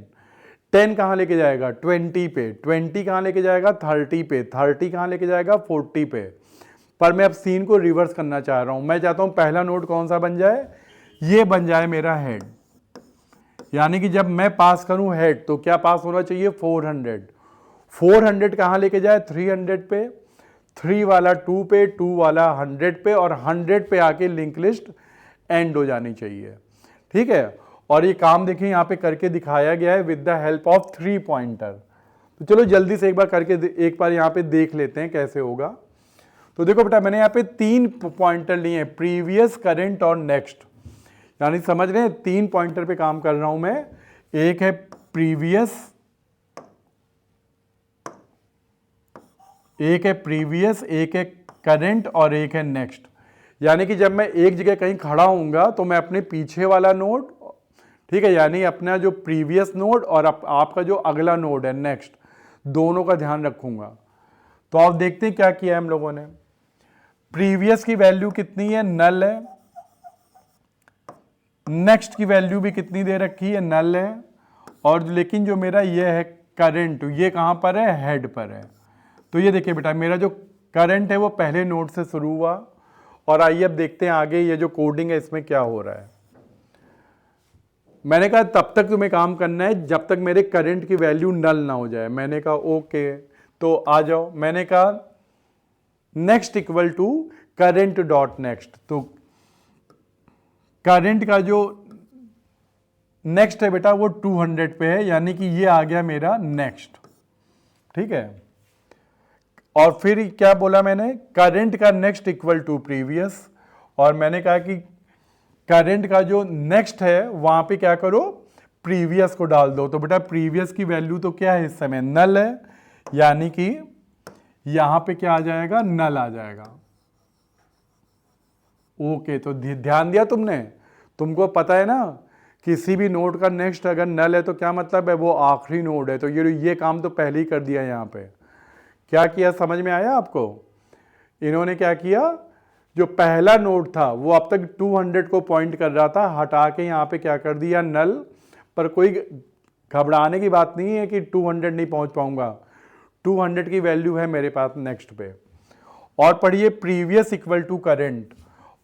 10 कहाँ लेके जाएगा, 20 पे। 20 कहाँ लेके जाएगा, 30 पे। 30 कहाँ लेके जाएगा, 40 पे। पर मैं अब सीन को रिवर्स करना चाह रहा हूं, मैं चाहता हूं पहला नोड कौन सा बन जाए, ये बन जाए मेरा हेड। यानी कि जब मैं पास करूं हेड तो क्या पास होना चाहिए, 400। 400 कहाँ लेके जाए, 300 पे। 3 वाला 2 पे, 2 वाला 100 पे, और 100 पे आके लिंक लिस्ट एंड हो जानी चाहिए। ठीक है, और ये काम देखिए यहाँ पे करके दिखाया गया है with the help of 3 pointer. तो चलो जल्दी से एक बार करके एक बार यहाँ पे देख लेते हैं कैसे होगा। तो देखो बेटा मैंने यहाँ पे 3 पॉइंटर लिए हैं, प्रीवियस, करंट और नेक्स्ट। यानी समझ रहे हैं 3 पॉइंटर पे काम कर रहा हूं मैं। एक है प्रीवियस, एक है करंट और एक है नेक्स्ट। यानी कि जब मैं एक जगह कहीं खड़ा होऊंगा तो मैं अपने पीछे वाला नोड, ठीक है, यानी अपना जो प्रीवियस नोड और आपका जो अगला नोड है नेक्स्ट, दोनों का ध्यान रखूंगा। तो आप देखते हैं क्या किया है हम लोगों ने। प्रीवियस की वैल्यू कितनी है, नल है। नेक्स्ट की वैल्यू भी कितनी दे रखी है, नल है। और लेकिन जो मेरा ये है करंट, ये कहां पर है, हेड पर है। तो ये देखिए बेटा मेरा जो करंट है वो पहले नोड से शुरू हुआ, और आइए अब देखते हैं आगे ये जो कोडिंग है इसमें क्या हो रहा है। मैंने कहा तब तक तुम्हें काम करना है जब तक मेरे करंट की वैल्यू नल ना हो जाए। मैंने कहा ओके, तो आ जाओ। मैंने कहा next equal to current dot next, तो करंट का जो नेक्स्ट है बेटा वो 200 पे है, यानी कि ये आ गया मेरा नेक्स्ट। ठीक है, और फिर क्या बोला मैंने, करंट का नेक्स्ट इक्वल टू प्रीवियस, और मैंने कहा कि करंट का जो नेक्स्ट है वहां पे क्या करो, प्रीवियस को डाल दो। तो बेटा प्रीवियस की वैल्यू तो क्या है इस समय, नल है, यानी कि यहां पे क्या आ जाएगा, नल आ जाएगा। ओके, तो ध्यान दिया तुमने, तुमको पता है ना किसी भी नोड का नेक्स्ट अगर नल है तो क्या मतलब है, वो आखिरी नोड है। तो ये काम तो पहले ही कर दिया। यहां पे क्या किया, समझ में आया आपको? इन्होंने क्या किया, जो पहला नोड था वो अब तक 200 को पॉइंट कर रहा था, हटा के यहां पे क्या कर दिया, नल। पर कोई घबराने की बात नहीं है कि 200 नहीं पहुंच पाऊंगा, 200 की वैल्यू है मेरे पास नेक्स्ट पे। और पढ़िए प्रीवियस इक्वल टू करंट,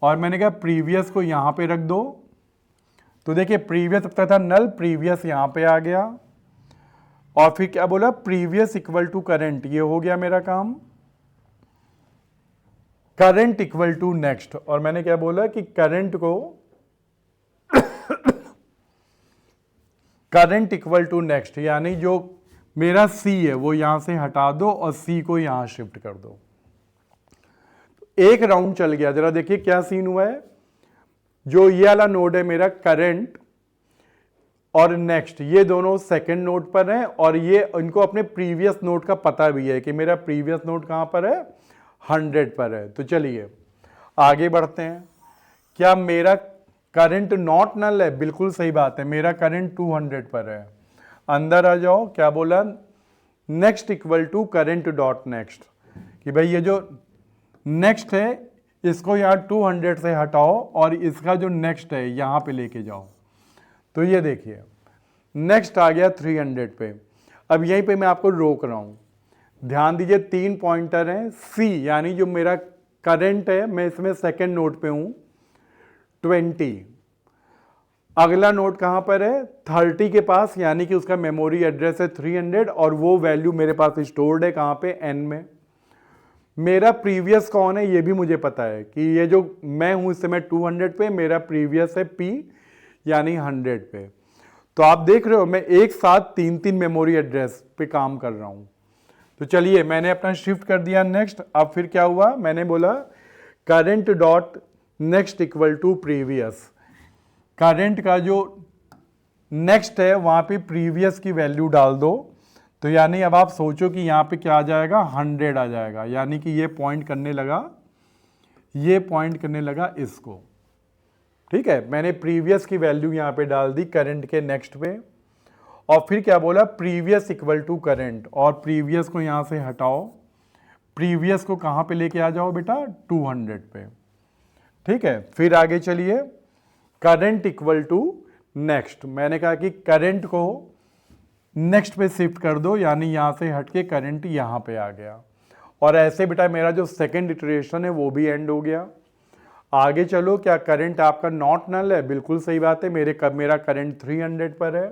और मैंने कहा प्रीवियस को यहां पे रख दो। तो देखिए प्रीवियस अब तक था नल, प्रीवियस यहां पे आ गया, और फिर क्या बोला, प्रीवियस इक्वल टू करंट, ये हो गया मेरा काम। करंट इक्वल टू नेक्स्ट, और मैंने क्या बोला कि करंट को करंट इक्वल टू नेक्स्ट, यानी जो मेरा सी है वो यहां से हटा दो और सी को यहां शिफ्ट कर दो। एक राउंड चल गया, जरा देखिए क्या सीन हुआ है। जो ये वाला नोड है मेरा करंट और नेक्स्ट, ये दोनों सेकंड नोड पर हैं, और ये इनको अपने प्रीवियस नोड का पता भी है कि मेरा प्रीवियस नोड कहां पर है, 100 पर है। तो चलिए आगे बढ़ते हैं। क्या मेरा करंट नॉट नल है? बिल्कुल सही बात है, मेरा करंट 200 पर है। अंदर आ जाओ, क्या बोला, next equal to current dot next, कि भाई ये जो नेक्स्ट है इसको यहाँ 200 से हटाओ और इसका जो नेक्स्ट है यहां पे लेके जाओ। तो ये देखिए नेक्स्ट आ गया 300 पे। अब यहीं पे मैं आपको रोक रहा हूं, ध्यान दीजिए, 3 पॉइंटर हैं। सी यानी जो मेरा करंट है, मैं इसमें सेकंड नोड पे हूं, 20। अगला नोड कहां पर है, 30 के पास, यानी कि उसका मेमोरी एड्रेस है 300, और वो वैल्यू मेरे पास स्टोर्ड है कहां पे, एन में। मेरा प्रीवियस कौन है ये भी मुझे पता है कि ये जो मैं हूं इस समय 200 पे, मेरा प्रीवियस है पी यानी 100 पे। तो आप देख रहे हो मैं एक साथ 3 मेमोरी एड्रेस पे काम कर रहा हूं। तो चलिए मैंने अपना शिफ्ट कर दिया नेक्स्ट। अब फिर क्या हुआ, मैंने बोला current dot next equal to previous, current का जो नेक्स्ट है वहां पे प्रीवियस की वैल्यू डाल दो। तो यानी अब आप सोचो कि यहां पे क्या आ जाएगा, 100 आ जाएगा, यानी कि ये पॉइंट करने लगा, ये पॉइंट करने लगा इसको। ठीक है, मैंने प्रीवियस की वैल्यू यहां पे डाल दी करंट के नेक्स्ट पे, और फिर क्या बोला, प्रीवियस इक्वल टू करंट, और प्रीवियस को यहां से हटाओ, प्रीवियस को कहां पे लेके आ जाओ बेटा, 200 पे। ठीक है, फिर आगे चलिए, करंट इक्वल टू नेक्स्ट, मैंने कहा कि करंट को नेक्स्ट पे शिफ्ट कर दो, यानी यहां से हटके करंट यहां पे आ गया, और ऐसे बेटा मेरा जो सेकंड इटरेशन है वो भी एंड हो गया। आगे चलो, क्या करंट आपका नॉट नल है? बिल्कुल सही बात है, मेरा करंट 300 पर है।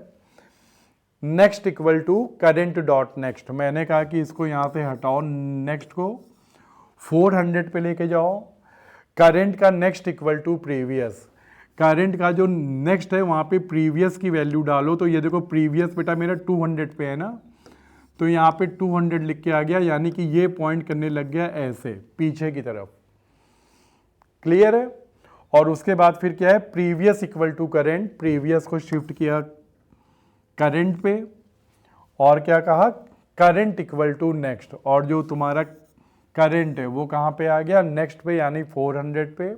Next equal to current dot next, मैंने कहा कि इसको यहां से हटाओ, नेक्स्ट को 400 पे लेके जाओ। करंट का next equal to previous, current का जो नेक्स्ट है वहां पे प्रीवियस की वैल्यू डालो। तो ये देखो प्रीवियस बेटा मेरा 200 पे है ना, तो यहाँ पे 200 लिख के आ गया, यानी कि ये पॉइंट करने लग गया ऐसे पीछे की तरफ। क्लियर है? और उसके बाद फिर क्या है, previous equal to current, previous को शिफ्ट किया करंट पे, और क्या कहा, करंट इक्वल टू नेक्स्ट, और जो तुम्हारा करंट है वो कहाँ पे आ गया, नेक्स्ट पे, यानी 400 पे।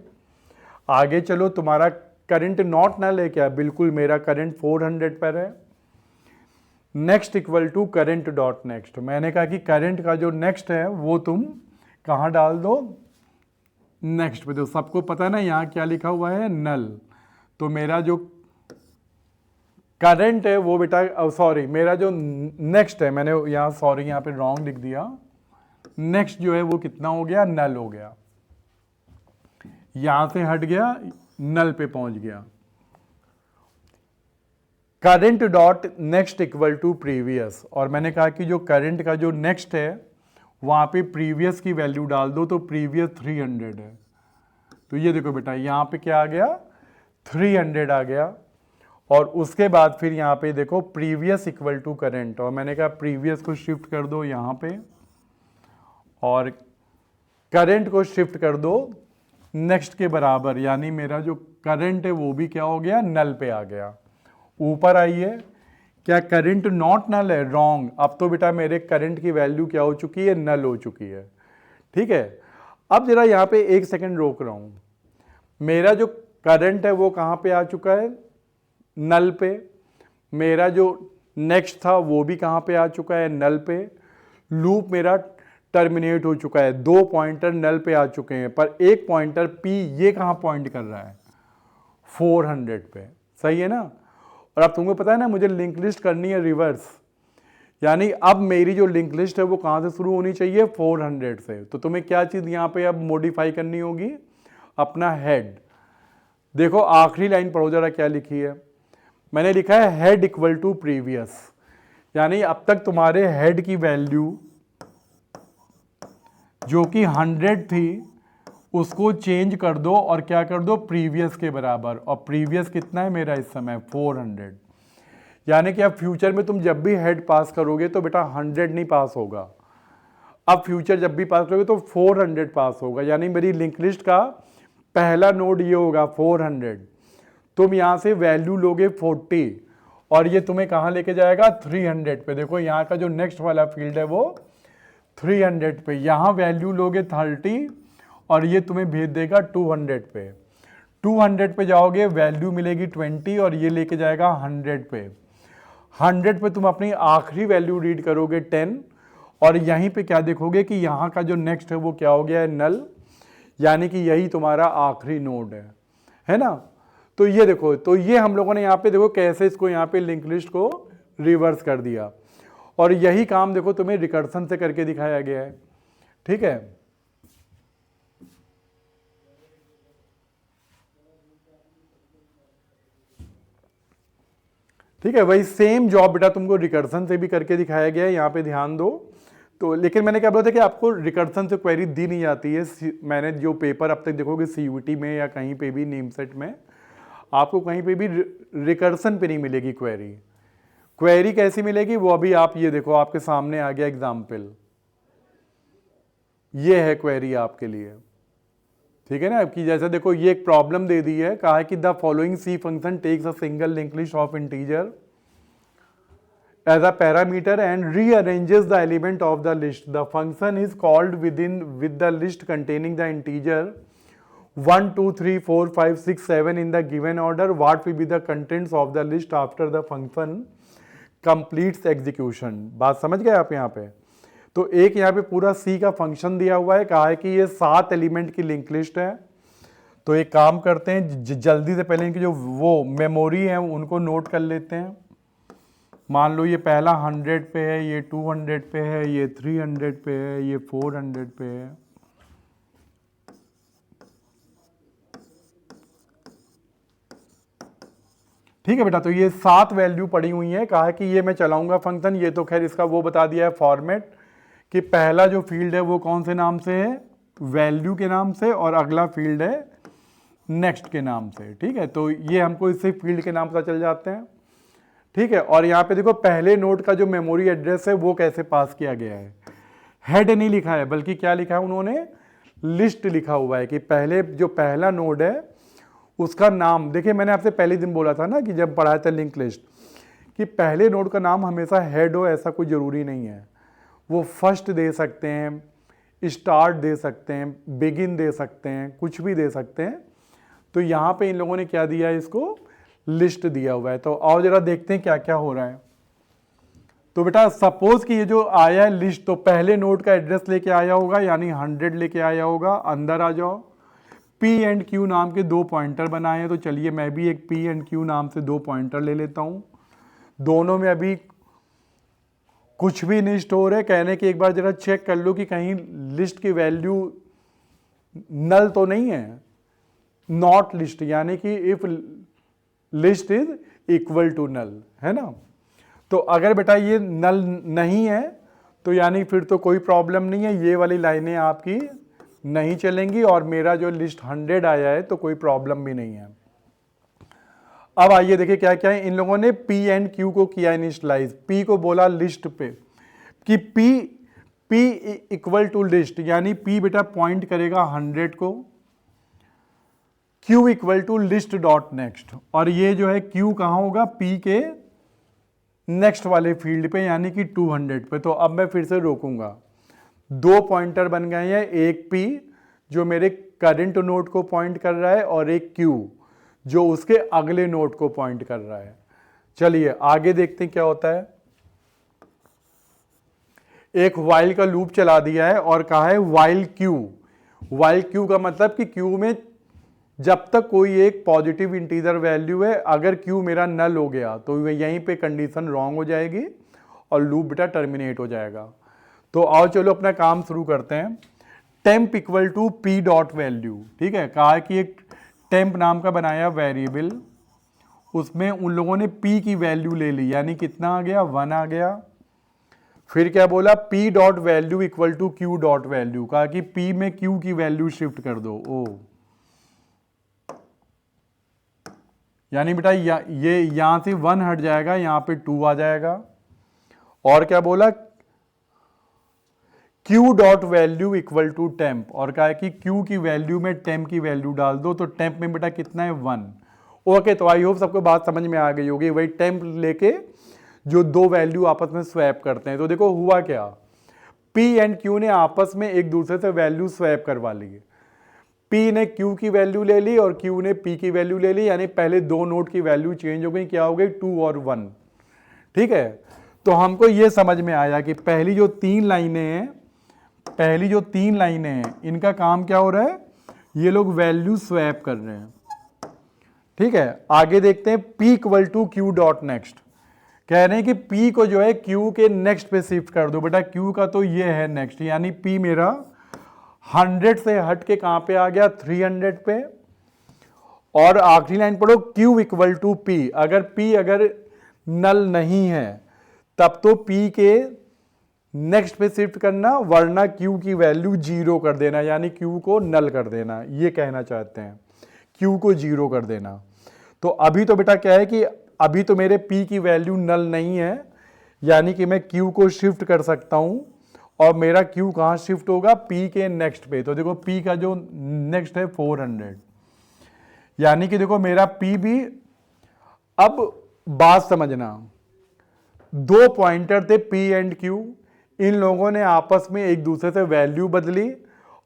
आगे चलो, तुम्हारा करंट नॉट नल है क्या? बिल्कुल, मेरा करंट 400 पर है। Next equal to current dot next, मैंने कहा कि करंट का जो नेक्स्ट है वो तुम कहां डाल दो, नेक्स्ट पे। तो सबको पता है ना यहां क्या लिखा हुआ है, नल। तो मेरा जो करंट है वो बेटा, सॉरी, मेरा जो नेक्स्ट है, मैंने यहां सॉरी यहां पे रॉन्ग लिख दिया, नेक्स्ट जो है वो कितना हो गया, नल हो गया, यहां से हट गया, नल पे पहुंच गया। Current dot next equal to previous, और मैंने कहा कि जो करंट का जो नेक्स्ट है वहाँ पे प्रीवियस की वैल्यू डाल दो, तो प्रीवियस 300 है। तो ये देखो बेटा यहाँ पे क्या आ गया, 300 आ गया। और उसके बाद फिर यहाँ पे देखो प्रीवियस इक्वल टू करंट, और मैंने कहा प्रीवियस को शिफ्ट कर दो यहाँ पे और करंट को शिफ्ट कर दो नेक्स्ट के बराबर, यानी मेरा जो करंट है वो भी क्या हो गया, नल पे आ गया। ऊपर आइए, क्या करंट नॉट नल है, रॉन्ग। अब तो बेटा मेरे करंट की वैल्यू क्या हो चुकी है, नल हो चुकी है। ठीक है, अब जरा यहाँ पे 1 सेकंड रोक रहा हूँ। मेरा जो करंट है वो कहाँ पे आ चुका है, नल पे। मेरा जो नेक्स्ट था वो भी कहाँ पे आ चुका है, नल पे। लूप मेरा टर्मिनेट हो चुका है, 2 पॉइंटर नल पे आ चुके हैं, पर एक पॉइंटर P ये कहाँ पॉइंट कर रहा है, 400 पे। सही है ना। और अब तुमको पता है ना मुझे लिंक लिस्ट करनी है रिवर्स, यानी अब मेरी जो लिंक लिस्ट है वो कहाँ से शुरू होनी चाहिए, 400 से। तो तुम्हें क्या चीज़ यहाँ पे अब मॉडिफाई करनी होगी, अपना हेड। देखो आखिरी लाइन पढ़ो जरा क्या लिखी है, मैंने लिखा है हेड इक्वल टू प्रीवियस, यानी अब तक तुम्हारे हेड की वैल्यू जो कि 100 थी उसको चेंज कर दो और क्या कर दो, प्रीवियस के बराबर। और प्रीवियस कितना है मेरा इस समय, 400। यानी कि अब फ्यूचर में तुम जब भी हेड पास करोगे तो बेटा 100 नहीं पास होगा, अब फ्यूचर जब भी पास करोगे तो 400 पास होगा। यानी मेरी लिंक लिस्ट का पहला नोड ये होगा 400। तुम यहाँ से वैल्यू लोगे 40 और ये तुम्हें कहाँ लेके जाएगा, 300 पे। देखो यहाँ का जो नेक्स्ट वाला फील्ड है वो 300 पे, यहाँ वैल्यू लोगे 30 और ये तुम्हें भेज देगा 200 पे। 200 पे जाओगे वैल्यू मिलेगी 20 और ये लेके जाएगा 100 पे। 100 पे तुम अपनी आखिरी वैल्यू रीड करोगे 10 और यहीं पे क्या देखोगे कि यहाँ का जो नेक्स्ट है वो क्या हो गया है, नल, यानी कि यही तुम्हारा आखिरी नोड है ना। तो ये देखो, तो ये हम लोगों ने यहाँ पे देखो कैसे इसको यहाँ पे लिंक लिस्ट को रिवर्स कर दिया, और यही काम देखो तुम्हें रिकर्सन से करके दिखाया गया है। ठीक है, ठीक है, वही सेम जॉब बेटा तुमको रिकर्सन से भी करके दिखाया गया है, यहाँ पे ध्यान दो। तो लेकिन मैंने क्या बोला था कि आपको रिकर्सन से क्वेरी दी नहीं जाती है। मैंने जो पेपर अब तक देखोगे सीयूटी में या कहीं पे भी नेम सेट में, आपको कहीं पे भी रिकर्सन पे नहीं मिलेगी क्वेरी। क्वेरी कैसी मिलेगी वो अभी आप ये देखो, आपके सामने आ गया एग्जाम्पल, ये है क्वेरी आपके लिए। ठीक है ना, कि जैसे देखो ये एक प्रॉब्लम दे दी है, कहा है कि the following C function takes a single link list of integer as a parameter and rearranges the element of the list. The function is called with the list containing the integer 1, 2, 3, 4, 5, 6, 7 in the given order. What will be the contents of the list after the function completes execution? बात समझ गए आप यहाँ पे। तो एक यहाँ पे पूरा C का फंक्शन दिया हुआ है, कहा है कि ये 7 एलिमेंट की लिंक लिस्ट है। तो एक काम करते हैं, जल्दी से पहले इनकी जो वो मेमोरी है उनको नोट कर लेते हैं। मान लो ये पहला 100 पे है, ये 200 पे है, ये 300 पे है, ये 400 पे है। ठीक है बेटा, तो ये 7 वैल्यू पड़ी हुई है, कहा है कि ये मैं चलाऊंगा फंक्शन। ये तो खैर इसका वो बता दिया है फॉर्मेट कि पहला जो फील्ड है वो कौन से नाम से है, वैल्यू के नाम से, और अगला फील्ड है नेक्स्ट के नाम से। ठीक है, तो ये हमको इससे फील्ड के नाम पता चल जाते हैं। ठीक है, और यहाँ पे देखो पहले नोड का जो मेमोरी एड्रेस है वो कैसे पास किया गया है, हेड नहीं लिखा है बल्कि क्या लिखा है उन्होंने, लिस्ट लिखा हुआ है कि पहले जो पहला नोड है उसका नाम। देखिए मैंने आपसे पहले दिन बोला था ना कि जब पढ़ाया था लिंक लिस्ट, कि पहले नोड का नाम हमेशा हेड हो ऐसा कोई ज़रूरी नहीं है। वो फर्स्ट दे सकते हैं, स्टार्ट दे सकते हैं, बिगिन दे सकते हैं, कुछ भी दे सकते हैं। तो यहाँ पे इन लोगों ने क्या दिया है, इसको लिस्ट दिया हुआ है। तो आओ जरा देखते हैं क्या क्या हो रहा है। तो बेटा सपोज कि ये जो आया है लिस्ट, तो पहले नोड का एड्रेस लेके आया होगा, यानी 100 लेके आया होगा। अंदर आ जाओ, P एंड Q नाम के 2 पॉइंटर बनाए हैं, तो चलिए मैं भी एक P एंड Q नाम से 2 पॉइंटर ले लेता हूं। दोनों में अभी कुछ भी नहीं स्टोर है, कहने की एक बार जरा चेक कर लो कि कहीं लिस्ट की वैल्यू नल तो नहीं है, नॉट लिस्ट, यानी कि if list is equal to null, है ना। तो अगर बेटा ये नल नहीं है तो यानी फिर तो कोई प्रॉब्लम नहीं है, ये वाली लाइनें आपकी नहीं चलेंगी और मेरा जो लिस्ट 100 आया है तो कोई प्रॉब्लम भी नहीं है। अब आइए देखिए क्या क्या है। इन लोगों ने P एंड Q को किया इनिशियलाइज, P को बोला लिस्ट पे कि P इक्वल टू लिस्ट, यानी P बेटा पॉइंट करेगा 100 को, Q equal to list dot next, और ये जो है Q कहाँ होगा, P के नेक्स्ट वाले फील्ड पे यानी कि 200 पे। तो अब मैं फिर से रोकूंगा, दो पॉइंटर बन गए हैं, एक P जो मेरे करंट नोड को पॉइंट कर रहा है और एक Q जो उसके अगले नोड को पॉइंट कर रहा है। चलिए आगे देखते हैं क्या होता है। एक वाइल का लूप चला दिया है और कहा है वाइल क्यू का मतलब कि क्यू में जब तक कोई एक पॉजिटिव इंटीजर वैल्यू है, अगर क्यू मेरा नल हो गया तो यहीं पे कंडीशन रॉन्ग हो जाएगी और लूप बेटा टर्मिनेट हो जाएगा। तो आओ चलो अपना काम शुरू करते हैं। Temp equal to P dot value, ठीक है। कहा है कि एक टेम्प नाम का बनाया वेरिएबल, उसमें उन लोगों ने p की वैल्यू ले ली, यानी कितना आ गया, 1 आ गया। फिर क्या बोला, p dot value equal to q dot value, कहा कि p में q की वैल्यू शिफ्ट कर दो, ओ यानी बेटा ये यहां से 1 हट जाएगा, यहां पे 2 आ जाएगा। और क्या बोला, Q dot value equal to temp, और कहा है कि Q की वैल्यू में टेम्प की वैल्यू डाल दो, तो टेम्प में बेटा कितना है, 1। ओके, तो आई होप सबको बात समझ में आ गई होगी। वही टेम्प लेके जो दो वैल्यू आपस में स्वैप करते हैं। तो देखो हुआ क्या, P एंड Q ने आपस में एक दूसरे से वैल्यू स्वैप करवा ली। P ने Q की वैल्यू ले ली और Q ने P की वैल्यू ले ली, यानी पहले दो नोड की वैल्यू चेंज हो गई, क्या हो गई, 2 और 1, ठीक है। तो हमको ये समझ में आया कि पहली जो तीन लाइनें हैं इनका काम क्या हो रहा है, ये लोग वैल्यू स्वैप कर रहे हैं, ठीक है। आगे देखते हैं, P equal to Q dot next, कह रहे हैं कि P को जो है Q के नेक्स्ट पे शिफ्ट कर दो। बेटा Q का तो ये है नेक्स्ट, यानी P मेरा 100 से हट के कहां पे आ गया, 300 पे। और आखिरी लाइन पढ़ो, Q इक्वल टू P, अगर P अगर नल नहीं है तब तो P के नेक्स्ट पे शिफ्ट करना, वरना Q की वैल्यू 0 कर देना, यानी Q को नल कर देना, ये कहना चाहते हैं, Q को 0 कर देना। तो अभी तो बेटा क्या है कि अभी तो मेरे P की वैल्यू नल नहीं है, यानी कि मैं Q को शिफ्ट कर सकता हूं, और मेरा Q कहां शिफ्ट होगा, P के नेक्स्ट पे। तो देखो P का जो नेक्स्ट है 400, यानी कि देखो मेरा P भी, अब बात समझना, दो पॉइंटर थे P एंड Q, इन लोगों ने आपस में एक दूसरे से वैल्यू बदली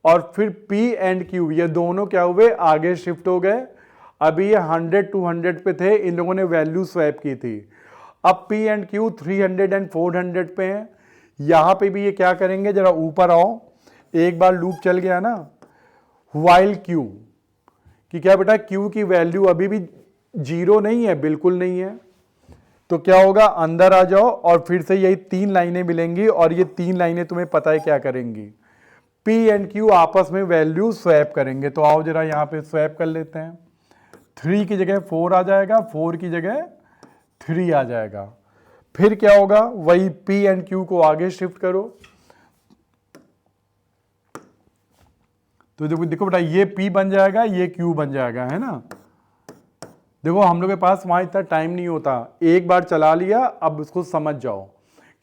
और फिर P एंड Q ये दोनों क्या हुए, आगे शिफ्ट हो गए। अभी ये 100 200 पे थे, इन लोगों ने वैल्यू स्वैप की थी। अब P एंड Q 300 एंड 400 पे हैं, यहां पे भी ये क्या करेंगे, जरा ऊपर आओ, एक बार लूप चल गया ना, वाइल Q कि क्या बेटा, Q की वैल्यू अभी भी 0 नहीं है, बिल्कुल नहीं है। तो क्या होगा, अंदर आ जाओ और फिर से यही तीन लाइनें मिलेंगी, और ये तीन लाइनें तुम्हें पता है क्या करेंगी, P एंड Q आपस में वैल्यू स्वैप करेंगे। तो आओ जरा यहां पे स्वैप कर लेते हैं, 3 की जगह 4 आ जाएगा, 4 की जगह 3 आ जाएगा। फिर क्या होगा, वही P एंड Q को आगे शिफ्ट करो, तो देखो बेटा ये P बन जाएगा, ये Q बन जाएगा, है ना। देखो हम लोग के पास वहां इतना टाइम नहीं होता, एक बार चला लिया, अब उसको समझ जाओ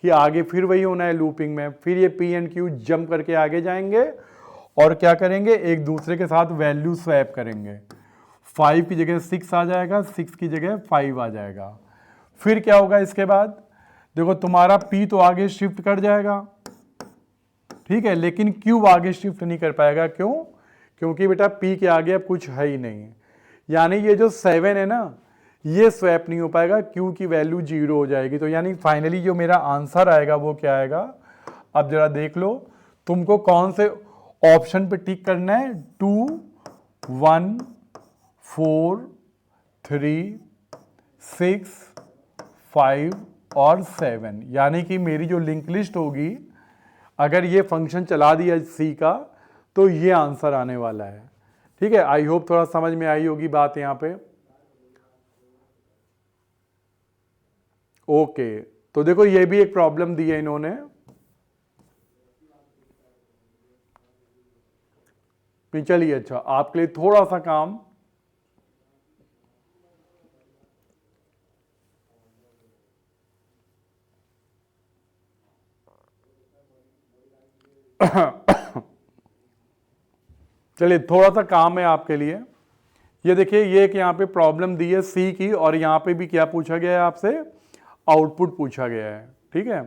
कि आगे फिर वही होना है लूपिंग में। फिर ये P एंड Q जंप करके आगे जाएंगे और क्या करेंगे, एक दूसरे के साथ वैल्यू स्वैप करेंगे। 5 की जगह 6 आ जाएगा, 6 की जगह 5 आ जाएगा। फिर क्या होगा इसके बाद, देखो तुम्हारा P तो आगे शिफ्ट कर जाएगा, ठीक है, लेकिन Q आगे शिफ्ट नहीं कर पाएगा। क्यों, क्योंकि बेटा P के आगे अब कुछ है ही नहीं, यानी ये जो 7 है ना, ये स्वैप नहीं हो पाएगा, Q की वैल्यू 0 हो जाएगी। तो यानी फाइनली जो मेरा आंसर आएगा वो क्या आएगा, अब जरा देख लो, तुमको कौन से ऑप्शन पे टिक करना है, 2 1 4 3 6 5 और 7, यानी कि मेरी जो लिंक लिस्ट होगी, अगर ये फंक्शन चला दिया C का, तो ये आंसर आने वाला है, ठीक है। आई होप थोड़ा समझ में आई होगी बात यहाँ पे। ओके, तो देखो ये भी एक प्रॉब्लम दी है इन्होंने। चलिए, अच्छा आपके लिए थोड़ा सा काम चलिए, थोड़ा सा काम है आपके लिए। ये देखिए, ये एक यहाँ पे प्रॉब्लम दी है सी की, और यहाँ पे भी क्या पूछा गया है आपसे, आउटपुट पूछा गया है, ठीक है।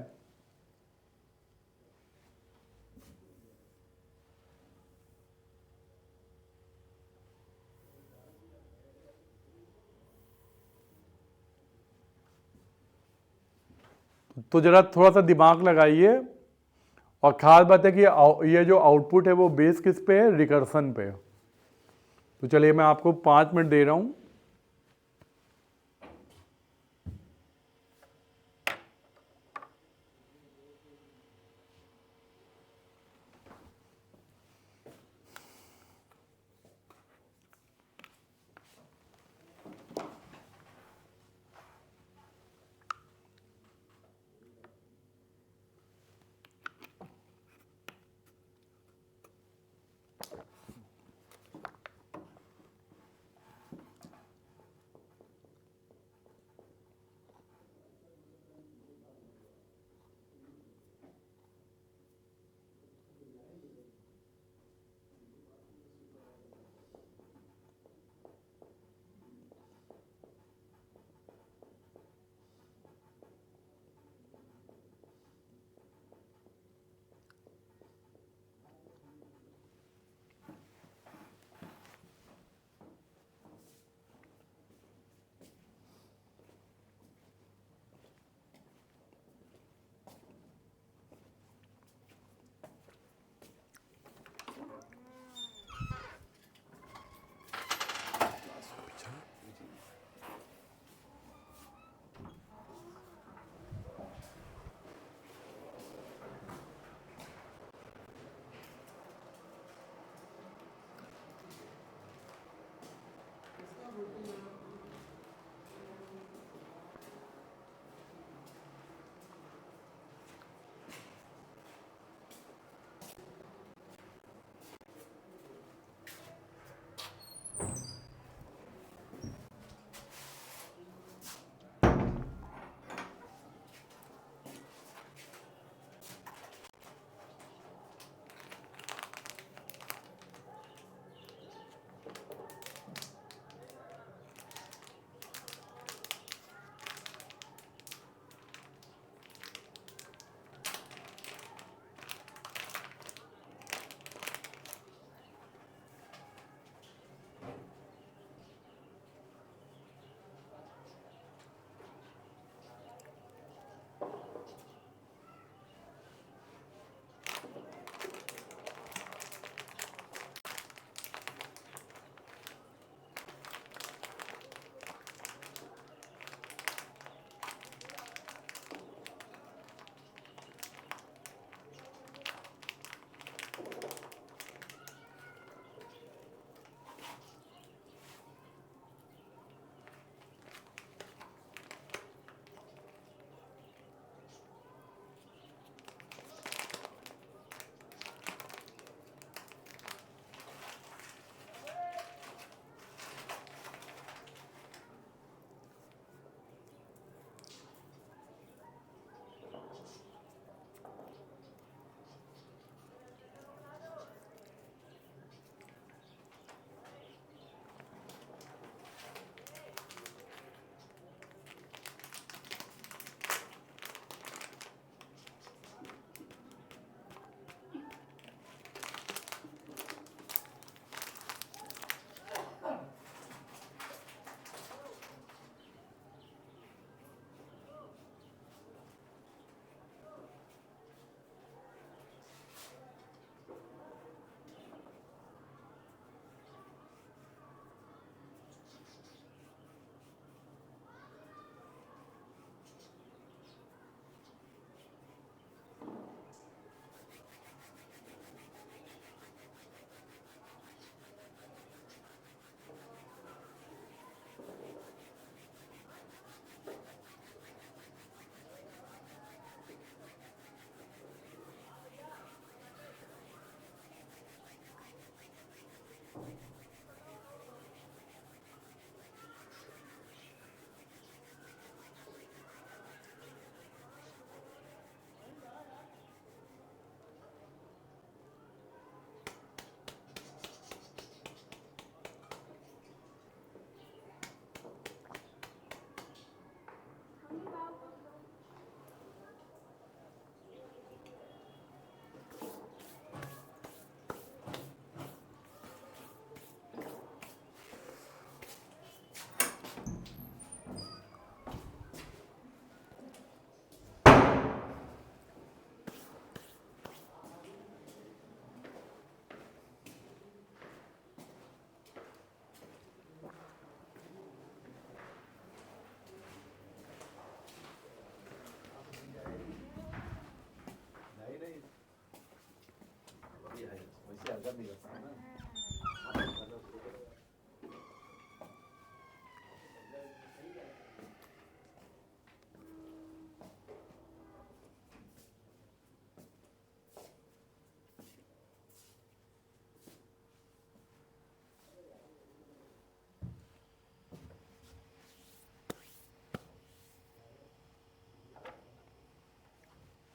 तो जरा थोड़ा सा दिमाग लगाइए, और खास बात है कि ये जो आउटपुट है वो बेस किस पे है, रिकर्सन पे। तो चलिए, मैं आपको 5 मिनट दे रहा हूं।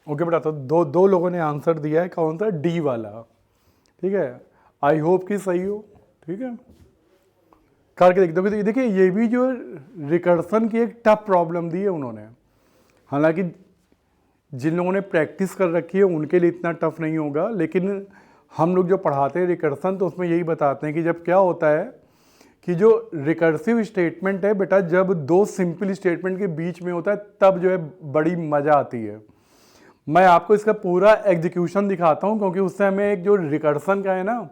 ओके बेटा, तो दो लोगों ने आंसर दिया है, कौन सा? डी वाला, ठीक है। आई होप कि सही हो, ठीक है। करके देख दोगे तो देखिए ये भी जो रिकर्सन की एक टफ प्रॉब्लम दी है उन्होंने, हालांकि जिन लोगों ने प्रैक्टिस कर रखी है उनके लिए इतना टफ नहीं होगा, लेकिन हम लोग जो पढ़ाते हैं रिकर्सन तो उसमें यही बताते हैं कि जब क्या होता है कि जो रिकर्सिव स्टेटमेंट है बेटा, जब दो सिंपल स्टेटमेंट के बीच में होता है तब जो है बड़ी मज़ा आती है। मैं आपको इसका पूरा एग्जीक्यूशन दिखाता हूँ, क्योंकि उससे हमें एक जो रिकर्सन का है ना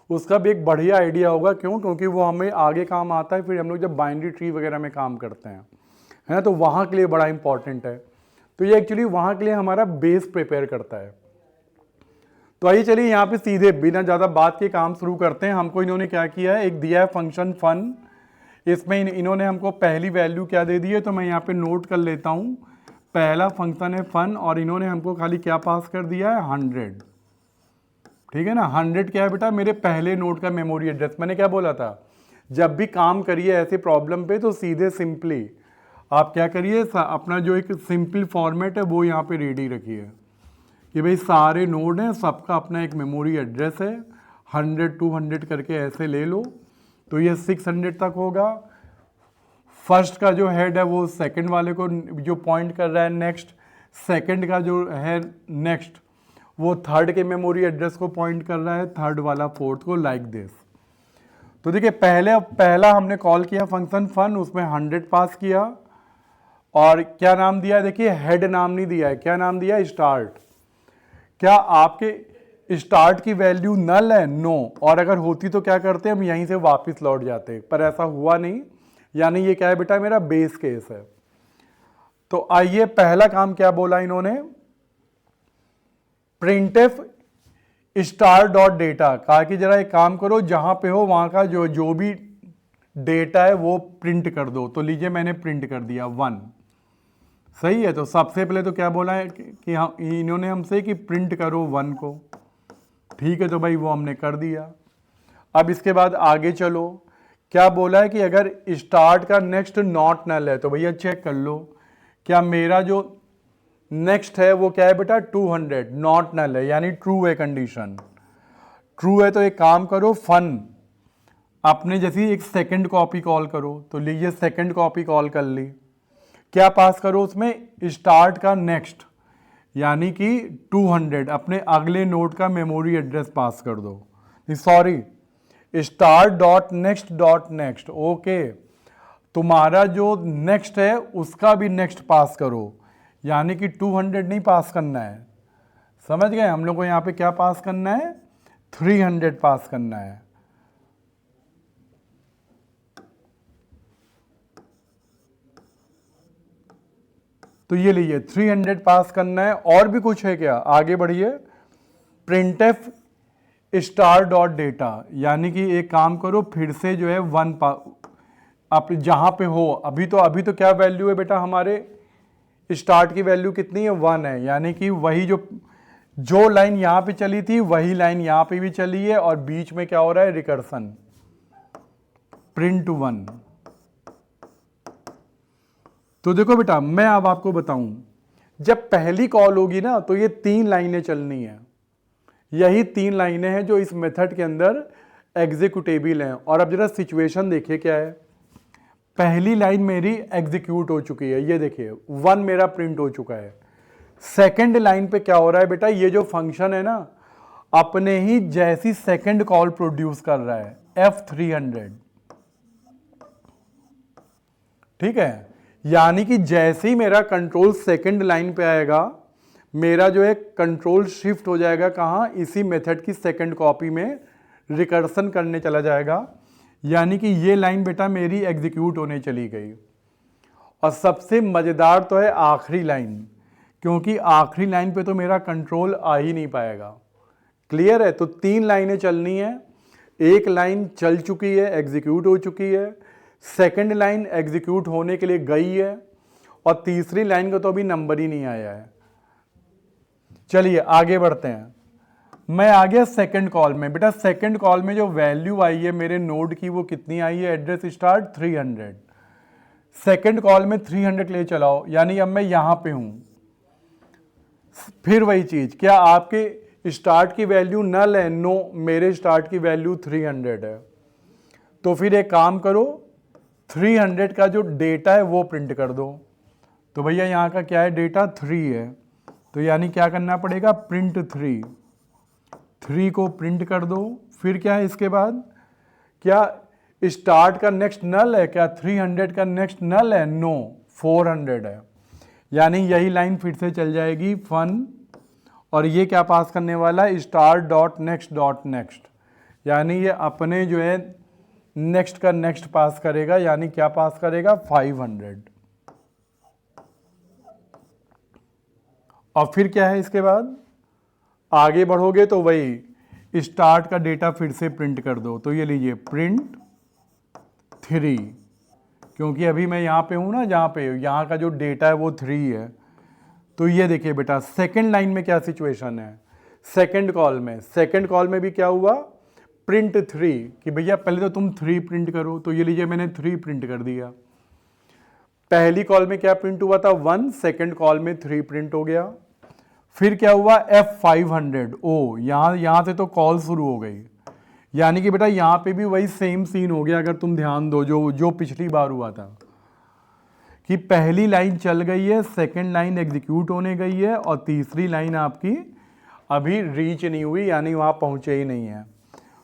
उसका भी एक बढ़िया आइडिया होगा। क्यों? क्योंकि वो हमें आगे काम आता है फिर हम लोग जब बाइनरी ट्री वगैरह में काम करते हैं, है ना, तो वहाँ के लिए बड़ा इंपॉर्टेंट है। तो ये एक्चुअली वहाँ के लिए हमारा बेस प्रिपेयर करता है। तो आइए चलिए यहाँ पे सीधे बिना ज़्यादा बात के काम शुरू करते हैं। हमको इन्होंने क्या किया है, एक दिया है फंक्शन फन, इसमें इन्होंने हमको पहली वैल्यू क्या दे दी है, तो मैं यहाँ पे नोट कर लेता हूँ। पहला फंक्शन है फन और इन्होंने हमको खाली क्या पास कर दिया है, 100, ठीक है ना। 100 क्या है बेटा, मेरे पहले नोड का मेमोरी एड्रेस। मैंने क्या बोला था, जब भी काम करिए ऐसे प्रॉब्लम पे तो सीधे सिंपली आप क्या करिए, अपना जो एक सिंपल फॉर्मेट है वो यहाँ पे रेडी रखिए कि भाई सारे नोड हैं, सबका अपना एक मेमोरी एड्रेस है, 100 200 करके ऐसे ले लो। तो ये 600 तक होगा। फर्स्ट का जो हेड है वो सेकंड वाले को जो पॉइंट कर रहा है नेक्स्ट, सेकंड का जो है नेक्स्ट वो थर्ड के मेमोरी एड्रेस को पॉइंट कर रहा है, थर्ड वाला फोर्थ को, लाइक दिस। तो देखिए पहला हमने कॉल किया फंक्शन फन, उसमें 100 पास किया और क्या नाम दिया है, देखिए हेड नाम नहीं दिया है, क्या नाम दिया है, स्टार्ट। क्या आपके स्टार्ट की वैल्यू नल है? नो। और अगर होती तो क्या करते, हम यहीं से वापस लौट जाते, पर ऐसा हुआ नहीं, यानी ये क्या है बेटा, मेरा बेस केस है। तो आइए पहला काम क्या बोला इन्होंने, प्रिंटफ स्टार डॉट डेटा, कहा कि जरा एक काम करो जहां पे हो वहां का जो भी डेटा है वो प्रिंट कर दो। तो लीजिए मैंने प्रिंट कर दिया 1, सही है। तो सबसे पहले तो क्या बोला है कि हाँ इन्होंने हमसे कि प्रिंट करो 1 को, ठीक है। तो भाई वो हमने कर दिया। अब इसके बाद आगे चलो, क्या बोला है कि अगर स्टार्ट का नेक्स्ट नॉट नल है, तो भैया चेक कर लो क्या मेरा जो नेक्स्ट है वो क्या है बेटा, 200 नॉट नल है, यानी ट्रू है कंडीशन। ट्रू है तो एक काम करो, फन अपने जैसी एक सेकंड कॉपी कॉल करो। तो लीजिए सेकंड कॉपी कॉल कर ली, क्या पास करो उसमें, स्टार्ट का नेक्स्ट यानी कि 200 अपने अगले नोड का मेमोरी एड्रेस पास कर दो। Sorry, start dot next, okay. तुम्हारा जो नेक्स्ट है उसका भी नेक्स्ट पास करो, यानी कि 200 नहीं पास करना है, समझ गए। हम लोग को यहाँ पे क्या पास करना है, 300 पास करना है। तो ये लीजिए 300 पास करना है। और भी कुछ है क्या, आगे बढ़िए। प्रिंटफ स्टार डॉट डेटा, यानी कि एक काम करो फिर से जो है 1 आप जहां पे हो, अभी तो क्या वैल्यू है बेटा, हमारे स्टार्ट की वैल्यू कितनी है, 1 है, यानी कि वही जो लाइन यहां पे चली थी वही लाइन यहां पे भी चली है और बीच में क्या हो रहा है, रिकर्सन, प्रिंट 1। तो देखो बेटा मैं अब आपको बताऊं, जब पहली कॉल होगी ना तो ये 3 लाइनें चलनी है, यही 3 लाइनें हैं जो इस मेथड के अंदर एग्जीक्यूटेबल हैं। और अब जरा सिचुएशन देखिए क्या है, पहली लाइन मेरी एग्जीक्यूट हो चुकी है, ये देखिए 1 मेरा प्रिंट हो चुका है। सेकंड लाइन पे क्या हो रहा है बेटा, ये जो फंक्शन है ना अपने ही जैसी सेकंड कॉल प्रोड्यूस कर रहा है, F300, ठीक है। यानी कि जैसे ही मेरा कंट्रोल सेकंड लाइन पे आएगा, मेरा जो है कंट्रोल शिफ्ट हो जाएगा कहाँ, इसी मेथड की सेकंड कॉपी में रिकर्सन करने चला जाएगा। यानी कि ये लाइन बेटा मेरी एग्जीक्यूट होने चली गई। और सबसे मज़ेदार तो है आखिरी लाइन, क्योंकि आखिरी लाइन पे तो मेरा कंट्रोल आ ही नहीं पाएगा। क्लियर है। तो 3 लाइनें चलनी है, एक लाइन चल चुकी है, एग्जीक्यूट हो चुकी है, सेकंड लाइन एग्जीक्यूट होने के लिए गई है और तीसरी लाइन का तो अभी नंबर ही नहीं आया है। चलिए आगे बढ़ते हैं। मैं आ गया सेकंड कॉल में। बेटा सेकंड कॉल में जो वैल्यू आई है मेरे नोड की वो कितनी आई है, एड्रेस स्टार्ट 300। सेकंड कॉल में 300 ले चलाओ, यानी अब मैं यहां पे हूं। फिर वही चीज़, क्या आपके स्टार्ट की वैल्यू नल है? नो, मेरे स्टार्ट की वैल्यू 300 है। तो फिर एक काम करो, 300 का जो डेटा है वो प्रिंट कर दो। तो भैया यहाँ का क्या है, डेटा 3 है, तो यानी क्या करना पड़ेगा, प्रिंट 3 को प्रिंट कर दो। फिर क्या है इसके बाद, क्या स्टार्ट का नेक्स्ट नल है? क्या 300 का नेक्स्ट नल है? नो, 400 है। यानी यही लाइन फिर से चल जाएगी फन, और ये क्या पास करने वाला है, स्टार्ट डॉट नेक्स्ट, यानी ये अपने जो है नेक्स्ट का नेक्स्ट पास करेगा, यानी क्या पास करेगा, 500। और फिर क्या है इसके बाद, आगे बढ़ोगे तो वही स्टार्ट का डेटा फिर से प्रिंट कर दो। तो ये लीजिए प्रिंट 3, क्योंकि अभी मैं यहाँ पे हूँ ना, जहाँ पे यहाँ का जो डेटा है वो 3 है। तो ये देखिए बेटा, सेकंड लाइन में क्या सिचुएशन है, सेकंड कॉल में भी क्या हुआ, प्रिंट 3, कि भैया पहले तो तुम 3 प्रिंट करो। तो ये लीजिए मैंने 3 प्रिंट कर दिया। पहली कॉल में क्या प्रिंट हुआ था, 1, सेकंड कॉल में 3 प्रिंट हो गया। फिर क्या हुआ, F500, ओ यहाँ से तो कॉल शुरू हो गई, यानी कि बेटा यहाँ पे भी वही सेम सीन हो गया। अगर तुम ध्यान दो, जो पिछली बार हुआ था कि पहली लाइन चल गई है, सेकंड लाइन एग्जीक्यूट होने गई है, और तीसरी लाइन आपकी अभी रीच नहीं हुई, यानी वहाँ पहुँचे ही नहीं है।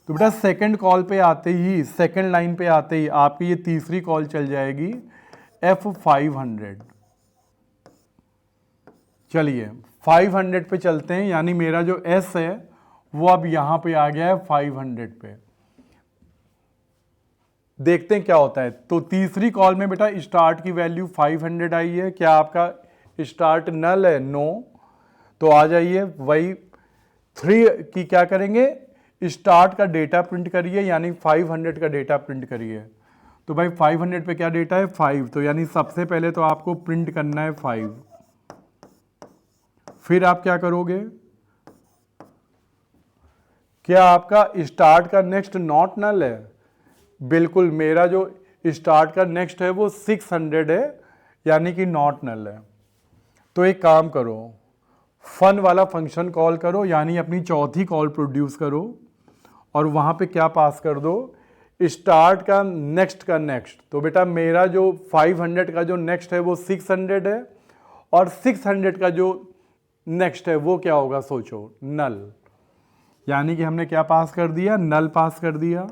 तो बेटा सेकंड कॉल पे आते ही, सेकंड लाइन पे आते ही आपकी ये तीसरी कॉल चल जाएगी F500। चलिए 500 पे चलते हैं, यानी मेरा जो S है वो अब यहाँ पे आ गया है 500 पे। देखते हैं क्या होता है। तो तीसरी कॉल में बेटा स्टार्ट की वैल्यू 500 आई है। क्या आपका स्टार्ट नल है? नो। तो आ जाइए, वही 3 की क्या करेंगे, स्टार्ट का डेटा प्रिंट करिए, यानी 500 का डेटा प्रिंट करिए। तो भाई 500 पे क्या डेटा है, 5, तो यानी सबसे पहले तो आपको प्रिंट करना है 5। फिर आप क्या करोगे, क्या आपका स्टार्ट का नेक्स्ट नॉट नल है? बिल्कुल, मेरा जो स्टार्ट का नेक्स्ट है वो 600 है, यानी कि नॉट नल है। तो एक काम करो, फन वाला फंक्शन कॉल करो, यानी अपनी चौथी कॉल प्रोड्यूस करो, और वहाँ पे क्या पास कर दो, स्टार्ट का नेक्स्ट। तो बेटा मेरा जो 500 का जो नेक्स्ट है वो 600 है, और 600 का जो नेक्स्ट है वो क्या होगा, सोचो, नल। यानी कि हमने क्या पास कर दिया, नल पास कर दिया।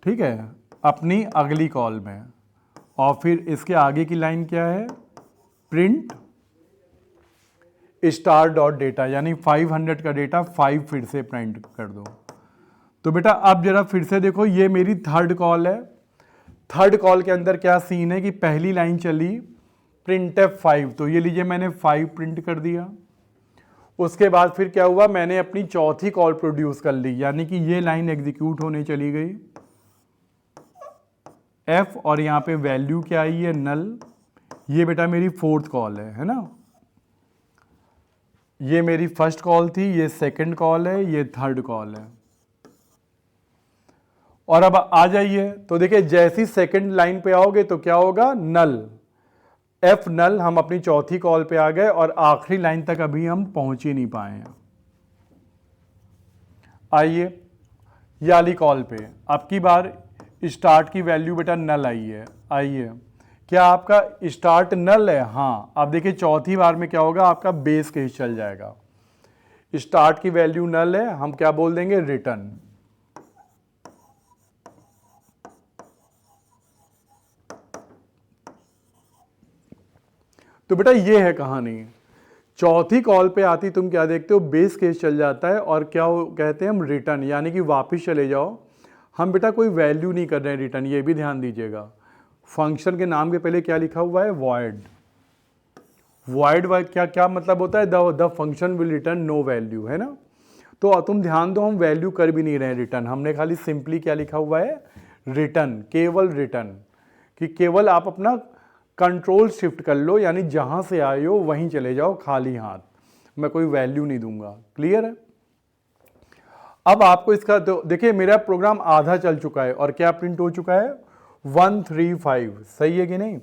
ठीक है, अपनी अगली कॉल में। और फिर इसके आगे की लाइन क्या है, प्रिंट स्टार डॉट डेटा, यानी 500 का डेटा 5 फिर से प्रिंट कर दो। तो बेटा अब जरा फिर से देखो, ये मेरी थर्ड कॉल है। थर्ड कॉल के अंदर क्या सीन है कि पहली लाइन चली प्रिंट F5, तो ये लीजिए मैंने 5 प्रिंट कर दिया। उसके बाद फिर क्या हुआ, मैंने अपनी चौथी कॉल प्रोड्यूस कर ली, यानी कि ये लाइन एग्जीक्यूट होने चली गई F, और यहाँ पे वैल्यू क्या आई है, नल। ये बेटा मेरी फोर्थ कॉल है ना। ये मेरी फर्स्ट कॉल थी, ये सेकंड कॉल है, ये थर्ड कॉल है। और अब आ जाइए, तो देखिए जैसी सेकंड लाइन पे आओगे तो क्या होगा, नल, F नल। हम अपनी चौथी कॉल पे आ गए, और आखिरी लाइन तक अभी हम पहुंच ही नहीं पाए हैं। आइए ये वाली कॉल पे, अब की बार स्टार्ट की वैल्यू बेटा नल आई है। आइए, क्या आपका स्टार्ट नल है? हाँ। अब देखिए चौथी बार में क्या होगा, आपका बेस केस चल जाएगा। स्टार्ट की वैल्यू नल है, हम क्या बोल देंगे, रिटर्न। तो बेटा ये है कहानी। चौथी कॉल पे आती तुम क्या देखते हो, बेस केस चल जाता है, और क्या कहते हैं हम, रिटर्न, यानी कि वापस चले जाओ। हम बेटा कोई वैल्यू नहीं कर रहे हैं रिटर्न, ये भी ध्यान दीजिएगा। फंक्शन के नाम के पहले क्या लिखा हुआ है, वॉइड। वॉइड क्या मतलब होता है, the function will return no value, है ना। तो तुम ध्यान दो, हम वैल्यू कर भी नहीं रहे हैं रिटर्न, हमने खाली सिंपली क्या लिखा हुआ है, रिटर्न, केवल रिटर्न, कि केवल आप अपना कंट्रोल शिफ्ट कर लो, यानी जहां से आए हो वहीं चले जाओ खाली हाथ, मैं कोई वैल्यू नहीं दूंगा। क्लियर है। अब आपको इसका तो देखिए, मेरा प्रोग्राम आधा चल चुका है, और क्या प्रिंट हो चुका है, 135, सही है कि नहीं।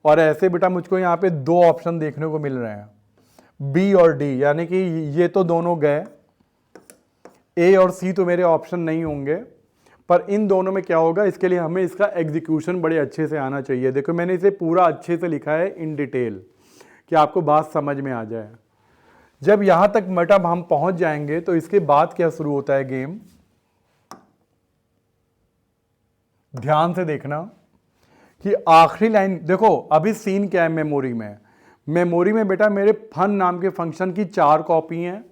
और ऐसे बेटा मुझको यहाँ पे दो ऑप्शन देखने को मिल रहे हैं, बी और डी, यानी कि ये तो दोनों गए, ए और सी तो मेरे ऑप्शन नहीं होंगे, पर इन दोनों में क्या होगा, इसके लिए हमें इसका एग्जीक्यूशन बड़े अच्छे से आना चाहिए। देखो मैंने इसे पूरा अच्छे से लिखा है इन डिटेल कि आपको बात समझ में आ जाए। जब यहां तक मतलब हम पहुंच जाएंगे तो इसके बाद क्या शुरू होता है गेम, ध्यान से देखना कि आखिरी लाइन देखो। अभी सीन क्या है मेमोरी में, मेमोरी में बेटा मेरे फन नाम के फंक्शन की 4 कॉपी हैं,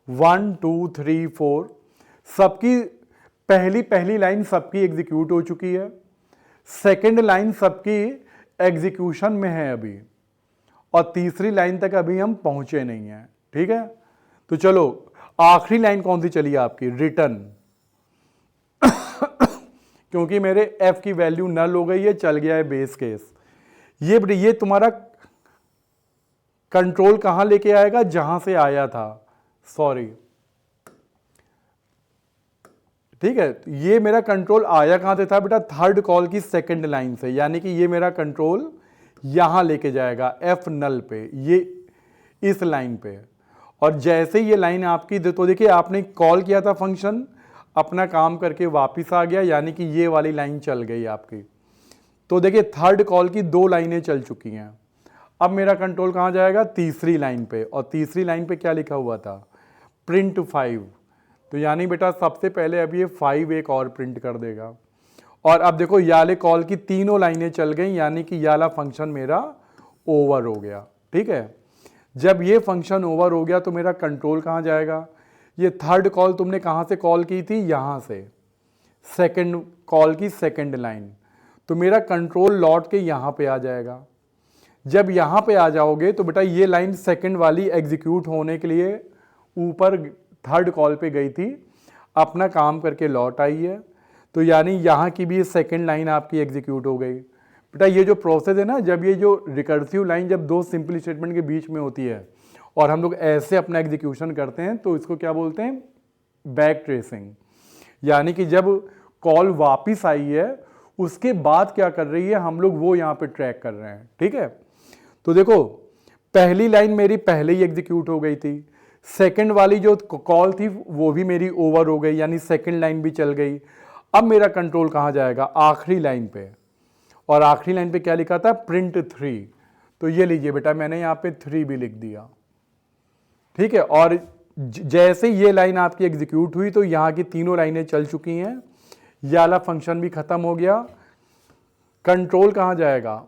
1 2 3 4, सबकी पहली लाइन सबकी एग्जीक्यूट हो चुकी है, सेकंड लाइन सबकी एग्जीक्यूशन में है अभी, और तीसरी लाइन तक अभी हम पहुंचे नहीं हैं। ठीक है, तो चलो आखिरी लाइन कौन सी चली आपकी, रिटर्न, क्योंकि मेरे f की वैल्यू नल हो गई है, चल गया है बेस केस। ये तुम्हारा कंट्रोल कहां लेके आएगा, जहां से आया था, सॉरी, ठीक है, ये मेरा कंट्रोल आया कहां से था बेटा, थर्ड कॉल की सेकंड लाइन से, यानी कि ये मेरा कंट्रोल यहां लेके जाएगा एफ नल पे, ये इस लाइन पे। और जैसे ये लाइन आपकी, तो देखिए आपने कॉल किया था फंक्शन, अपना काम करके वापस आ गया, यानी कि ये वाली लाइन चल गई आपकी। तो देखिए थर्ड कॉल की 2 लाइनें चल चुकी हैं। अब मेरा कंट्रोल कहां जाएगा, तीसरी लाइन पे, और तीसरी लाइन पे क्या लिखा हुआ था, प्रिंट 5। तो यानी बेटा सबसे पहले अब ये 5 एक और प्रिंट कर देगा। और अब देखो याले कॉल की तीनों लाइनें चल गई, यानी कि याला फंक्शन मेरा ओवर हो गया। ठीक है, जब ये फंक्शन ओवर हो गया तो मेरा कंट्रोल कहां जाएगा, ये थर्ड कॉल तुमने कहां से कॉल की थी, यहां से, सेकंड कॉल की सेकंड लाइन, तो मेरा कंट्रोल लौट के यहां पे आ जाएगा। जब यहां पे आ जाओगे तो बेटा ये लाइन सेकंड वाली एग्जीक्यूट होने के लिए ऊपर थर्ड कॉल पे गई थी, अपना काम करके लौट आई है, तो यानी यहां की भी सेकंड लाइन आपकी एग्जीक्यूट हो गई। बेटा ये जो प्रोसेस है ना, जब ये जो रिकर्सिव लाइन जब 2 सिंपल स्टेटमेंट के बीच में होती है और हम लोग ऐसे अपना एग्जीक्यूशन करते हैं, तो इसको क्या बोलते हैं, बैक ट्रेसिंग। यानी कि जब कॉल वापिस आई है उसके बाद क्या कर रही है, हम लोग वो यहाँ पे ट्रैक कर रहे हैं। ठीक है, तो देखो पहली लाइन मेरी पहले ही एग्जीक्यूट हो गई थी, सेकंड वाली जो कॉल थी वो भी मेरी ओवर हो गई, यानी सेकंड लाइन भी चल गई। अब मेरा कंट्रोल कहाँ जाएगा, आखिरी लाइन पे, और आखिरी लाइन पे क्या लिखा था, प्रिंट 3। तो ये लीजिए बेटा मैंने यहाँ पे 3 भी लिख दिया। ठीक है, और जैसे ये लाइन आपकी एग्जीक्यूट हुई तो यहाँ की तीनों लाइनें चल चुकी हैं, ये वाला फंक्शन भी खत्म हो गया। कंट्रोल कहाँ जाएगा,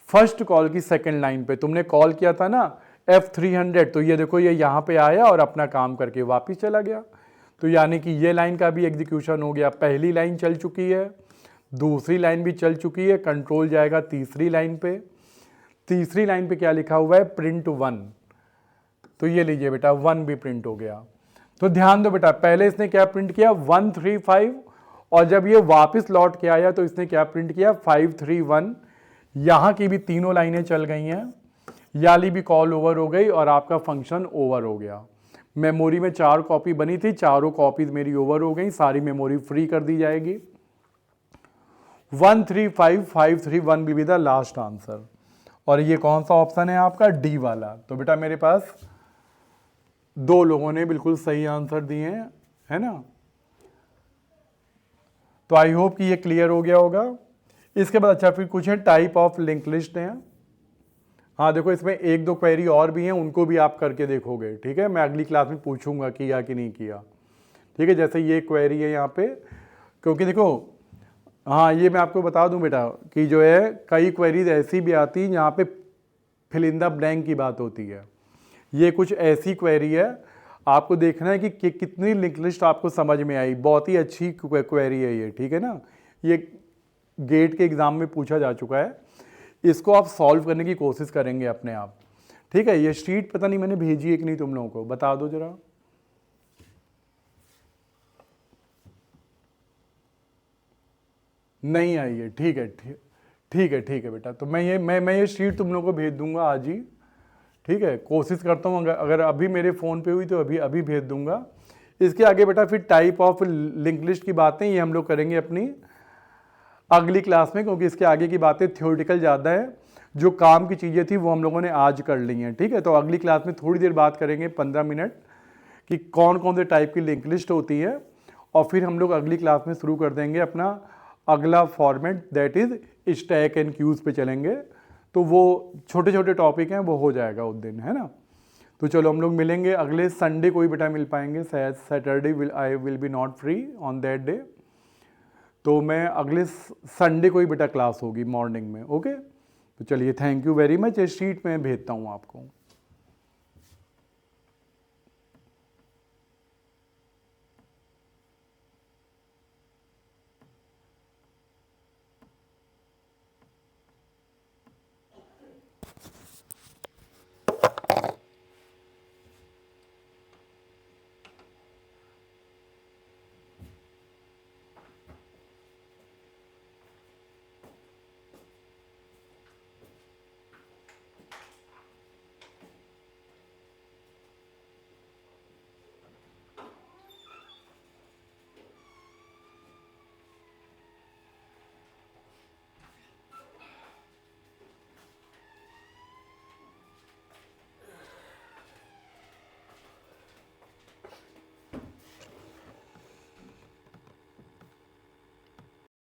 फर्स्ट कॉल की सेकंड लाइन पे, तुमने कॉल किया था ना F300, तो ये देखो ये यहाँ पे आया और अपना काम करके वापस चला गया। तो यानी कि ये लाइन का भी एग्जीक्यूशन हो गया, पहली लाइन चल चुकी है, दूसरी लाइन भी चल चुकी है, कंट्रोल जाएगा तीसरी लाइन पे। तीसरी लाइन पे क्या लिखा हुआ है, प्रिंट 1, तो ये लीजिए बेटा 1 भी प्रिंट हो गया। तो ध्यान दो बेटा, पहले इसने क्या प्रिंट किया, 1 3 5, और जब ये वापस लौट के आया तो इसने क्या प्रिंट किया, 5 3 1। यहाँ की भी तीनों लाइनें चल गई हैं, याली भी कॉल ओवर हो गई और आपका फंक्शन ओवर हो गया। मेमोरी में 4 कॉपी बनी थी, चारों कॉपीज मेरी ओवर हो गई, सारी मेमोरी फ्री कर दी जाएगी। 1 3 5 5 3 1 भी द लास्ट आंसर। और ये कौन सा ऑप्शन है आपका, डी वाला। तो बेटा मेरे पास 2 लोगों ने बिल्कुल सही आंसर दिए हैं, है ना। तो आई होप कि ये क्लियर हो गया होगा। इसके बाद अच्छा फिर कुछ है टाइप ऑफ लिंक लिस्ट है। हाँ देखो इसमें 1-2 क्वेरी और भी हैं, उनको भी आप करके देखोगे। ठीक है, मैं अगली क्लास में पूछूंगा किया कि नहीं किया। ठीक है, जैसे ये क्वेरी है यहाँ पे, क्योंकि देखो हाँ ये मैं आपको बता दूं बेटा कि जो है कई क्वेरीज ऐसी भी आती हैं जहाँ पे फिल इन द ब्लैंक की बात होती है। ये कुछ ऐसी क्वेरी है, आपको देखना है कि कितनी लिंक लिस्ट आपको समझ में आई। बहुत ही अच्छी क्वेरी है ये, ठीक है ना। ये गेट के एग्ज़ाम में पूछा जा चुका है, इसको आप सॉल्व करने की कोशिश करेंगे अपने आप। ठीक है, ये शीट पता नहीं मैंने भेजी है कि नहीं, तुम लोगों को बता दो जरा। नहीं आई है, ठीक है ठीक है बेटा। तो मैं ये शीट तुम लोगों को भेज दूंगा आज ही। ठीक है, कोशिश करता हूँ अगर अभी मेरे फ़ोन पे हुई तो अभी भेज दूंगा। इसके आगे बेटा फिर टाइप ऑफ लिंक लिस्ट की बातें ये हम लोग करेंगे अपनी अगली क्लास में, क्योंकि इसके आगे की बातें थ्योरेटिकल ज़्यादा है, जो काम की चीज़ें थी वो हम लोगों ने आज कर ली हैं, ठीक है। तो अगली क्लास में थोड़ी देर बात करेंगे 15 मिनट कि कौन कौन से टाइप की लिंक लिस्ट होती है, और फिर हम लोग अगली क्लास में शुरू कर देंगे अपना अगला format, that is stack and queues पे चलेंगे। तो वो छोटे छोटे टॉपिक हैं, वो हो जाएगा उस दिन, है ना। तो चलो हम लोग मिलेंगे अगले संडे को ही बेटा मिल पाएंगे, शायद Saturday I will be not free on that day. तो मैं अगले संडे को ही बेटा क्लास होगी मॉर्निंग में, ओके। तो चलिए, थैंक यू वेरी मच। इस शीट में भेजता हूँ आपको।